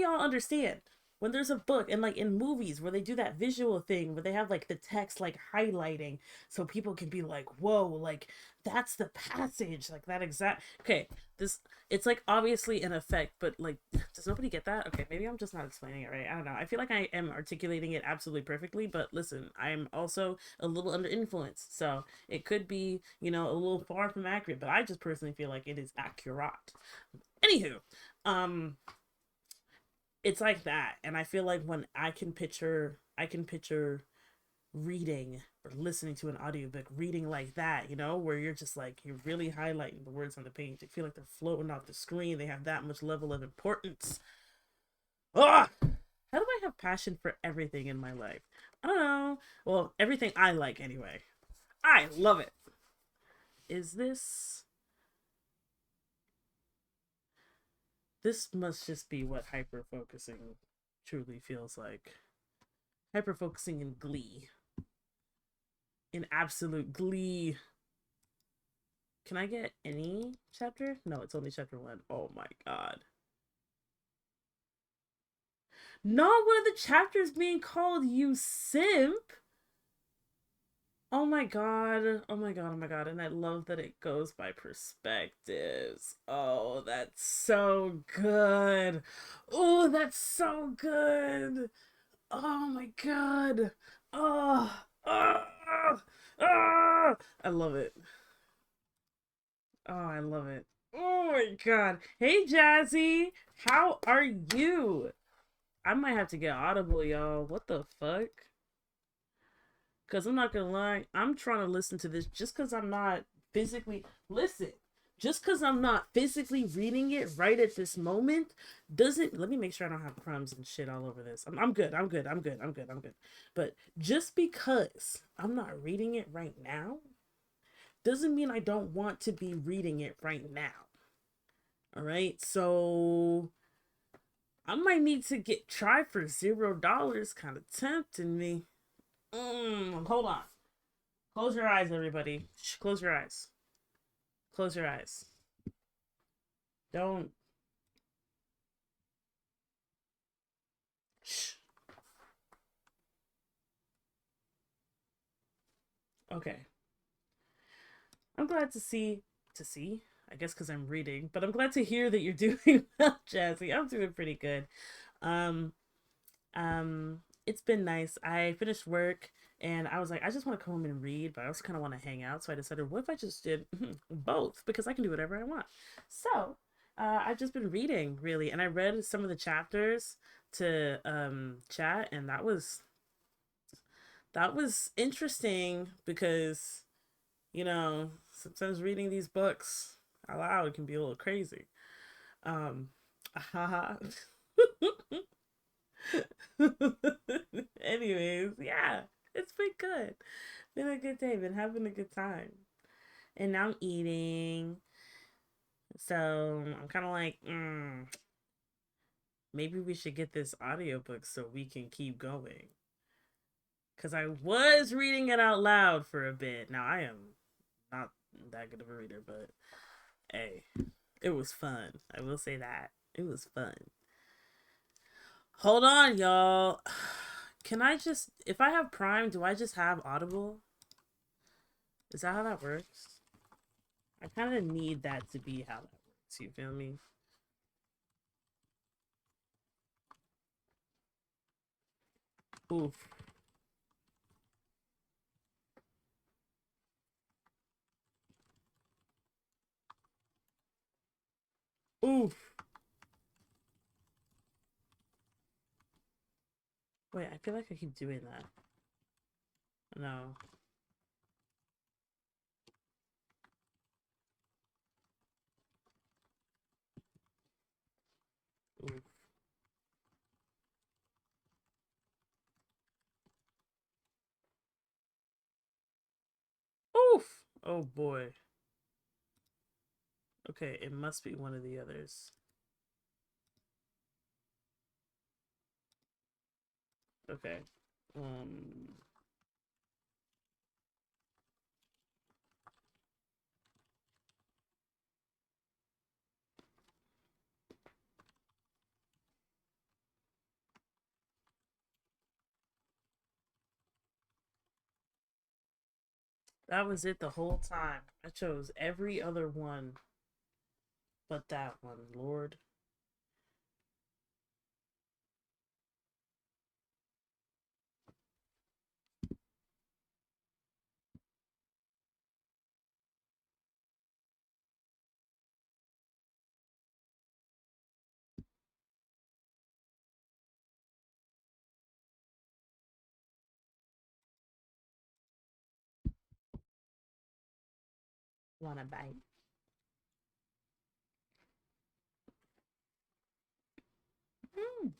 y'all understand when there's a book and like in movies where they do that visual thing where they have like the text like highlighting so people can be like, whoa, like that's the passage, like that exact. Okay, this it's like obviously an effect, but like does nobody get that? Okay, maybe I'm just not explaining it right. I don't know. I feel like I am articulating it absolutely perfectly, but listen, I'm also a little under influence, so it could be, you know, a little far from accurate, but I just personally feel like it is accurate. Anywho, um, it's like that, and I feel like when I can picture reading or listening to an audiobook, reading like that, you know, where you're just like you're really highlighting the words on the page. You feel like they're floating off the screen. They have that much level of importance. Ah, how do I have passion for everything in my life? I don't know. Well, everything I like anyway. I love it. Is this? This must just be what hyper focusing truly feels like. Hyper focusing in glee. In absolute glee. Can I get any chapter? No, it's only chapter 1. Oh my god. Not one of the chapters being called You Simp. Oh my god. Oh my god. Oh my god. And I love that it goes by perspectives. Oh, that's so good. Oh, that's so good. Oh my god. Oh. Oh. Oh. I love it. Oh, I love it. Oh my god. Hey, Jazzy. How are you? I might have to get Audible, y'all. What the fuck? Because I'm not gonna lie, I'm trying to listen to this just because I'm not physically. Listen, just because I'm not physically reading it right at this moment doesn't. Let me make sure I don't have crumbs and shit all over this. I'm good. I'm good. I'm good. I'm good. I'm good. But just because I'm not reading it right now doesn't mean I don't want to be reading it right now. All right. So I might need to get try for $0. Kind of tempting me. Hold on. Close your eyes, everybody. Shh, close your eyes. Close your eyes. Don't. Shh. Okay. I'm glad to see. I guess because I'm reading, but I'm glad to hear that you're doing well, Jazzy. I'm doing pretty good. Um, it's been nice. I finished work and I was like, I just want to come home and read, but I also kind of want to hang out. So I decided, what if I just did both? Because I can do whatever I want. So I've just been reading really, and I read some of the chapters to chat, and that was interesting because sometimes reading these books out loud can be a little crazy. Um, haha. Anyways, yeah, it's been good. Been a good day. Been having a good time. And now I'm eating. So I'm kind of like, maybe we should get this audiobook so we can keep going. Because I was reading it out loud for a bit. Now I am not that good of a reader, but hey, it was fun. I will say that. It was fun. Hold on, y'all. Can I just, if I have Prime, do I just have Audible? Is that how that works? I kind of need that to be how that works. You feel me? Oof. Oof. Wait, I feel like I keep doing that. No. Oof. Oof. Oh boy. Okay, it must be one of the others. Okay. Um. That was it the whole time. I chose every other one but that one, Lord. Wanna bite? Mm.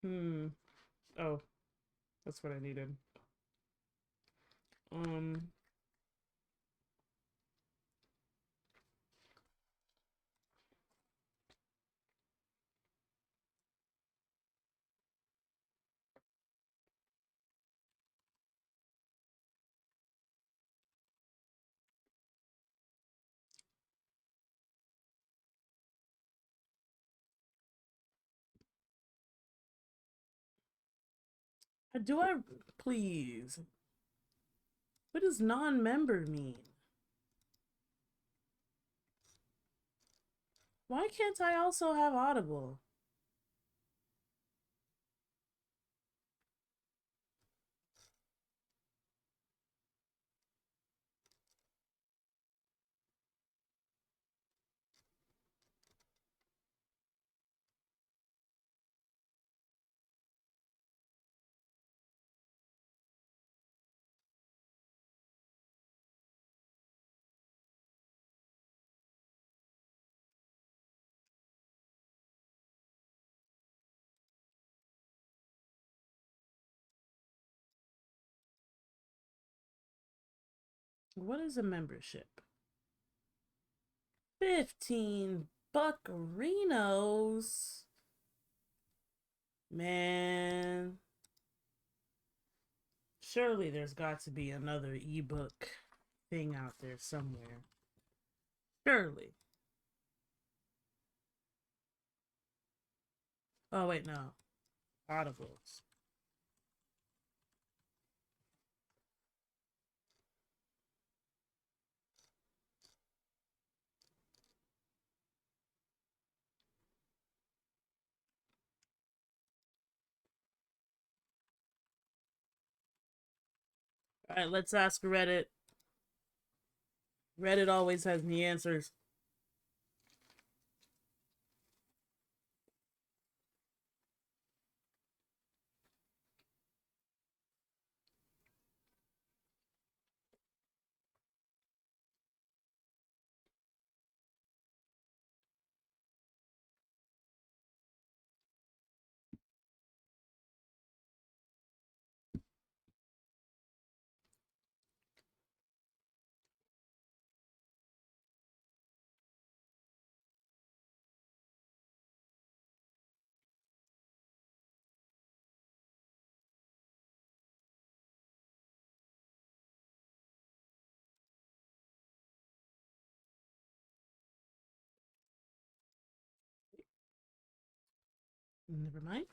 Hmm. Oh, that's what I needed. Um. Do I please? What does non-member mean? Why can't I also have Audible? What is a membership? 15 buccarinos. Man. Surely there's got to be another ebook thing out there somewhere. Surely. Oh, wait, no. Audibles. Alright, let's ask Reddit. Reddit always has the answers. Never mind.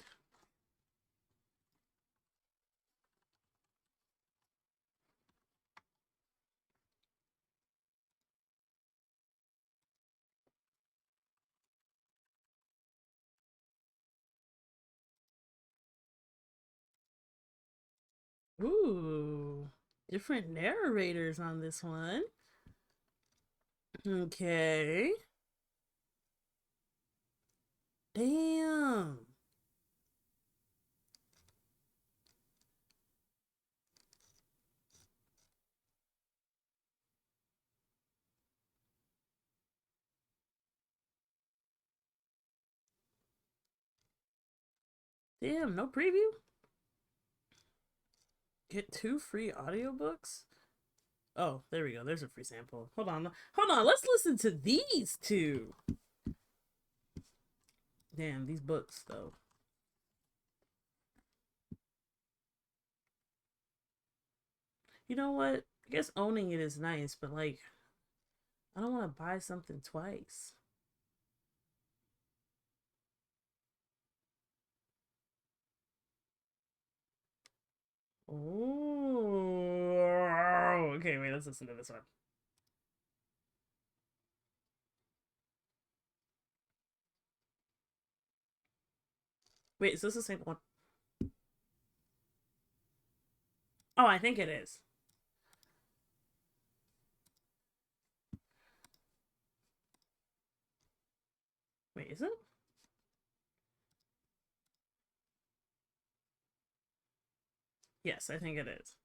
Ooh. Different narrators on this one. Okay. Damn. Damn, no preview? Get 2 free audiobooks? Oh, there we go. There's a free sample. Hold on. Hold on. Let's listen to these 2. Damn, these books, though. You know what? I guess owning it is nice, but like, I don't want to buy something twice. Oh, okay. Wait, let's listen to this one. Wait, is this the same one? Oh, I think it is. Wait, is it? Yes, I think it is.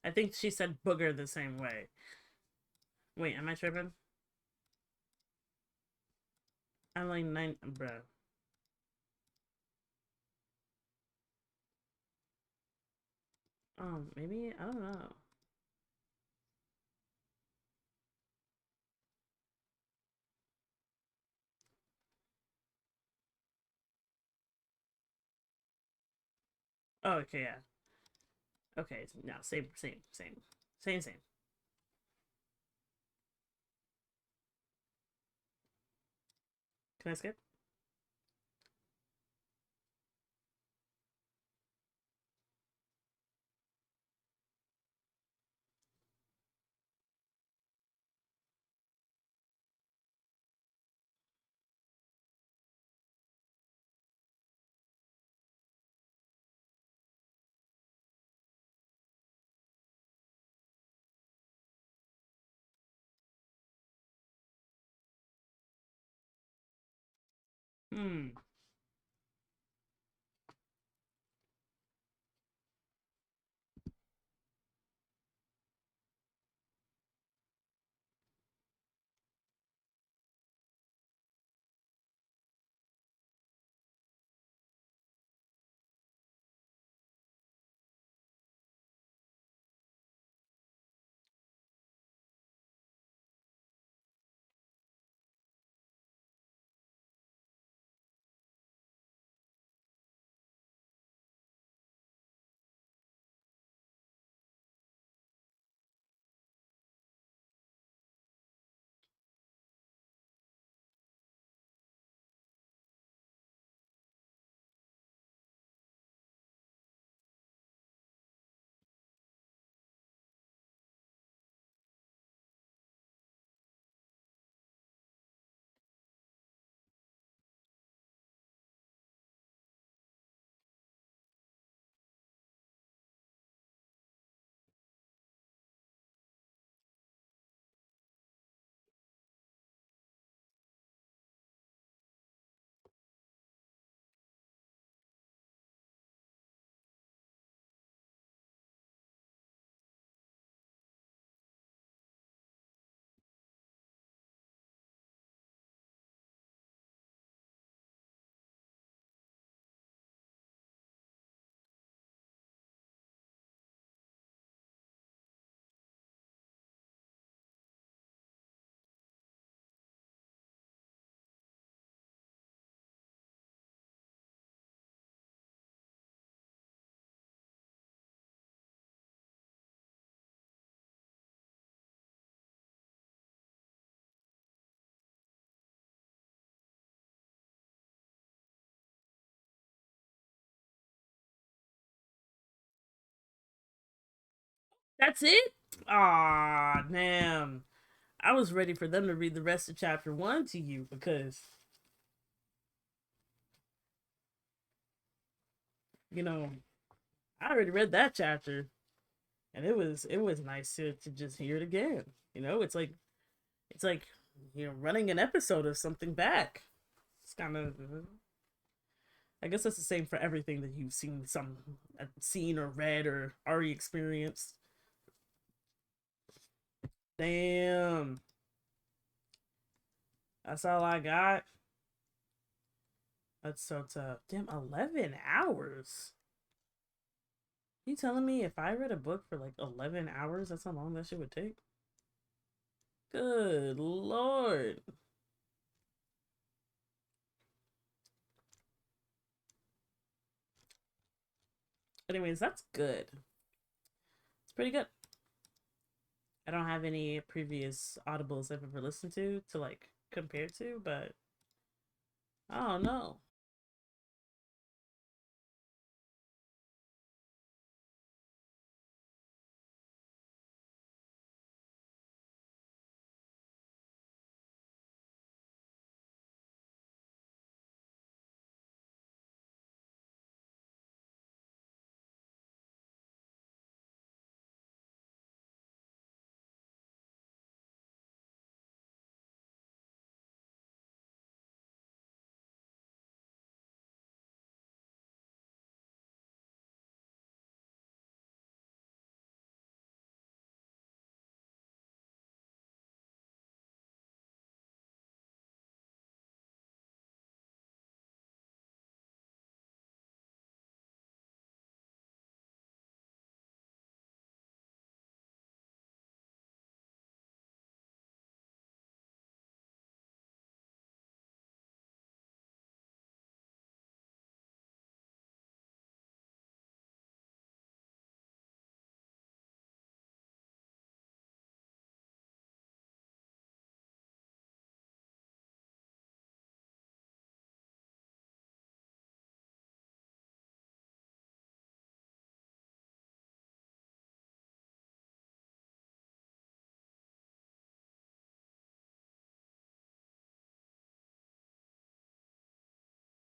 I think she said booger the same way. Wait, am I tripping? I'm like 9, bro. Maybe I don't know. Oh, okay, yeah. Okay, no, same. Can I skip? Hmm. That's it? Ah, damn. I was ready for them to read the rest of chapter 1 to you because, you know, I already read that chapter and it was nice to just hear it again. You know, it's like running an episode of something back. It's kind of, I guess that's the same for everything that you've seen or read or already experienced. Damn. That's all I got. That's so tough. Damn, 11 hours. You telling me if I read a book for like 11 hours, that's how long that shit would take? Good lord. Anyways, that's good. It's pretty good. I don't have any previous audibles I've ever listened to like compare to, but I don't know.